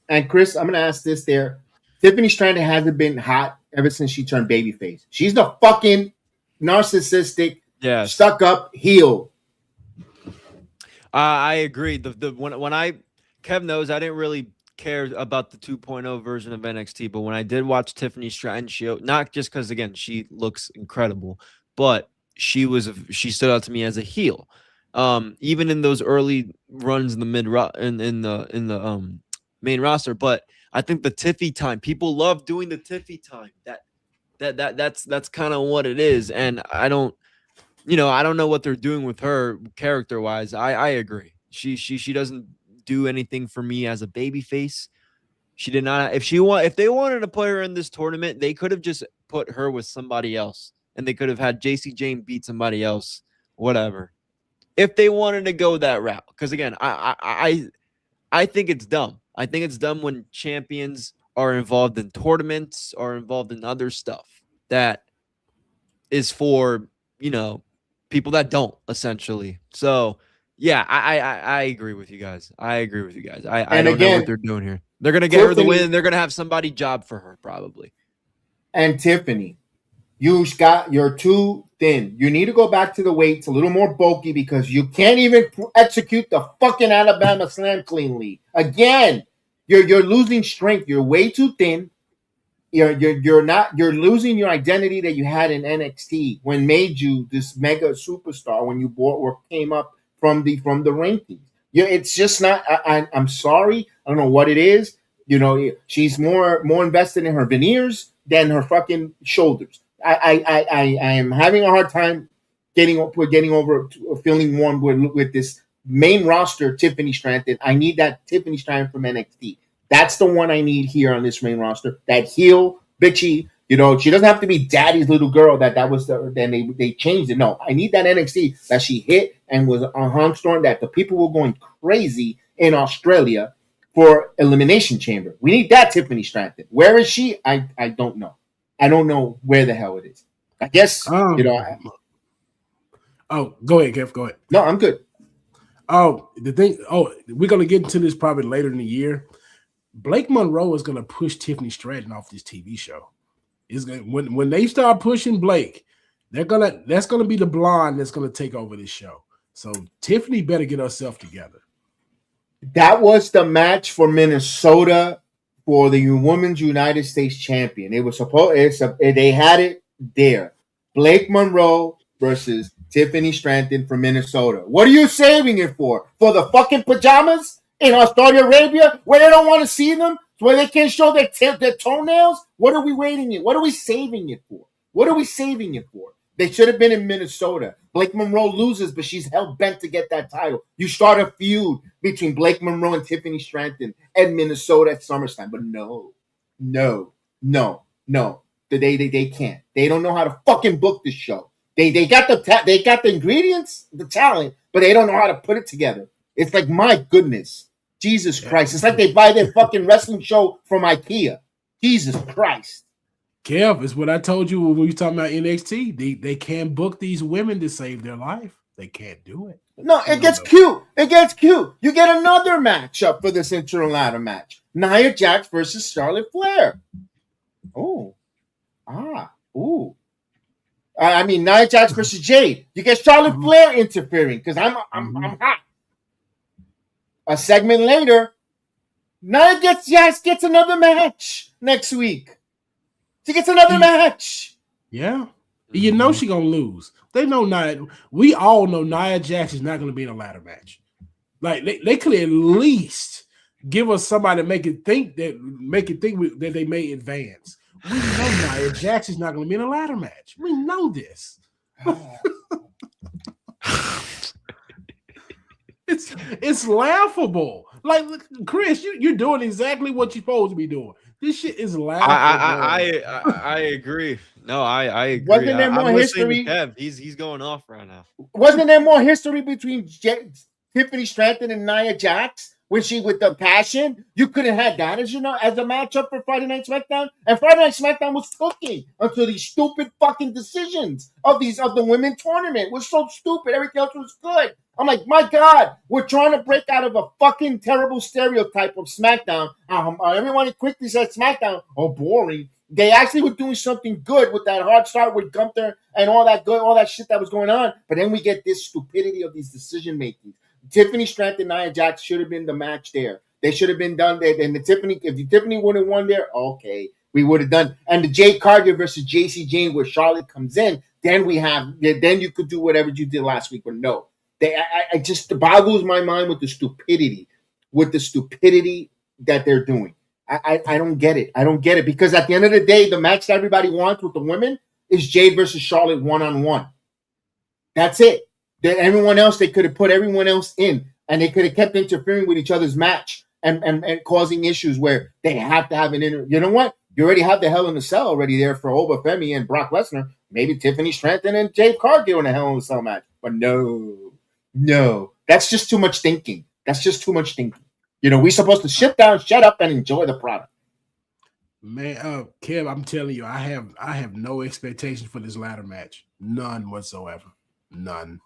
And Chris, I'm going to ask this there. Tiffany Stratton hasn't been hot ever since she turned babyface. She's the fucking narcissistic, stuck up heel. I agree. Kev knows I didn't really care about the 2.0 version of NXT, but when I did watch Tiffany Stratton, not just because again she looks incredible, but she stood out to me as a heel. Even in those early runs in the main roster, but I think the Tiffy time, people love doing the Tiffy time. That's kind of what it is, and I don't know what they're doing with her character wise. I agree. She doesn't do anything for me as a baby face. She did not. If they wanted to put her in this tournament, they could have just put her with somebody else, and they could have had JC Jane beat somebody else, whatever. If they wanted to go that route, because again, I think it's dumb. I think it's dumb when champions are involved in tournaments or involved in other stuff that is for, people that don't, essentially. So, yeah, I agree with you guys. I don't know what they're doing here. They're going to get her the win, and they're going to have somebody job for her, probably. And Tiffany, you're too thin. You need to go back to the weights, a little more bulky, because you can't even execute the fucking Alabama Slam cleanly. Again, you're losing strength. You're way too thin. You're losing your identity that you had in NXT when made you this mega superstar when you came up from the rankings. It's just not. I'm sorry. I don't know what it is. She's more invested in her veneers than her fucking shoulders. I am having a hard time getting over feeling warm with this main roster Tiffany Stratton. I need that Tiffany Stratton from NXT. That's the one I need here on this main roster. That heel bitchy. She doesn't have to be daddy's little girl. That was then they changed it. No, I need that NXT that she hit and was on Harmstorm, that the people were going crazy in Australia for Elimination Chamber. We need that Tiffany Stratton. Where is she? I don't know. I don't know where the hell it is. I guess go ahead, Kev. Go ahead. No, I'm good. We're gonna get into this probably later in the year. Blake Monroe is gonna push Tiffany Stratton off this TV show. When they start pushing Blake, that's gonna be the blonde that's gonna take over this show. So Tiffany better get herself together. That was the match for Minnesota for the Women's United States Champion. It was they had it there. Blake Monroe versus Tiffany Stratton from Minnesota. What are you saving it for? For the fucking pajamas in Saudi Arabia where they don't want to see them? Where they can't show their toenails? What are we waiting in? What are we saving it for? What are we saving it for? They should have been in Minnesota. Blake Monroe loses, but she's hell-bent to get that title. You start a feud between Blake Monroe and Tiffany Stratton at Minnesota at SummerSlam. But no. They can't. They don't know how to fucking book this show. They got the ingredients, the talent, but they don't know how to put it together. It's like, my goodness. Jesus Christ. It's like they buy their fucking wrestling show from IKEA. Jesus Christ. Kev, it's what I told you when we were talking about NXT. They can't book these women to save their life. They can't do it. No, it gets cute. It gets cute. You get another match up for this interim ladder match. Nia Jax versus Charlotte Flair. I mean, Nia Jax versus Jade. You get Charlotte Flair interfering because I'm hot. A segment later, Nia Jax gets another match next week. She gets another match. Yeah. You know she's going to lose. They know Nia. We all know Nia Jax is not going to be in a ladder match. Like, they could at least give us somebody to make it think that they may advance. We know Nia Jax is not going to be in a ladder match. We know this. It's laughable. Like, Chris, you're doing exactly what you're supposed to be doing. This shit is laughable. I agree. No, I agree. Wasn't there more history? Kev. He's going off right now. Wasn't there more history between Tiffany Stratton and Nia Jax? When she with the passion, you couldn't have that as a matchup for Friday Night SmackDown. And Friday Night SmackDown was cooking until these stupid fucking decisions of the women tournament was so stupid. Everything else was good. I'm like, my God, we're trying to break out of a fucking terrible stereotype of SmackDown. Everyone quickly said SmackDown, boring. They actually were doing something good with that hard start with Gunther and all that shit that was going on. But then we get this stupidity of these decision making. Tiffany Stratton and Nia Jax should have been the match there. They should have been done there. And if Tiffany would have won there, okay, we would have done. And the Jade Cargill versus JC Jane, where Charlotte comes in, then you could do whatever you did last week. But no, I just boggles my mind with the stupidity that they're doing. I don't get it. I don't get it because at the end of the day, the match that everybody wants with the women is Jade versus Charlotte 1-on-1. That's it. That everyone else, they could have put everyone else in, and they could have kept interfering with each other's match and causing issues where they have to have an You know what? You already have the Hell in a Cell already there for Oba Femi and Brock Lesnar. Maybe Tiffany Stratton and Jade Cargill in a Hell in a Cell match. But no, that's just too much thinking. We're supposed to sit down, shut up, and enjoy the product. Man, Kev, I'm telling you, I have no expectations for this ladder match. None whatsoever. None.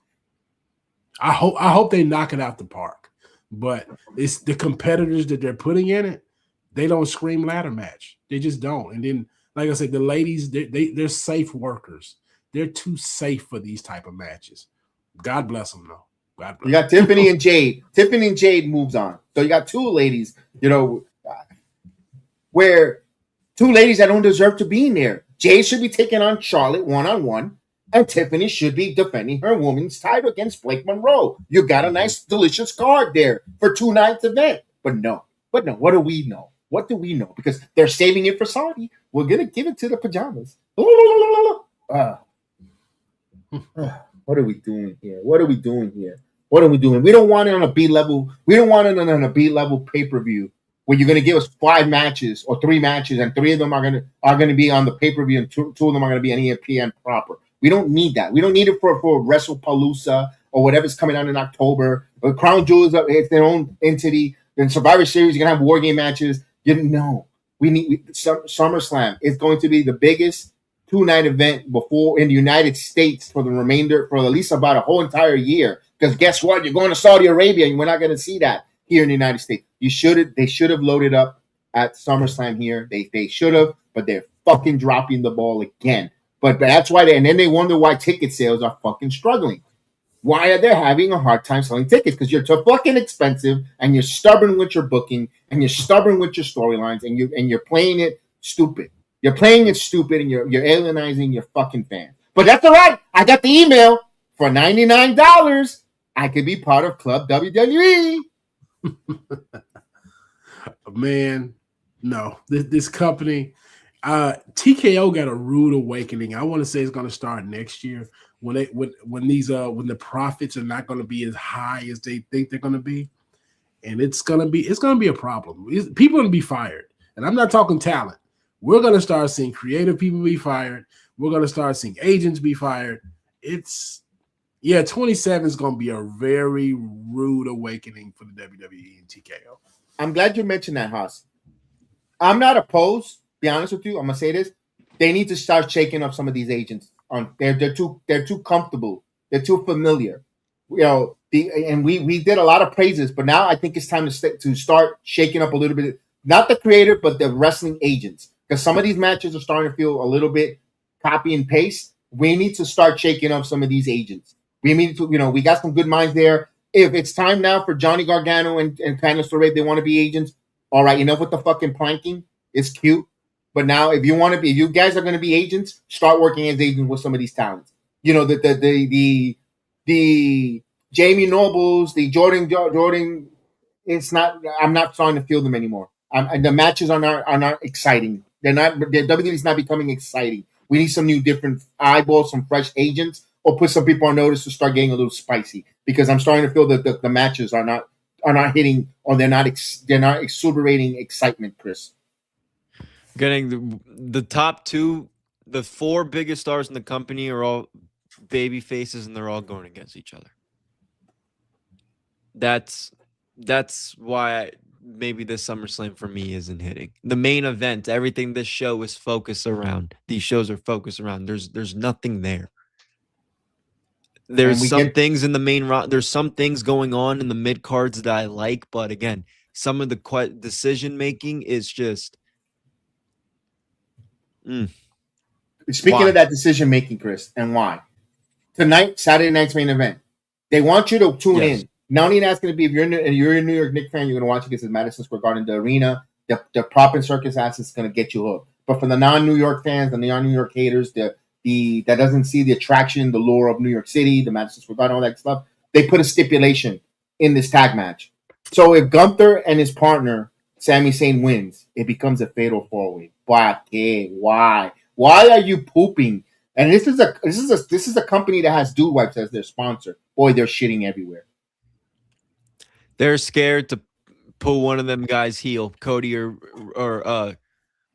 I hope they knock it out the park, but it's the competitors that they're putting in it. They don't scream ladder match. They just don't. And then, like I said, the ladies, they're safe workers. They're too safe for these type of matches. God bless them, though. God bless. You got Tiffany and Jade. Tiffany and Jade moves on. So you got two ladies, where two ladies that don't deserve to be in there. Jade should be taking on Charlotte 1-on-1. And Tiffany should be defending her women's title against Blake Monroe. You got a nice, delicious card there for 2 nights event. But no. What do we know? What do we know? Because they're saving it for Saudi. We're going to give it to the pajamas. What are we doing here? We don't want it on a B level. We don't want it on a B level pay-per-view where you're going to give us 5 matches or 3 matches, and 3 of them are going to be on the pay-per-view, and 2 of them are going to be on ESPN proper. We don't need that. We don't need it for WrestlePalooza or whatever's coming out in October. But Crown Jewel is their own entity. Then Survivor Series, you're going to have War Game matches. We need SummerSlam. It's going to be the biggest 2-night event before in the United States for at least about a whole entire year. Because guess what? You're going to Saudi Arabia, and we're not going to see that here in the United States. They should have loaded up at SummerSlam here. They should have, but they're fucking dropping the ball again. But that's why and then they wonder why ticket sales are fucking struggling. Why are they having a hard time selling tickets? Because you're too fucking expensive, and you're stubborn with your booking, and you're stubborn with your storylines, and you're playing it stupid. You're playing it stupid, and you're alienizing your fucking fans. But that's all right. I got the email for $99. I could be part of Club WWE. Man, no, this company. TKO got a rude awakening. I want to say it's going to start next year when the profits are not going to be as high as they think they're going to be, and it's going to be a problem. People are going to be fired, and I'm not talking talent. We're going to start seeing creative people be fired. We're going to start seeing agents be fired. 27 is going to be a very rude awakening for the WWE and TKO. I'm glad you mentioned that, Haas. I'm not opposed. Be honest with you, I'm gonna say this: they need to start shaking up some of these agents. They're too comfortable. They're too familiar. And we did a lot of praises, but now I think it's time to start shaking up a little bit not the creator, but the wrestling agents. Because some of these matches are starting to feel a little bit copy and paste. We need to start shaking up some of these agents. We need to, we got some good minds there. If it's time now for Johnny Gargano and Candice LeRae, they want to be agents. All right, enough with the fucking planking. It's cute. But now, if you guys are going to be agents, start working as agents with some of these talents. The Jamie Nobles, the Jordan. It's not. I'm not starting to feel them anymore. The matches are not exciting. They're not. The WWE's not becoming exciting. We need some new, different eyeballs, some fresh agents, or put some people on notice to start getting a little spicy. Because I'm starting to feel that the matches are not hitting, or they're not exuberating excitement, Chris. Getting the top two, the four biggest stars in the company are all baby faces, and they're all going against each other. That's why maybe this SummerSlam for me isn't hitting. The main event, everything this show is focused around. These shows are focused around. There's nothing there. There's some things in the main round. There's some things going on in the mid cards that I like, but again, some of the decision making is just. Speaking of that decision making, Chris, and why tonight, Saturday night's main event, they want you to tune in. Not only that's going to be, if you're a New York Knicks fan, you're going to watch it because it's Madison Square Garden, the arena, the prop and circus ass is going to get you hooked. But for the non-New York fans and the non-New York haters, that doesn't see the attraction, the lure of New York City, the Madison Square Garden, all that stuff, they put a stipulation in this tag match. So if Gunther and his partner Sami Zayn wins, it becomes a fatal four-way. Why? Why are you pooping? And this is a company that has Dude Wipes as their sponsor. Boy, they're shitting everywhere. They're scared to pull one of them guys heel, Cody or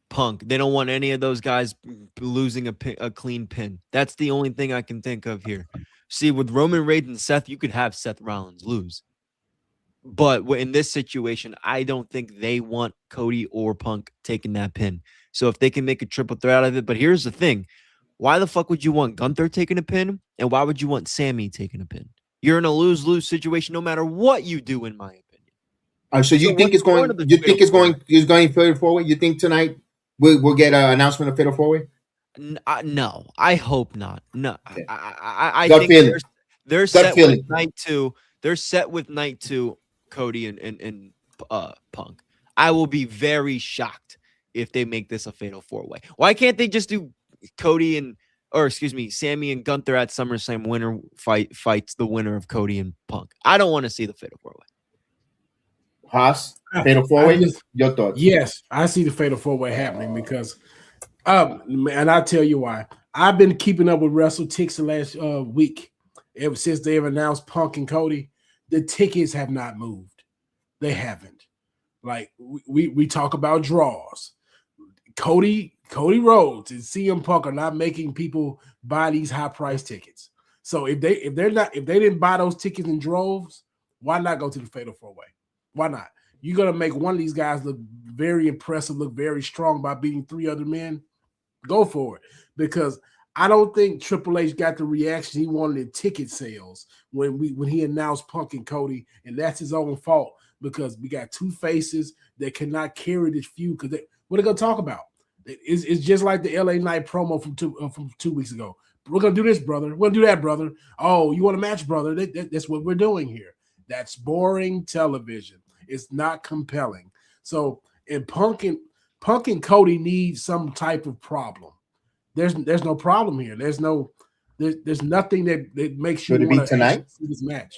Punk. They don't want any of those guys losing a clean pin. That's the only thing I can think of here. See, with Roman Reigns and Seth, you could have Seth Rollins lose. But in this situation, I don't think they want Cody or Punk taking that pin. So if they can make a triple threat out of it. But here's the thing. Why the fuck would you want Gunther taking a pin? And why would you want Sammy taking a pin? You're in a lose-lose situation no matter what you do, in my opinion. So you think it's going? You think it's going fatal four-way? You think tonight we'll get an announcement of fatal four-way? No, I hope not. No, okay. I Gut think feeling. They're set with night two. They're set with night two, Cody and Punk. I will be very shocked if they make this a fatal four-way. Why can't they just do Sammy and Gunther at SummerSlam winner fights the winner of Cody and Punk? I don't want to see the fatal four-way. Haas, fatal four-way? Your thoughts? Yes, I see the fatal four-way happening because, and I'll tell you why. I've been keeping up with WrestleTix the last week. Ever since they have announced Punk and Cody, the tickets have not moved. They haven't. Like, we talk about draws. Cody Rhodes and CM Punk are not making people buy these high price tickets. So if they didn't buy those tickets in droves, why not go to the fatal four-way? Why not? You're gonna make one of these guys look very impressive, look very strong by beating three other men. Go for it, because I don't think Triple H got the reaction he wanted in ticket sales when he announced Punk and Cody, and that's his own fault because we got two faces that cannot carry this feud. Because what are they gonna talk about? It's just like the LA Knight promo from 2 weeks ago. We're gonna do this, brother. We're gonna do that, brother. Oh, you want a match, brother? That's what we're doing here. That's boring television. It's not compelling. So, and Punk and Cody need some type of problem. There's no problem here. There's nothing that makes you want to see this match.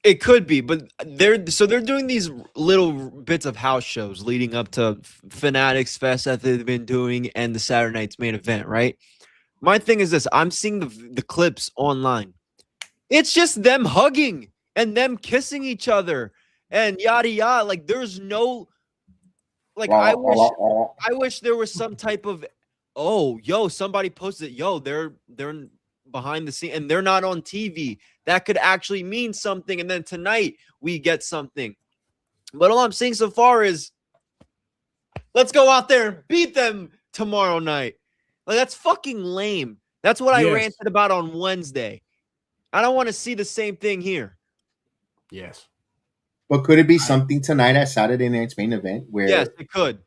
It could be, but they're doing these little bits of house shows leading up to Fanatics Fest that they've been doing and the Saturday night's main event, right? My thing is this: I'm seeing the clips online. It's just them hugging and them kissing each other and yada yada. Like there's no, like I wish there was some type of, somebody posted, they're behind the scene and they're not on TV. That could actually mean something. And then tonight we get something. But all I'm seeing so far is let's go out there and beat them tomorrow night. Like that's fucking lame. That's what I ranted about on Wednesday. I don't want to see the same thing here. Yes. But could it be something tonight at Saturday Night's Main Event where Yes, it could.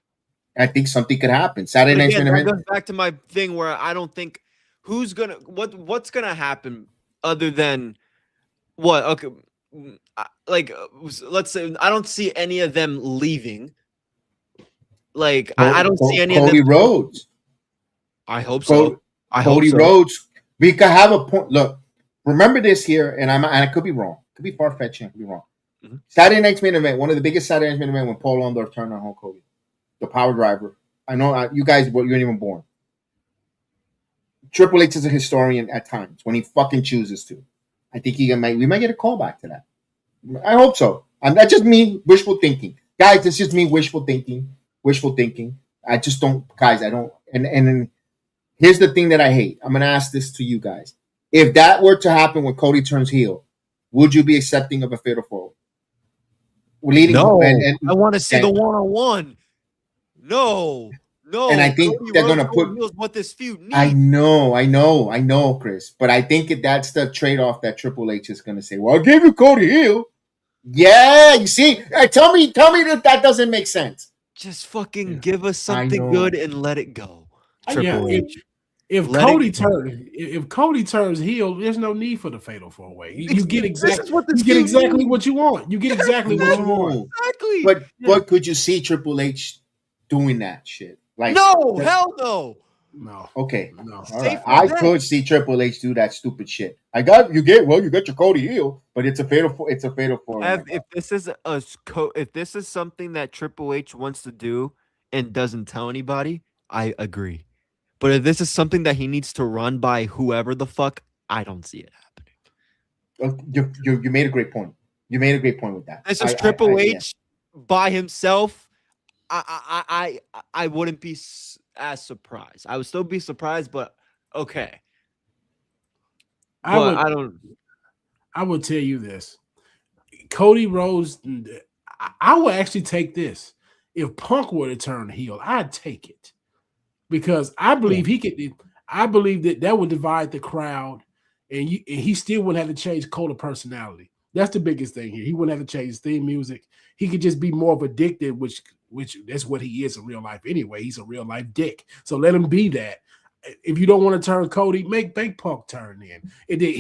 I think something could happen. Saturday Night's Main That Event. goes back to my thing where I don't think what's gonna happen other than what? Okay, let's say I don't see any of them leaving. Like I don't see any of them. Cody Rhodes. I hope so. Cody Rhodes. We could have a point. Look, remember this here, and I could be wrong. Could be far fetched. I could be wrong. Mm-hmm. Saturday Night's Main Event. One of the biggest Saturday Night's Main Event when Paul Orndorff turned on Hulk Hogan, the Power Driver. I know you guys, you weren't even born. Triple H is a historian at times when he fucking chooses to. I think we might get a call back to that. I hope so. That's just me wishful thinking, guys. It's just me wishful thinking. I just don't, guys. I don't. And here's the thing that I hate. I'm gonna ask this to you guys. If that were to happen when Cody turns heel, would you be accepting of a fatal four? No, I want to see the one-on-one. No. And I think Cody they're Rhodes gonna put what this feud needs. I know, Chris. But I think that's the trade-off that Triple H is gonna say. Well, I gave you Cody heel. Yeah, you see, tell me that doesn't make sense. Just fucking give us something good and let it go. Triple H. If Cody turns heel, there's no need for the fatal four-way. You get exactly what you want. You get exactly what you want. Exactly. But could you see Triple H doing that shit? Like hell no. No. Okay. No. All right. I could see Triple H do that stupid shit. You got your Cody heel, but it's a fatal four. If this is something that Triple H wants to do and doesn't tell anybody, I agree. But if this is something that he needs to run by whoever the fuck, I don't see it happening. You made a great point. You made a great point with that. This is Triple H by himself. I wouldn't be as surprised. I would still be surprised, but okay. I would tell you this. Cody Rhodes, I would actually take this. If Punk were to turn heel, I'd take it. Because I believe he could. I believe that would divide the crowd, and he still wouldn't have to change Coda personality. That's the biggest thing here. He wouldn't have to change his theme music. He could just be more of a dick, which that's what he is in real life anyway. He's a real life dick. So let him be that. If you don't want to turn Cody, make Punk turn in. And then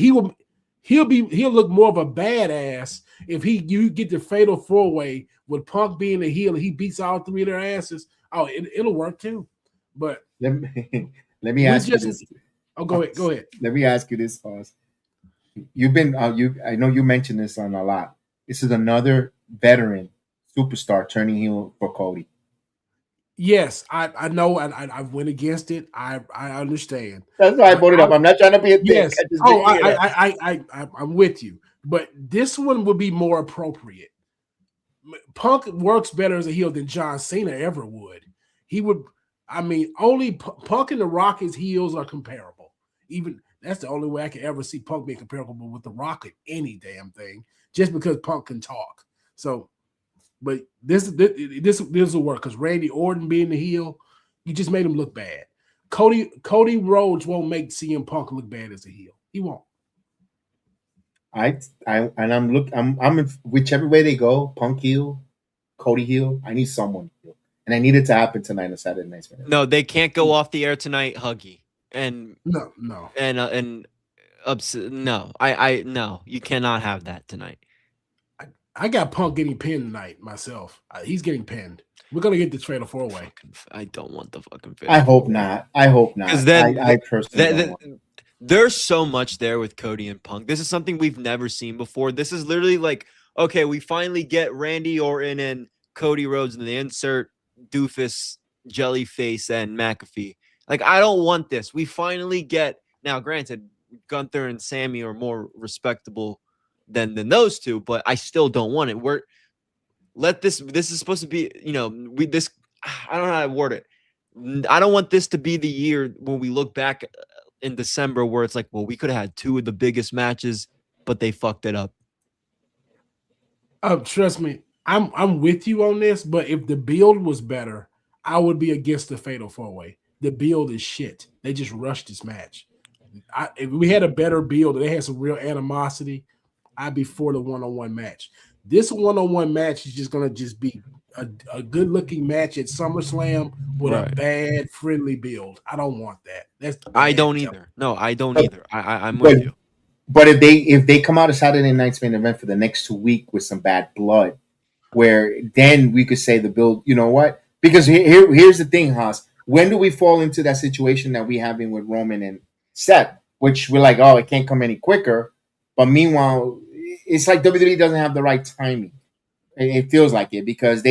he'll look more of a badass if you get the fatal four-way with Punk being the heel and he beats all three of their asses. Oh, it'll work too. But let me ask you this. Oh, go ahead. Let me ask you this, Foz. You've been I know you mentioned this on a lot. This is another veteran superstar turning heel for Cody. Yes, I know. I went against it. I understand. That's why I brought it up. I'm not trying to be a dick. Yes. I'm with you. But this one would be more appropriate. Punk works better as a heel than John Cena ever would. He would. I mean, only Punk and The Rock as heels are comparable. Even that's the only way I can ever see Punk being comparable with The Rock in any damn thing, just because Punk can talk. So, but this will work because Randy Orton being the heel, you just made him look bad. Cody Rhodes won't make CM Punk look bad as a heel. He won't. I'm whichever way they go, Punk heel, Cody heel. I need someone heel. And I need it to happen tonight on Saturday Night. No, they can't go off the air tonight, Huggy. And no. No, you cannot have that tonight. I got Punk getting pinned tonight myself. He's getting pinned. We're gonna get this fatal four-way. I don't want the fucking fatal. I hope not. Because then I personally there's so much there with Cody and Punk. This is something we've never seen before. This is literally like, okay, we finally get Randy Orton and Cody Rhodes, and they insert Doofus, Jellyface, and McAfee. Like, I don't want this. We finally get now. Granted, Gunther and Sammy are more respectable than those two, but I still don't want it. This is supposed to be, I don't know how to word it. I don't want this to be the year when we look back in December where it's like, well, we could have had two of the biggest matches, but they fucked it up. Trust me, I'm with you on this, but if the build was better, I would be against the fatal four-way. The build is shit. They just rushed this match. If we had a better build and they had some real animosity, I'd be for the one-on-one match. This one-on-one match is just gonna be a good-looking match at SummerSlam with a bad friendly build. I don't want that. I don't either. No, I don't either. I'm But, with you. but if they come out of Saturday night's main event for the next 2 weeks with some bad blood, where then we could say the build, you know what? Because here's the thing, Haas. When do we fall into that situation that we having with Roman and Seth, which we're like, oh, it can't come any quicker. But meanwhile, it's like WWE doesn't have the right timing. It feels like it because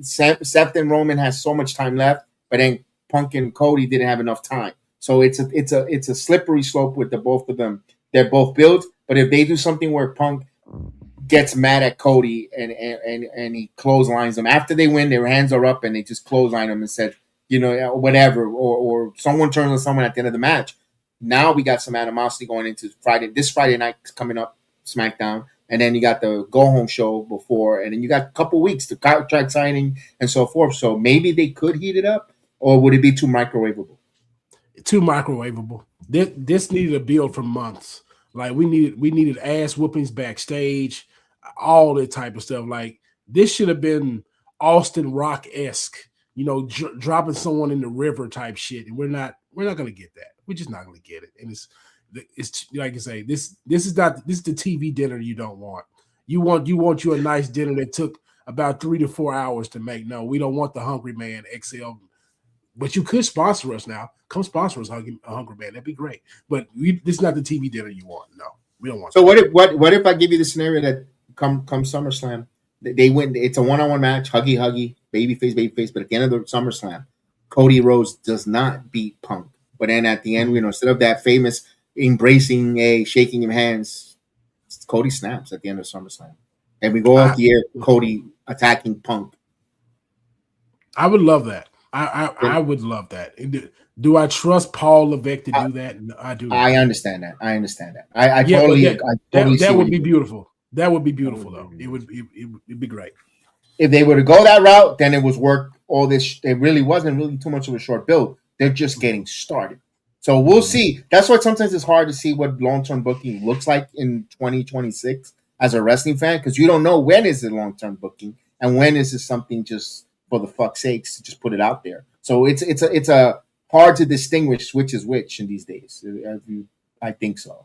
Seth and Roman has so much time left, but then Punk and Cody didn't have enough time. So it's a slippery slope with the both of them. They're both built, but if they do something where Punk gets mad at Cody and he clotheslines them after they win, their hands are up and they just clothesline them and said, you know, whatever, or someone turns on someone at the end of the match. Now we got some animosity going into this Friday night coming up, SmackDown. And then you got the go-home show before, and then you got a couple weeks to contract signing and so forth. So maybe they could heat it up, or would it be too microwavable? Too microwavable. This needed a build for months. Like we needed ass whoopings backstage, all that type of stuff. Like this should have been Austin Rock-esque, you know, dropping someone in the river type shit. And we're not gonna get that. We're just not gonna get it. And it's like I say, this is the TV dinner you don't want. You want a nice dinner that took about 3 to 4 hours to make. No, we don't want the Hungry Man XL. But you could sponsor us now. Come sponsor us, Hungry Man. That'd be great. But this is not the TV dinner you want. No, we don't want. So what if I give you the scenario that come SummerSlam, they win? It's a one-on-one match, huggy, babyface. But at the end of the SummerSlam, Cody Rhodes does not beat Punk. But then at the end, you know, instead of that famous embracing shaking your hands, Cody snaps at the end of SummerSlam, and we go off the air. Cody attacking Punk. I would love that. I would love that. Do I trust Paul Levesque to do that? No, I do. I understand that. I totally. That would be beautiful. That would be beautiful, though. It'd be great. If they were to go that route, then it was work. All this, it really wasn't really too much of a short build. They're just getting started. So we'll see. That's why sometimes it's hard to see what long-term booking looks like in 2026 as a wrestling fan, because you don't know when is it long-term booking and when is it something just for the fuck's sakes to just put it out there. So it's a hard to distinguish which is which in these days. I think so.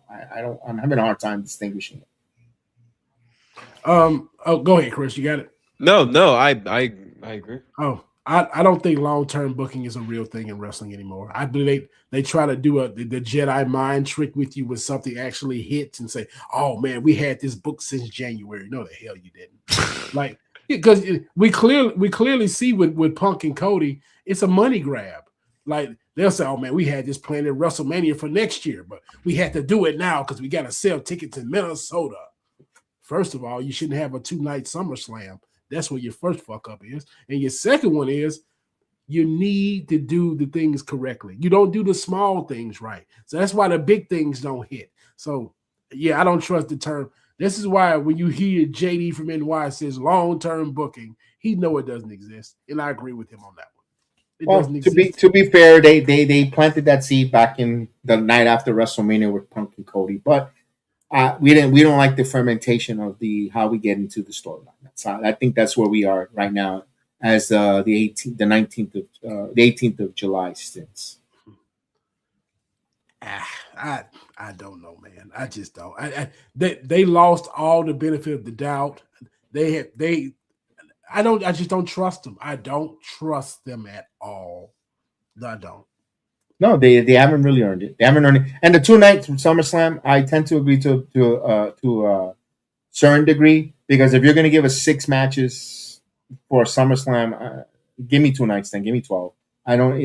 I'm having a hard time distinguishing it. Oh, go ahead, Chris. You got it. No, I agree. Oh, I don't think long-term booking is a real thing in wrestling anymore. I believe they try to do the Jedi mind trick with you when something actually hits and say, "Oh man, we had this book since January." No, the hell you didn't. Like, because we clearly see with Punk and Cody, it's a money grab. Like they'll say, "Oh man, we had this planned at WrestleMania for next year, but we had to do it now because we got to sell tickets in Minnesota." First of all, you shouldn't have a 2-night SummerSlam. That's where your first fuck up is. And your second one is you need to do the things correctly. You don't do the small things right. So that's why the big things don't hit. So, yeah, I don't trust the term. This is why when you hear JD from NY says long-term booking, he know it doesn't exist. And I agree with him on that one. It doesn't exist. To be fair, they planted that seed back in the night after WrestleMania with Punk and Cody. But we don't like the fermentation of how we get into the storyline. I think that's where we are right now, as the 18th of July sits. I don't know, man. I just don't. They lost all the benefit of the doubt. I just don't trust them. I don't trust them at all. I don't. No, they haven't really earned it. They haven't earned it. And the 2 nights from SummerSlam, I tend to agree to a certain degree, because if you're going to give us 6 matches for SummerSlam, give me 2 nights. Then give me 12. I don't,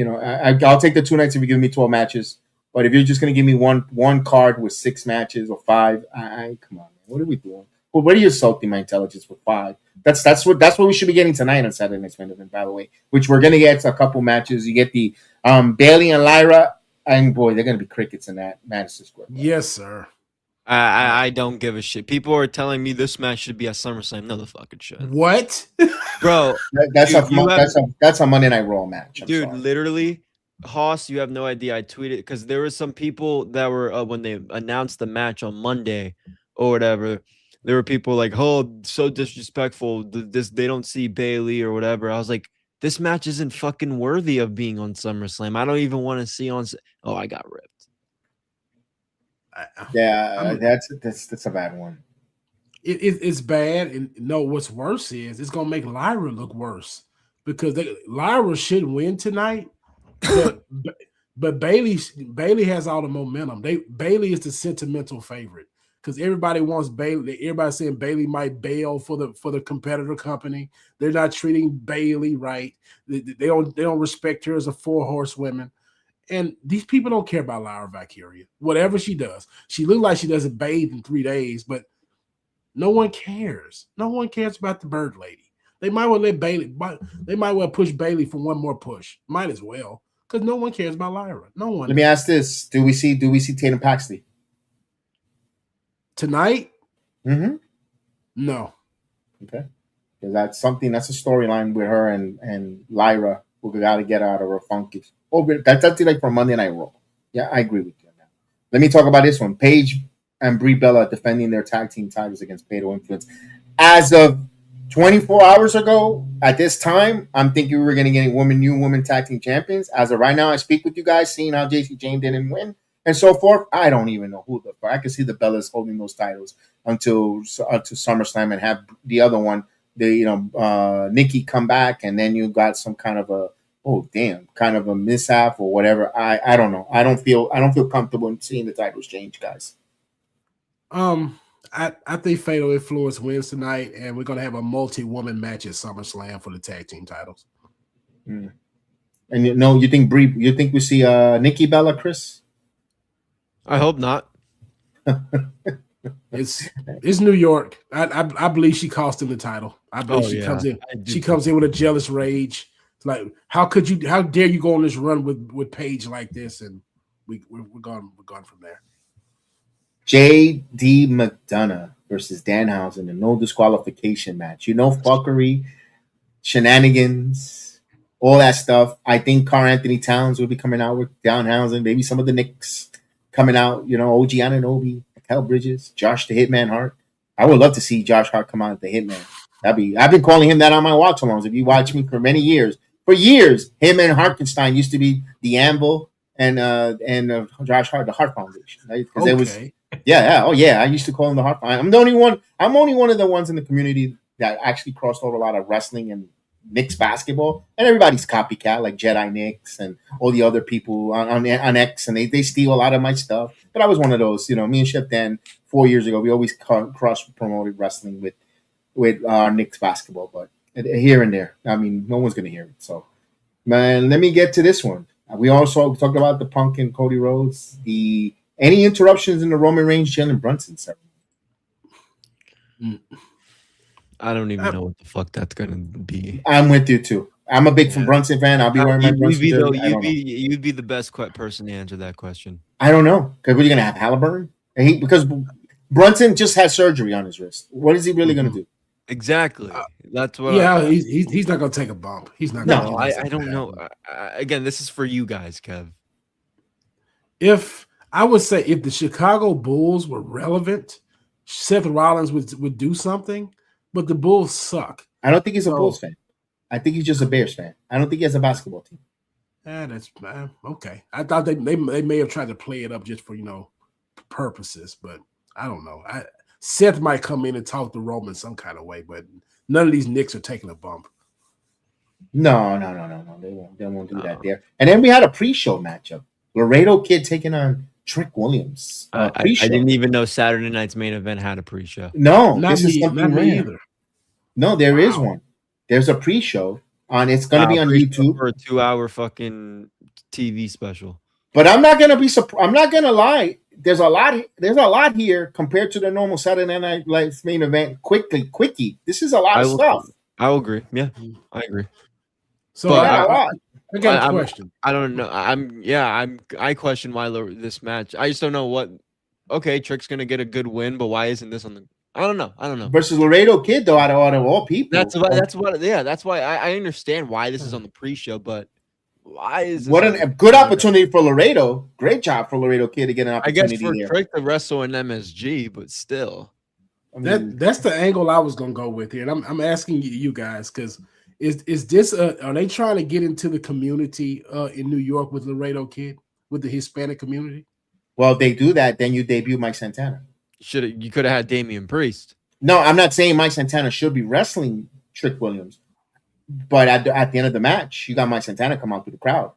I'll take the 2 nights if you give me 12 matches. But if you're just going to give me one card with 6 matches or 5, come on, man. What are we doing? Well, what are you insulting my intelligence with 5? That's what we should be getting tonight on Saturday Night's Main Event, by the way, which we're going to get a couple matches. You get the Bailey and Lyra, and boy, they're going to be crickets in that Madison Square Park. Yes, sir. I don't give a shit. People are telling me this match should be at SummerSlam. No, the fucking shit. What? Bro, that's a Monday Night Raw match. Dude, literally, Hoss, you have no idea. I tweeted because there were some people that were when they announced the match on Monday or whatever. there were people like, oh, so disrespectful. They don't see Bailey or whatever. I was like, this match isn't fucking worthy of being on SummerSlam. I don't even want to see on. Oh, I got ripped. Yeah, that's a bad one. It's bad, and no, what's worse is it's gonna make Lyra look worse because Lyra should win tonight, but Bailey has all the momentum. Bailey is the sentimental favorite because everybody wants Bailey. Everybody's saying Bailey might bail for the competitor company. They're not treating Bailey right. They don't respect her as a 4-horsewoman. And these people don't care about Lyra Valkyria. Whatever she does, she looks like she doesn't bathe in 3 days, but no one cares. No one cares about the Bird Lady. They might well let Bailey. They might well push Bailey for one more push. Might as well, because no one cares about Lyra. No one. Let me ask this: Do we see Tatum Paxley tonight? Mm-hmm. No. Okay, because that's a storyline with her and Lyra. We got to get out of her funk. That's actually like for Monday Night Raw. Yeah, I agree with you on that. Let me talk about this one. Paige and Brie Bella defending their tag team titles against Fatal Influence. As of 24 hours ago, at this time, I'm thinking we were going to get new women tag team champions. As of right now, I speak with you guys, seeing how JC Jane didn't win and so forth. I don't even know who the fuck. I can see the Bellas holding those titles until SummerSlam and have the other one, Nikki come back, and then you got some kind of a mishap or whatever. I don't know. I don't feel comfortable in seeing the titles change, guys. I think Fatal Influence wins tonight, and we're gonna have a multi-woman match at SummerSlam for the tag team titles. Mm. And you think we see Nikki Bella, Chris? I hope not. It's New York. I believe she cost him the title. I believe she comes in. She comes in with a jealous rage. It's like, how dare you go on this run with Paige like this? And we're gone from there. J.D. McDonough versus Danhausen, a no disqualification match. Fuckery, shenanigans, all that stuff. I think Carl Anthony Towns will be coming out with Danhausen. Maybe some of the Knicks coming out. OG Anunoby, Kel Bridges, Josh the Hitman Hart. I would love to see Josh Hart come out as the Hitman. I've been calling him that on my watch-alongs. If you watch me for many years, him and Harkenstein used to be the Anvil and Josh Hart, the Hart Foundation. Right? Because it was. Yeah. Oh, yeah. I used to call him the Hart. I'm only one of the ones in the community that actually crossed over a lot of wrestling and Knicks basketball, and everybody's copycat, like Jedi Knicks and all the other people on X, and they steal a lot of my stuff. But I was one of those. Me and Chef Dan 4 years ago, we always cross promoted wrestling with Knicks basketball, but here and there. I mean, no one's gonna hear it. So, man, let me get to this one. We also talked about the Punk and Cody Rhodes. Any interruptions in the Roman Reigns, Jalen Brunson ceremony? I don't even know what the fuck that's gonna be. I'm with you too. I'm a big Brunson fan. I'll be wearing my Brunson jersey. You'd be the best person to answer that question. I don't know, because we're gonna have Halliburton, because Brunson just had surgery on his wrist. What is he really gonna do? Exactly. That's what. Yeah, he's not gonna take a bump. He's not. No, I don't know. Again, this is for you guys, Kev. If the Chicago Bulls were relevant, Seth Rollins would do something, but the Bulls suck. I don't think he's a Bulls fan. I think he's just a Bears fan. I don't think he has a basketball team. That's okay. I thought they may have tried to play it up just for purposes, but I don't know. Seth might come in and talk to Roman some kind of way, but none of these Knicks are taking a bump. No. They won't do that there. And then we had a pre-show matchup. Laredo Kid taking on Trick Williams. I didn't even know Saturday night's main event had a pre-show. No, this is something rare. Either. No, there is one. There's a pre-show on. It's going to be on YouTube for a 2-hour fucking TV special. But I'm not going to be surprised. I'm not going to lie. There's a lot here compared to the normal Saturday Night Live main event. Quickie. This is a lot of stuff. I will agree. Yeah, I agree. So I got a question. I don't know. I question why this match. I just don't know what. Okay, Trick's gonna get a good win, but why isn't this on the? I don't know. Versus Laredo Kid, though, out of all people. That's why I understand why this is on the pre-show, but why is this a good opportunity for Laredo? Great job for Laredo Kid to get an opportunity. I guess for Trick to wrestle in MSG, but still. I mean, That's the angle I was gonna go with here, and I'm asking you guys because is this are they trying to get into the community in New York with Laredo Kid with the Hispanic community? well, if they do that, then you debut Mike Santana. You could have had Damian Priest. No, I'm not saying Mike Santana should be wrestling Trick Williams, but at the end of the match, you got Mike Santana come out to the crowd,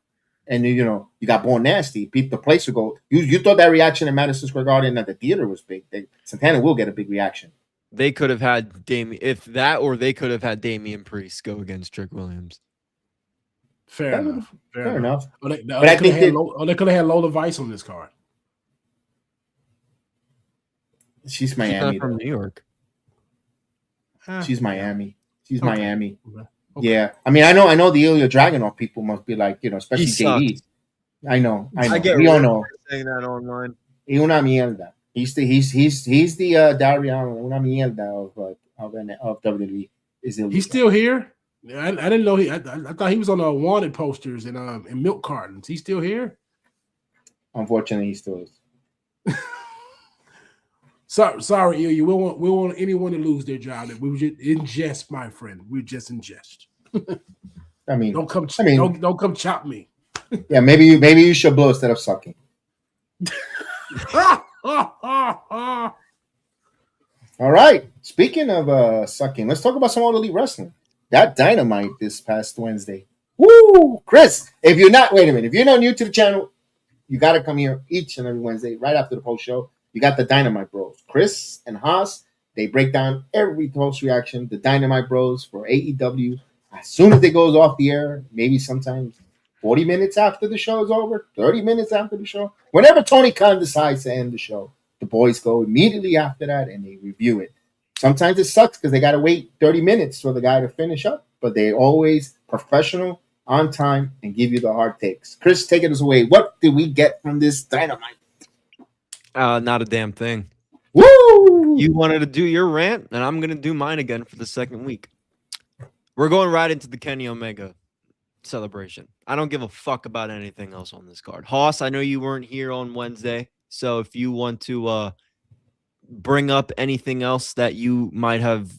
and you got Born Nasty. The place will go. You thought that reaction in Madison Square Garden at the theater was big. Santana will get a big reaction. They could have had they could have had Damian Priest go against Trick Williams. Fair enough. Fair enough. They could have had Lola Vice on this card. She's Miami. She's not from New York. She's Miami. She's Okay. Miami. Okay. Yeah. I mean, I know the Ilya Dragunov people must be like, especially He JD. sucks. I know. get We all rid know. saying that online. Y una mierda. He's the Darian, una mierda of WWE. Is Ilya. He's still here. I didn't know I thought he was on the wanted posters and milk cartons. He's still here. Unfortunately, he still is. Sorry, Ilya. We want anyone to lose their job. We were just in jest, my friend. We're just in jest. I mean, don't come chop me. Yeah, maybe you should blow instead of sucking. All right. Speaking of sucking, let's talk about some All Elite Wrestling. That Dynamite this past Wednesday. Woo! Chris, if you're not new to the channel, you got to come here each and every Wednesday right after the post show. You got the Dynamite Bros. Chris and Haas, they break down every post reaction, the Dynamite Bros for AEW. As soon as it goes off the air, maybe sometimes 40 minutes after the show is over, 30 minutes after the show. Whenever Tony Khan decides to end the show, the boys go immediately after that and they review it. Sometimes it sucks because they got to wait 30 minutes for the guy to finish up, but they always professional, on time, and give you the hard takes. Chris, take us away. What did we get from this Dynamite? Not a damn thing. Woo! You wanted to do your rant, and I'm going to do mine again for the second week. We're going right into the Kenny Omega celebration. I don't give a fuck about anything else on this card. Hoss, I know you weren't here on Wednesday, so if you want to bring up anything else that you might have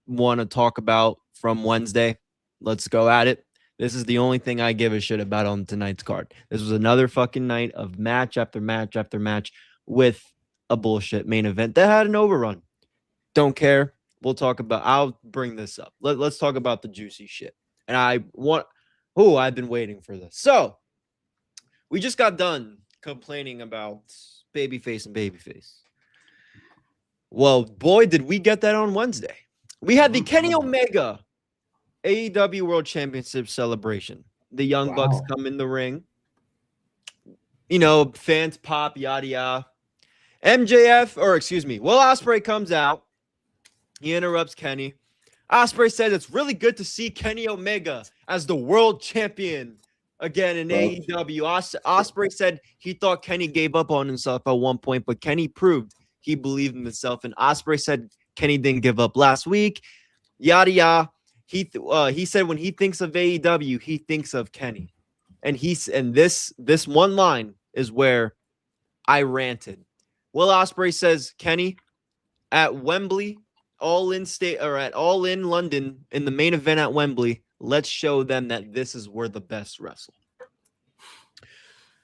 want to talk about from Wednesday, let's go at it. This is the only thing I give a shit about on tonight's card. This was another fucking night of match after match after match with a bullshit main event that had an overrun. Don't care. I'll bring this up. Let's talk about the juicy shit. And I've been waiting for this. So we just got done complaining about babyface and babyface. Well, boy, did we get that on Wednesday. We had the Kenny Omega AEW World Championship celebration. The Young Bucks come in the ring. Fans pop, yada yada. Will Ospreay comes out. He interrupts Kenny. Ospreay says it's really good to see Kenny Omega as the world champion again in AEW. Ospreay said he thought Kenny gave up on himself at one point, but Kenny proved he believed in himself. And Ospreay said Kenny didn't give up last week. Yada yada. He said when he thinks of AEW, he thinks of Kenny. And this one line is where I ranted. Will Ospreay says, Kenny, at Wembley, All in London, in the main event at Wembley, let's show them that this is where the best wrestle.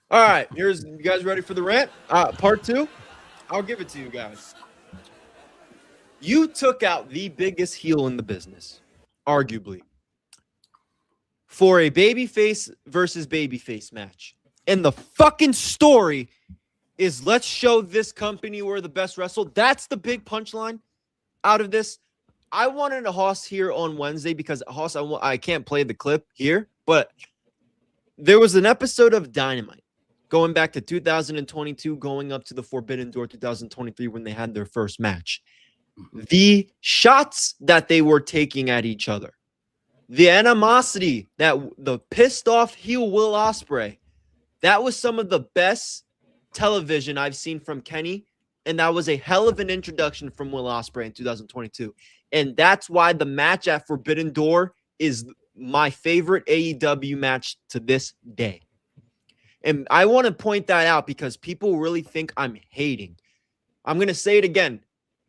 All right, you guys ready for the rant? Part 2? I'll give it to you guys. You took out the biggest heel in the business, arguably, for a babyface versus babyface match. And the fucking story is let's show this company we're the best wrestle. That's the big punchline out of this. I wanted a Hoss here on Wednesday because Hoss, I can't play the clip here, but there was an episode of Dynamite going back to 2022, going up to the Forbidden Door 2023 when they had their first match. The shots that they were taking at each other, the animosity, that the pissed off heel Will Ospreay, that was some of the best television I've seen from Kenny, and that was a hell of an introduction from Will Ospreay in 2022. And that's why the match at Forbidden Door is my favorite AEW match to this day. And I want to point that out because people really think I'm hating. I'm going to say it again.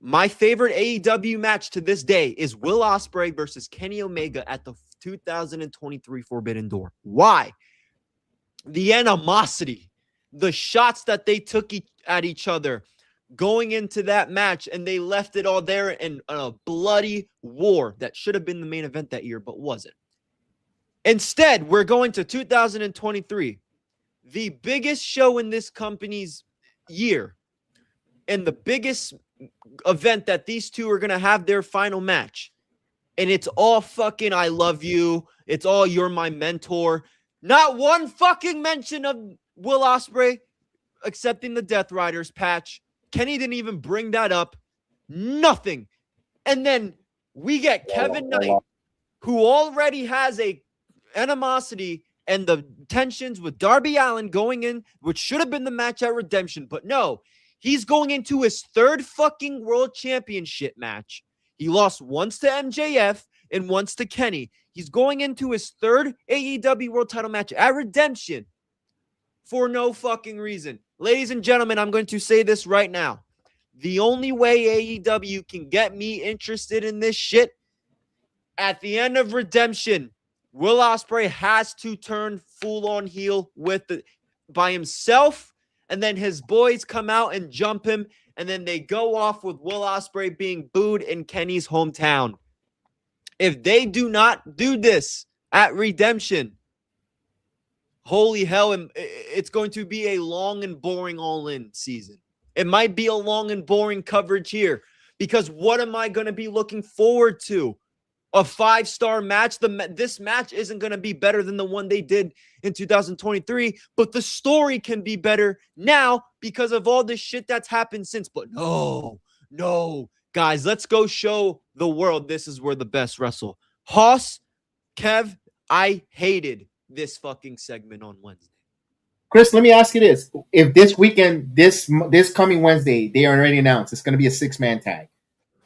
My favorite AEW match to this day is Will Ospreay versus Kenny Omega at the 2023 Forbidden Door. Why? The animosity, the shots that they took at each other going into that match, and they left it all there in a bloody war that should have been the main event that year, but wasn't. Instead, we're going to 2023, the biggest show in this company's year, and the biggest event that these two are going to have their final match. And it's all fucking I love you. It's all you're my mentor. Not one fucking mention of Will Ospreay accepting the Death Riders patch. Kenny didn't even bring that up. Nothing. And then we get Kevin Knight, who already has a animosity and the tensions with Darby Allin going in, which should have been the match at Redemption. But no, he's going into his third fucking world championship match. He lost once to MJF and once to Kenny. He's going into his third AEW world title match at Redemption for no fucking reason. Ladies and gentlemen, I'm going to say this right now. The only way AEW can get me interested in this shit, at the end of Redemption, Will Ospreay has to turn full-on heel by himself, and then his boys come out and jump him, and then they go off with Will Ospreay being booed in Kenny's hometown. If they do not do this at Redemption, holy hell, it's going to be a long and boring All-In season. It might be a long and boring coverage here, because what am I going to be looking forward to? A 5-star match? This match isn't going to be better than the one they did in 2023, but the story can be better now because of all this shit that's happened since. But no, guys, let's go show the world this is where the best wrestle. Hoss, Kev, I hated this fucking segment on Wednesday. Chris, let me ask you this. If this weekend, this coming Wednesday, they already announced it's going to be a 6-man tag.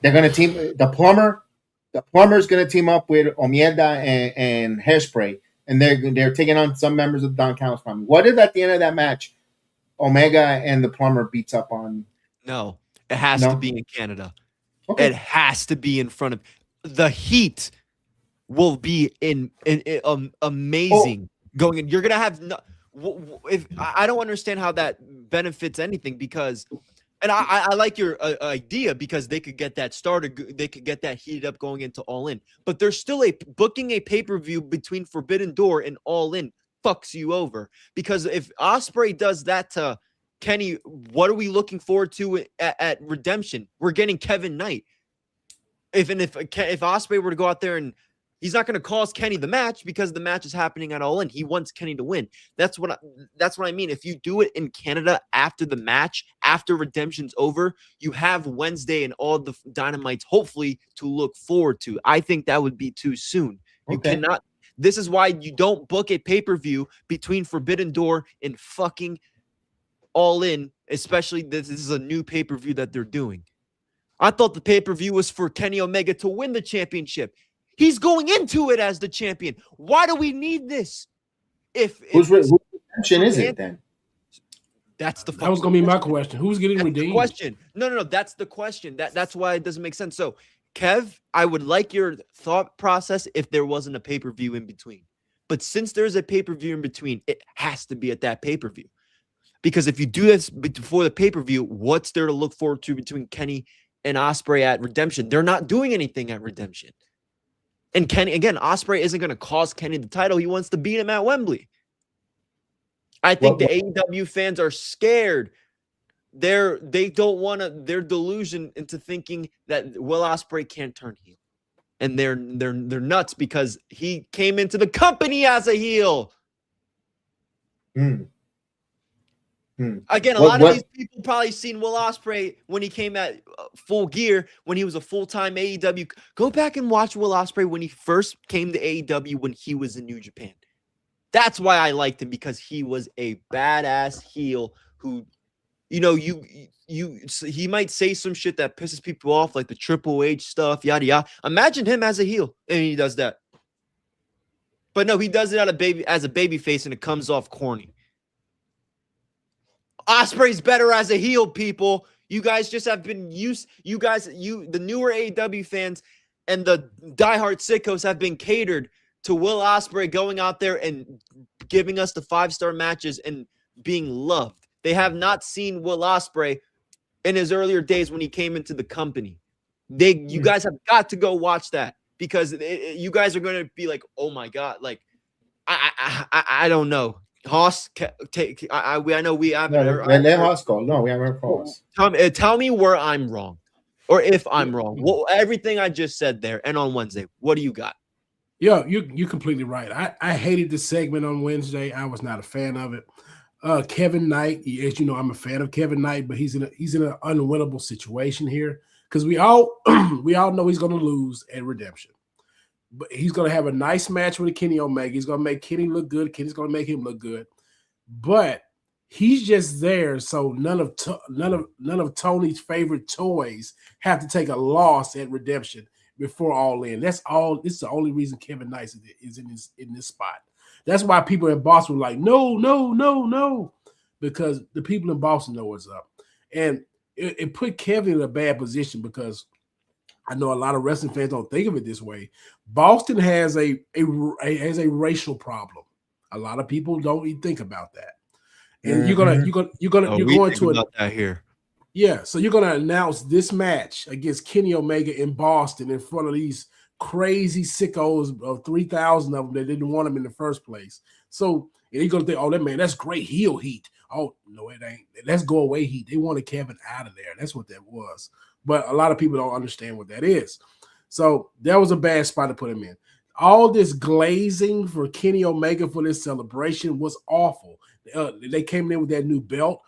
They're going to team the plumber. The plumber's going to team up with Omienda and Hairspray, and they're taking on some members of the Don Callis family. What if at the end of that match, Omega and the plumber beats up on? No, it has to be in Canada. Okay. It has to be in front of the heat. Will be amazing going in. You're gonna have if I don't understand how that benefits anything, because. And I like your idea, because they could get that started. They could get that heated up going into All In. But there's still booking a pay-per-view between Forbidden Door and All In fucks you over. Because if Ospreay does that to Kenny, what are we looking forward to at Redemption? We're getting Kevin Knight. If Ospreay were to go out there, and he's not going to cause Kenny the match because the match is happening at All In. He wants Kenny to win. That's what I mean. If you do it in Canada after the match, after Redemption's over, you have Wednesday and all the Dynamites hopefully to look forward to. I think that would be too soon. You cannot. This is why you don't book a pay-per-view between Forbidden Door and fucking All In, especially this is a new pay-per-view that they're doing. I thought the pay-per-view was for Kenny Omega to win the championship. He's going into it as the champion. Why do we need this? Whose redemption is it then? That was going to be my question. Who's getting redeemed? Question. No. That's the question. That's why it doesn't make sense. So, Kev, I would like your thought process if there wasn't a pay-per-view in between. But since there's a pay-per-view in between, it has to be at that pay-per-view. Because if you do this before the pay-per-view, what's there to look forward to between Kenny and Ospreay at Redemption? They're not doing anything at Redemption. And Kenny, again, Ospreay isn't going to cost Kenny the title. He wants to beat him at Wembley. I think the AEW fans are scared. They don't want to. They're delusion into thinking that Will Ospreay can't turn heel, and they're nuts because he came into the company as a heel. Again, a lot of these people probably seen Will Ospreay when he came at Full Gear, when he was a full-time AEW. Go back and watch Will Ospreay when he first came to AEW when he was in New Japan. That's why I liked him, because he was a badass heel who, he might say some shit that pisses people off, like the Triple H stuff, yada yada. Imagine him as a heel, and he does that. But no, he does it as a baby face, and it comes off corny. Ospreay's better as a heel, people. You guys just have been used. The newer AEW fans and the diehard sickos have been catered to Will Ospreay going out there and giving us the 5-star matches and being loved. They have not seen Will Ospreay in his earlier days when he came into the company. You guys have got to go watch that because you guys are going to be like, oh my God, like I don't know. Haas, I know we haven't heard. Let Haas go. No, we haven't heard Haas. Tell me where I'm wrong, or if I'm wrong. Well, everything I just said there, and on Wednesday, what do you got? Yeah, you're completely right. I hated the segment on Wednesday. I was not a fan of it. Kevin Knight, as you know, I'm a fan of Kevin Knight, but he's in an unwinnable situation here because we all know he's going to lose at Redemption. But he's going to have a nice match with Kenny Omega. He's going to make Kenny look good. Kenny's going to make him look good. But he's just there, so none of Tony's favorite toys have to take a loss at Redemption before All In. That's all. This is the only reason Kevin Knight is in this spot. That's why people in Boston were like, no, because the people in Boston know what's up. And it put Kevin in a bad position because I know a lot of wrestling fans don't think of it this way. Boston has a racial problem. A lot of people don't even think about that. And you're going to about that here. Yeah, so you're going to announce this match against Kenny Omega in Boston in front of these crazy sickos of 3,000 of them that didn't want him in the first place. So and you're going to think, oh, that's great heel heat. Oh, no, it ain't. That's go away heat. They wanted Kevin out of there. That's what that was. But a lot of people don't understand what that is. So that was a bad spot to put him in. All this glazing for Kenny Omega for this celebration was awful. They came in with that new belt.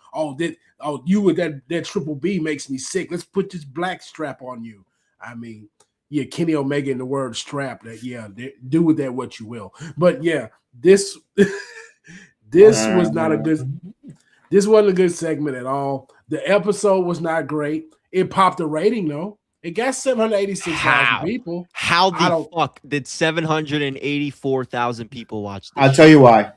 You with that Triple B makes me sick. Let's put this black strap on you. I mean, yeah, Kenny Omega and the word strap. Do with that what you will. But yeah, this was not a good. This wasn't a good segment at all. The episode was not great. It popped a rating though. It got 786,000 people. How the fuck did 784,000 people watch this? I'll tell you why.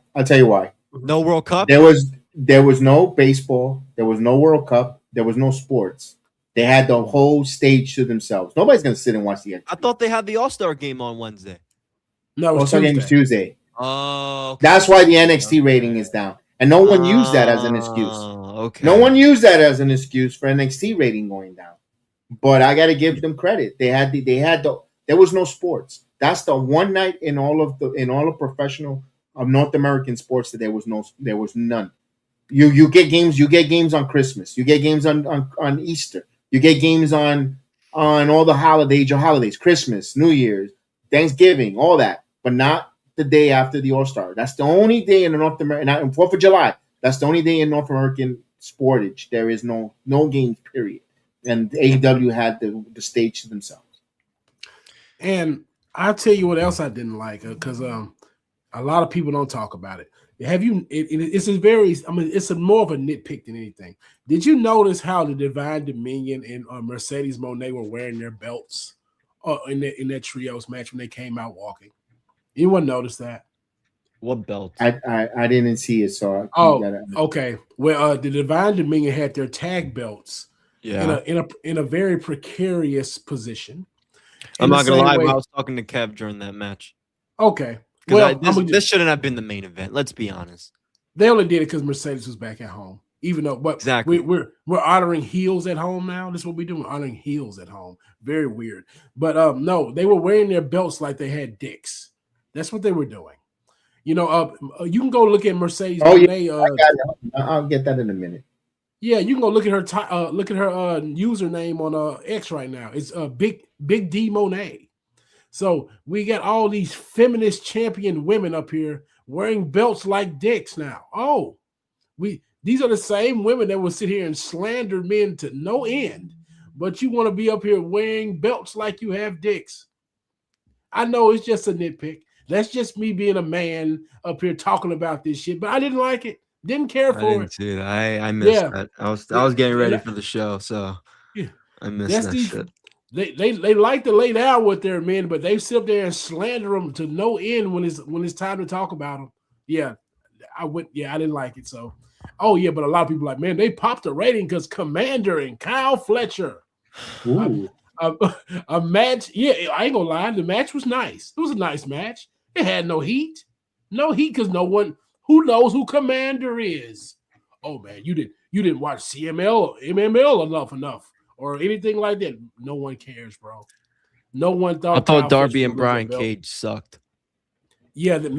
No World Cup? There was no baseball. There was no World Cup. There was no sports. They had the whole stage to themselves. Nobody's going to sit and watch the. I thought they had the All-Star game on Wednesday. No, All-Star game is Tuesday. Oh. Okay. That's why the NXT rating is down. And no one used that as an excuse. Okay. No one used that as an excuse for NXT rating going down. But I got to give them credit. There was no sports. That's the one night in all of professional North American sports that there was none. You get games on Christmas. You get games on Easter. You get games on all the holidays, Christmas, New Year's, Thanksgiving, all that, but not the day after the All-Star. That's the only day in the North American, and 4th of July. That's the only day in North American sportage. There is no games, period. And AEW had the stage to themselves. And I'll tell you what else I didn't like because a lot of people don't talk about it. It's more of a nitpick than anything. Did you notice how the Divine Dominion and Mercedes Moné were wearing their belts in that trios match when they came out walking? Anyone notice that? What belt? I didn't see it, so okay. Well, the Divine Dominion had their tag belts. Yeah. In a very precarious position. I'm not gonna lie, I was talking to Kev during that match. Okay. Well, this shouldn't have been the main event. Let's be honest. They only did it because Mercedes was back at home. Even though, but exactly, we're honoring heels at home now. This is what we do. We're honoring heels at home. Very weird. But no, they were wearing their belts like they had dicks. That's what they were doing. You know, you can go look at Mercedes. Oh yeah, I'll get that in a minute. Yeah, you can go look at her username on X right now. It's Big D Monet. So we got all these feminist champion women up here wearing belts like dicks now. Oh, these are the same women that will sit here and slander men to no end, but you want to be up here wearing belts like you have dicks. I know it's just a nitpick. That's just me being a man up here talking about this shit, but I didn't like it. Didn't care for it. I didn't see it. I missed that. I was getting ready for the show, so I missed that shit. They like to lay down with their men, but they sit up there and slander them to no end when it's time to talk about them. Yeah, I didn't like it. So Oh yeah, but a lot of people are like, man, they popped the rating because Commander and Kyle Fletcher. A match. Yeah, I ain't gonna lie. The match was nice. It was a nice match. It had no heat. No heat because no one who knows who Commander is. Oh man, you didn't watch CML or MML enough or anything like that. No one cares, bro. No one thought. I thought Darby and Brian Cage sucked. Yeah, that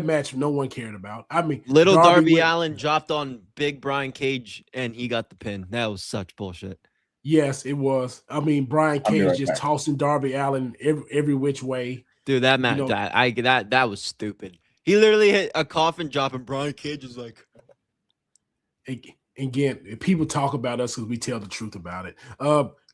match no one cared about. I mean, little Darby Allin dropped on big Brian Cage and he got the pin. That was such bullshit. Yes, it was. I mean, Brian Cage just tossing Darby Allin every which way. Dude, that match, that was stupid. He literally hit a coffin drop, and Brian Cage is like. Again, people talk about us because we tell the truth about it.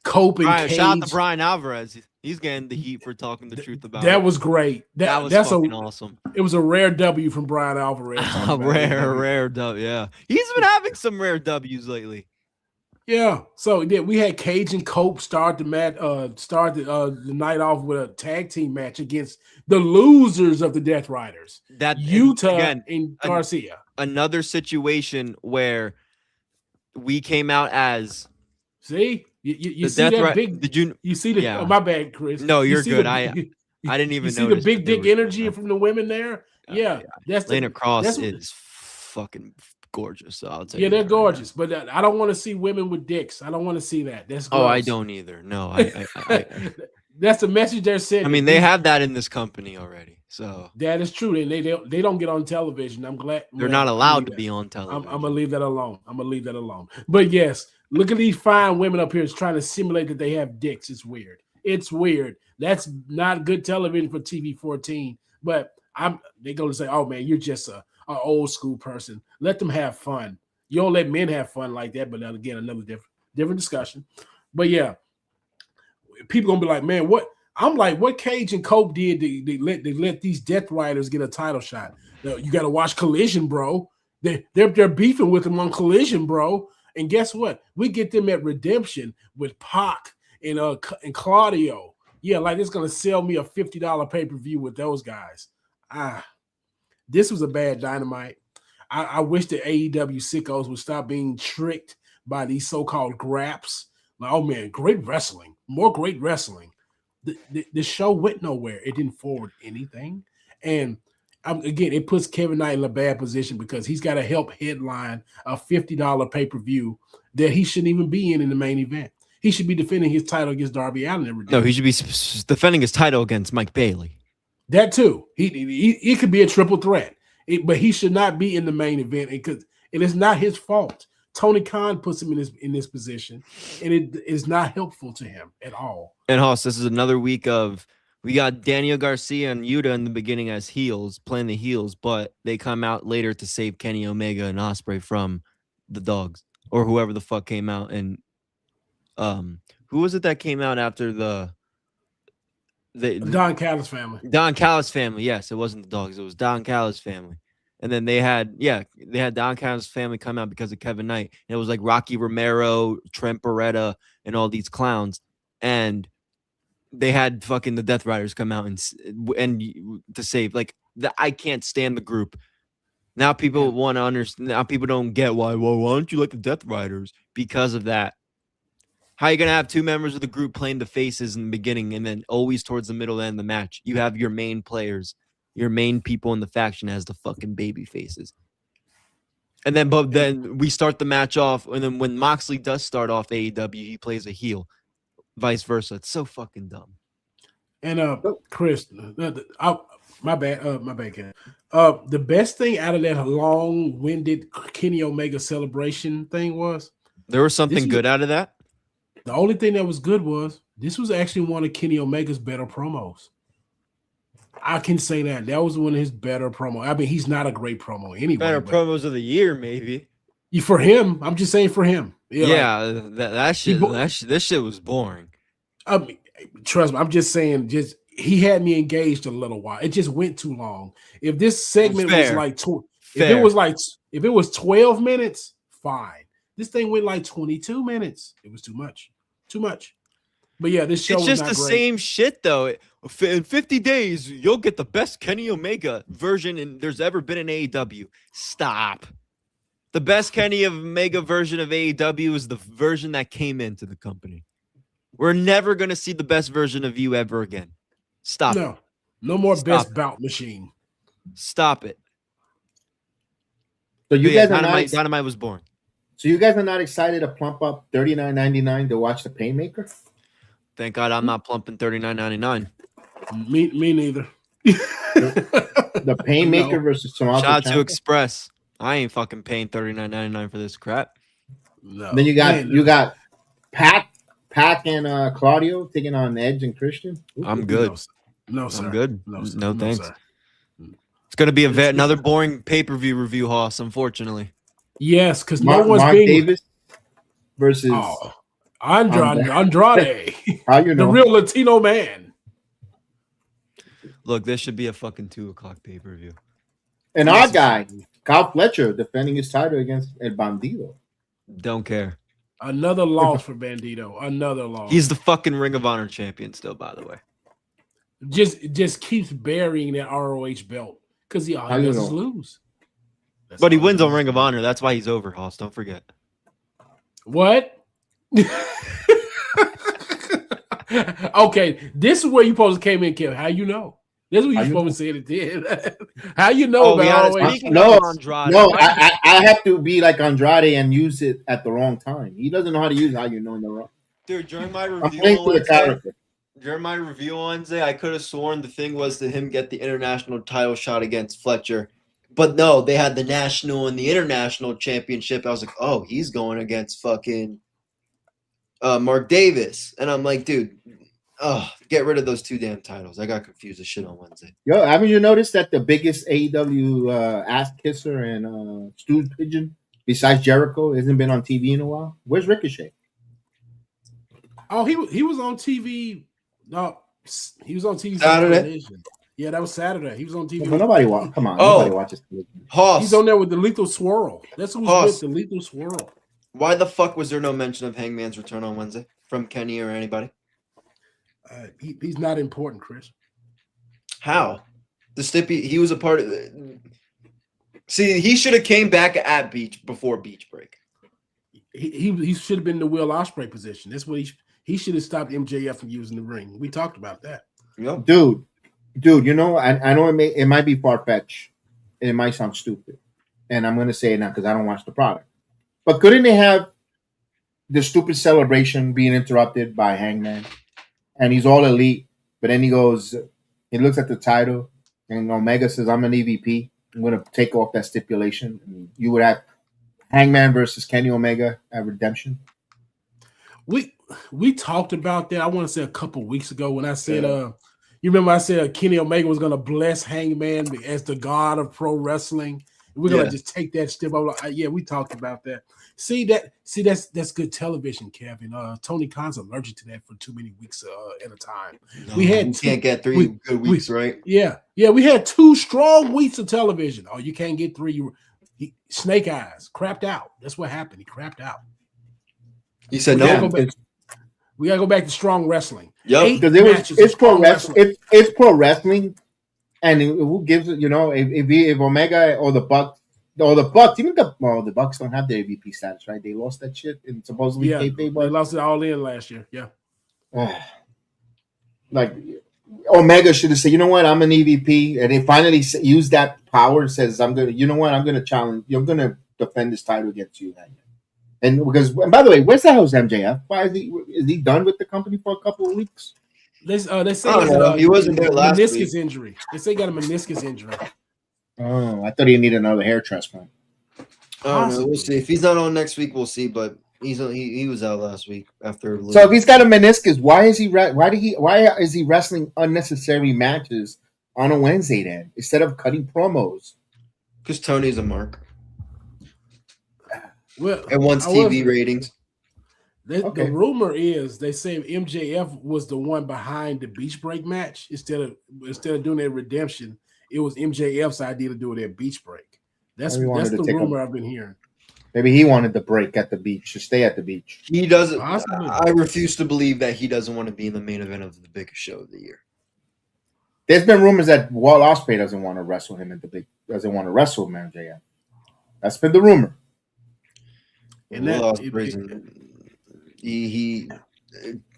Cope and Cage. Shout out to Brian Alvarez. He's getting the heat for talking the truth about it. That was great. That's fucking awesome. It was a rare W from Brian Alvarez. A rare W, yeah. He's been having some rare W's lately. Yeah. So we had Cage and Cope start the night off with a tag team match against the losers of the Death Riders. Utah and Garcia. Another situation where we came out as you see that big. You see the? Yeah. Oh, my bad, Chris. No, you're good. I didn't even see the big dick energy from the women there. Yeah, that's Lana Cross is fucking gorgeous. So I'll tell you. Yeah, they're gorgeous, but I don't want to see women with dicks. I don't want to see that. That's gross. Oh, I don't either. No, I that's the message they're sending. I mean, they have that in this company already. So that is true. And they don't get on television. I'm glad they're not allowed to be on television. I'm gonna leave that alone. But yes, look at these fine women up here trying to simulate that they have dicks. It's weird. That's not good television for TV 14. But they're gonna say, oh man, you're just a old school person. Let them have fun. You don't let men have fun like that. But again, another different discussion. But yeah, people gonna be like, man, what? I'm like, what Cage and Cope did, they let these Death Riders get a title shot. Now, you got to watch Collision, bro. They're beefing with them on Collision, bro. And guess what? We get them at Redemption with Pac and Claudio. Yeah, like it's gonna sell me a $50 pay-per-view with those guys. This was a bad Dynamite. I wish the AEW sickos would stop being tricked by these so-called graps. Like, oh man, great wrestling, more great wrestling. The show went nowhere. It didn't forward anything. And again, it puts Kevin Knight in a bad position because he's got to help headline a $50 pay-per-view that he shouldn't even be in the main event. He should be defending his title against Darby Allin. No, he should be defending his title against Mike Bailey. That too. He could be a triple threat, but he should not be in the main event because it is not his fault. Tony Khan puts him in this position, and it is not helpful to him at all. And Hoss, this is another week of we got Daniel Garcia and Yuta in the beginning as heels, playing the heels, but they come out later to save Kenny Omega and Ospreay from the dogs or whoever the fuck came out. And who was it that came out after the Don Callis family? Don Callis family. Yes, it wasn't the dogs. It was Don Callis family. And then they had Don Callis family come out because of Kevin Knight. And it was like Rocky Romero, Trent Beretta, and all these clowns. And they had fucking the Death Riders come out and to save. Like, I can't stand the group. Now people want to understand. Now people don't get why. Well, why don't you like the Death Riders? Because of that. How are you going to have two members of the group playing the faces in the beginning and then always towards the middle end of the match? You have your main players, your main people in the faction as the fucking baby faces. And then we start the match off. And then when Moxley does start off AEW, he plays a heel. Vice versa. It's so fucking dumb. And Chris, my bad, Ken. The best thing out of that long-winded Kenny Omega celebration thing was there was something good out of that. The only thing that was good was this was actually one of Kenny Omega's better promos. I can say that. That was one of his better promos. I mean, he's not a great promo anyway. Better promos of the year, maybe. For him, I'm just saying for him. Yeah, that shit was boring. I mean, trust me, I'm just saying, he had me engaged a little while. It just went too long. If this segment was like if it was 12 minutes, fine. This thing went like 22 minutes. It was too much. But yeah, this show it's was just not the great. Same shit though. In 50 days, you'll get the best Kenny Omega version there's ever been in AEW. Stop. The best Kenny Omega version of AEW is the version that came into the company. We're never going to see the best version of you ever again. Stop it. No more Stop best it. bout machine. Stop it. So you guys are Dynamite was born. So you guys are not excited to plump up $39.99 to watch the Painmaker? Thank God I'm not plumping $39.99. Me neither. The Painmaker versus Tommaso Shout out to Ciampa? Express. I ain't fucking paying $39.99 for this crap. No. Then you got Pac and Claudio taking on Edge and Christian. I'm good. No, sir. I'm good. No, sir. No thanks. Sir. It's going to be another boring pay-per-view review, Hoss, unfortunately. Yes, because no one's Mark being Davis versus Andrade. How you know? The real Latino man. Look, this should be a fucking 2:00 pay-per-view. And our guy, Kyle Fletcher, defending his title against El Bandido. Don't care. Another loss for Bandito. Another loss. He's the fucking Ring of Honor champion still, by the way. Just keeps burying that ROH belt because he does is lose. But he wins on Ring of Honor. That's why he's over, Hoss. Don't forget. What? Okay, this is where you supposed to came in, Kim. How you know? This is what you're supposed to say it did. How you know about ROH? I have to be like Andrade and use it at the wrong time. He doesn't know how to use how you know in the wrong. Dude, during my I'm review playing on for the character. Wednesday, I could have sworn the thing was to him get the international title shot against Fletcher. But no, they had the national and the international championship. I was like, oh, he's going against fucking Mark Davis. And I'm like, dude, get rid of those two damn titles. I got confused as shit on Wednesday. Yo, haven't you noticed that the biggest AEW ass kisser and stewed pigeon besides Jericho hasn't been on TV in a while? Where's Ricochet? Oh, he was on TV. No, he was on TV Saturday. Yeah, that was Saturday. He was on TV. But nobody watches. Come on, nobody watches. Hoss. He's on there with the Lethal Swirl. That's who's with the Lethal Swirl. Why the fuck was there no mention of Hangman's return on Wednesday from Kenny or anybody? He's not important, Chris. How? He was a part of it. See, he should have came back at before Beach Break. He should have been in the Will Ospreay position. That's what he should have stopped MJF from using the ring. We talked about that. Yep. Dude, you know, I know it might be far-fetched. It might sound stupid. And I'm going to say it now because I don't watch the product. But couldn't they have the stupid celebration being interrupted by Hangman? And he's all elite. But then he looks at the title, and Omega says, I'm an EVP. I'm going to take off that stipulation. And you would have Hangman versus Kenny Omega at Redemption. We talked about that, I want to say a couple weeks ago when I said, you remember I said Kenny Omega was going to bless Hangman as the god of pro wrestling. We're going to just take that step. Yeah, we talked about that. That's good television, Kevin. Tony Khan's allergic to that for too many weeks at a time. No, we can't get three good weeks, right? Yeah, we had 2 strong weeks of television. Oh, you can't get 3. Snake Eyes crapped out. That's what happened. He crapped out. He said no. We gotta go back to strong wrestling. Yep, because it's pro wrestling. It's pro wrestling, and who gives it? You know, if Omega or the Bucks, even the Bucks don't have their MVP status, right? They lost that shit, and supposedly they lost it all in last year. Yeah, like Omega should have said, you know what, I'm an EVP, and they finally used that power and says, I'm gonna challenge. I'm gonna defend this title against you, man. And by the way, where's the hell's MJF? Why is he done with the company for a couple of weeks? They say he wasn't there last week. Meniscus injury. They say he got a meniscus injury. Oh, I thought he needed another hair transplant. We'll see. If he's not on next week, we'll see. But he was out last week after. So if he's got a meniscus, why is he wrestling unnecessary matches on a Wednesday then instead of cutting promos? Because Tony's a mark. Well, and wants TV ratings. The rumor is they say MJF was the one behind the Beach Break match instead of doing their redemption. It was MJF's idea to do it at Beach Break. That's the rumor I've been hearing. Maybe he wanted the break at the beach to stay at the beach. He doesn't. I refuse to believe that he doesn't want to be in the main event of the biggest show of the year. There's been rumors that Will Ospreay doesn't want to wrestle him doesn't want to wrestle MJF. That's been the rumor. And Will Ospreay's he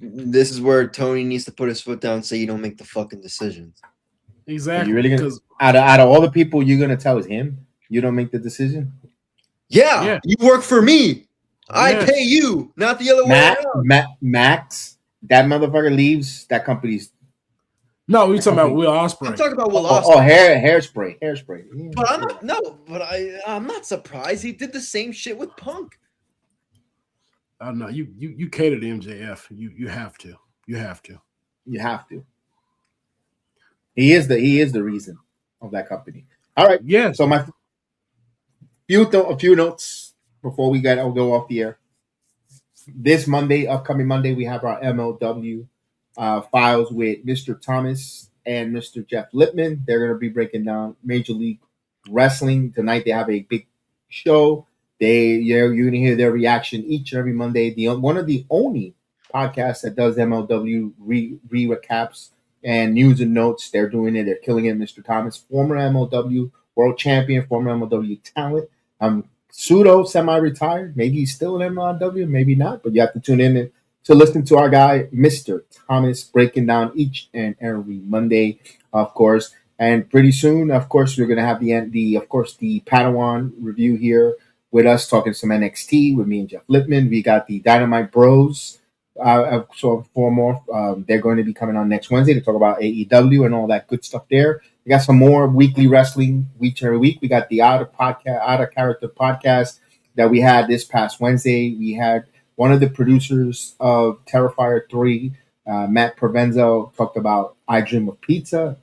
this is where Tony needs to put his foot down and say you don't make the fucking decisions. Exactly. You really gonna, out of all the people you're gonna tell is him? You don't make the decision? Yeah. You work for me. I pay you, not the other way around. Max, that motherfucker leaves, that company's. No, we're talking about Will Ospreay. I'm talking about Will Ospreay. Hairspray. But I'm not surprised. He did the same shit with Punk. Oh no, you cater to MJF. You have to. You have to. He is the reason of that company. All right. Yeah. So my a few notes before we go off the air. This upcoming Monday, we have our MLW files with Mr. Thomas and Mr. Jeff Lippman. They're going to be breaking down Major League Wrestling tonight. They have a big show. You're going to hear their reaction each and every Monday. One of the only podcasts that does MLW recaps and news and notes. They're doing it. They're killing it. Mr. Thomas, former MLW world champion, former MLW talent. Pseudo semi-retired. Maybe he's still in MLW, maybe not. But you have to tune in to listen to our guy, Mr. Thomas, breaking down each and every Monday, of course. And pretty soon, of course, we're going to have the Padawan review here with us, talking some NXT with me and Jeff Lippman. We got the Dynamite Bros. So 4 more. They're going to be coming on next Wednesday to talk about AEW and all that good stuff there. We got some more weekly wrestling each and every week. We got the Out of Character podcast that we had this past Wednesday. We had one of the producers of Terrifier 3, Matt Provenzo, talked about I Dream of Pizza.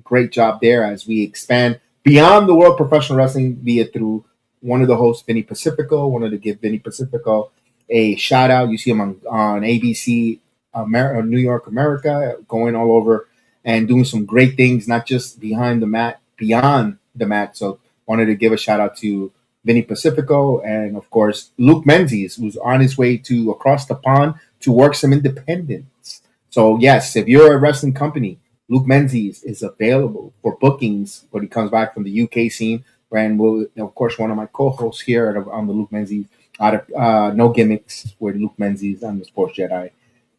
Great job there as we expand beyond the world of professional wrestling, be it through one of the hosts, Vinny Pacifico. Wanted to give Vinny Pacifico a shout out. You see him on ABC, New York, America, going all over and doing some great things, not just behind the mat, beyond the mat. So wanted to give a shout out to Vinny Pacifico and, of course, Luke Menzies, who's on his way to across the pond to work some independence. So, yes, if you're a wrestling company, Luke Menzies is available for bookings when he comes back from the UK scene. And we'll, of course, one of my co-hosts here on the Luke Menzies out of No Gimmicks with Luke Menzies on the Sports Jedi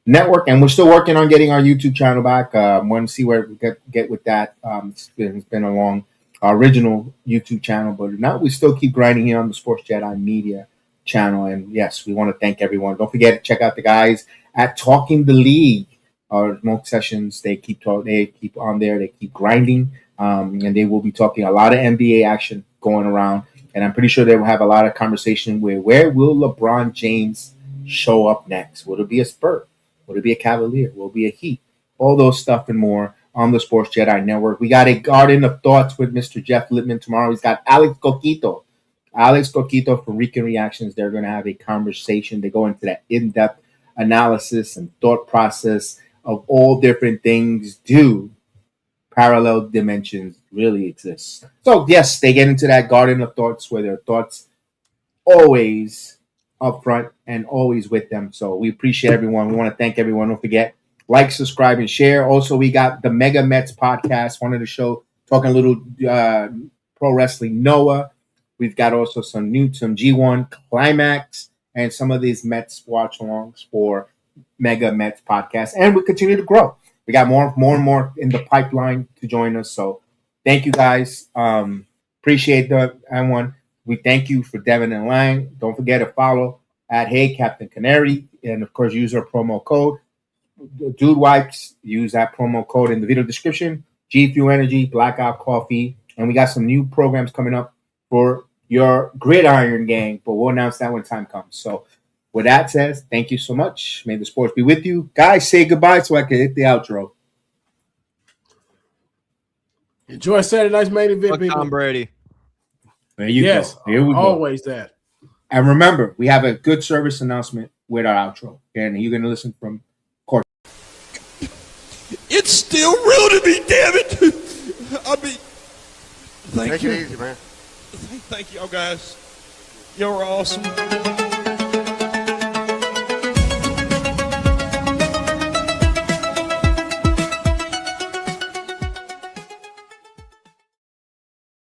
Network. And we're still working on getting our YouTube channel back. Want to see where we get with that. It's been a long original YouTube channel, but now we still keep grinding here on the Sports Jedi Media channel. And yes, we want to thank everyone. Don't forget to check out the guys at Talking the League. Our smoke sessions, they keep on there. They keep grinding, and they will be talking a lot of NBA action going around. And I'm pretty sure they will have a lot of conversation with where will LeBron James show up next? Will it be a Spur? Will it be a Cavalier? Will it be a Heat? All those stuff and more on the Sports Jedi Network. We got a Garden of Thoughts with Mr. Jeff Lippman tomorrow. He's got Alex Coquito from Rican Reactions. They're going to have a conversation. They go into that in-depth analysis and thought process of all different things. Do parallel dimensions really exist? So, yes, they get into that Garden of Thoughts where their thoughts always up front and always with them. So we appreciate everyone. We want to thank everyone. Don't forget, like, subscribe, and share. Also, we got the Mega Mets podcast. Wanted to show, talking a little pro wrestling Noah. We've got also some G1 Climax and some of these Mets watch-alongs for Mega Mets podcast. And we continue to grow. We got more and more in the pipeline to join us. So thank you guys. Appreciate everyone. We thank you for Devin and Lang. Don't forget to follow at Hey Captain Canary. And, of course, use our promo code. Dude Wipes. Use that promo code in the video description. G Fuel Energy, Blackout Coffee. And we got some new programs coming up for your Gridiron gang. But we'll announce that when time comes. So with that said, thank you so much. May the sports be with you. Guys, say goodbye so I can hit the outro. Enjoy Saturday night's main event, people. Tom Brady. There you go. Here we go. Always that. And remember, we have a good service announcement with our outro. And you're going to listen from Court. It's still real to me, damn it. I mean, thank you. Take it easy, man. Thank y'all, guys. Y'all are awesome.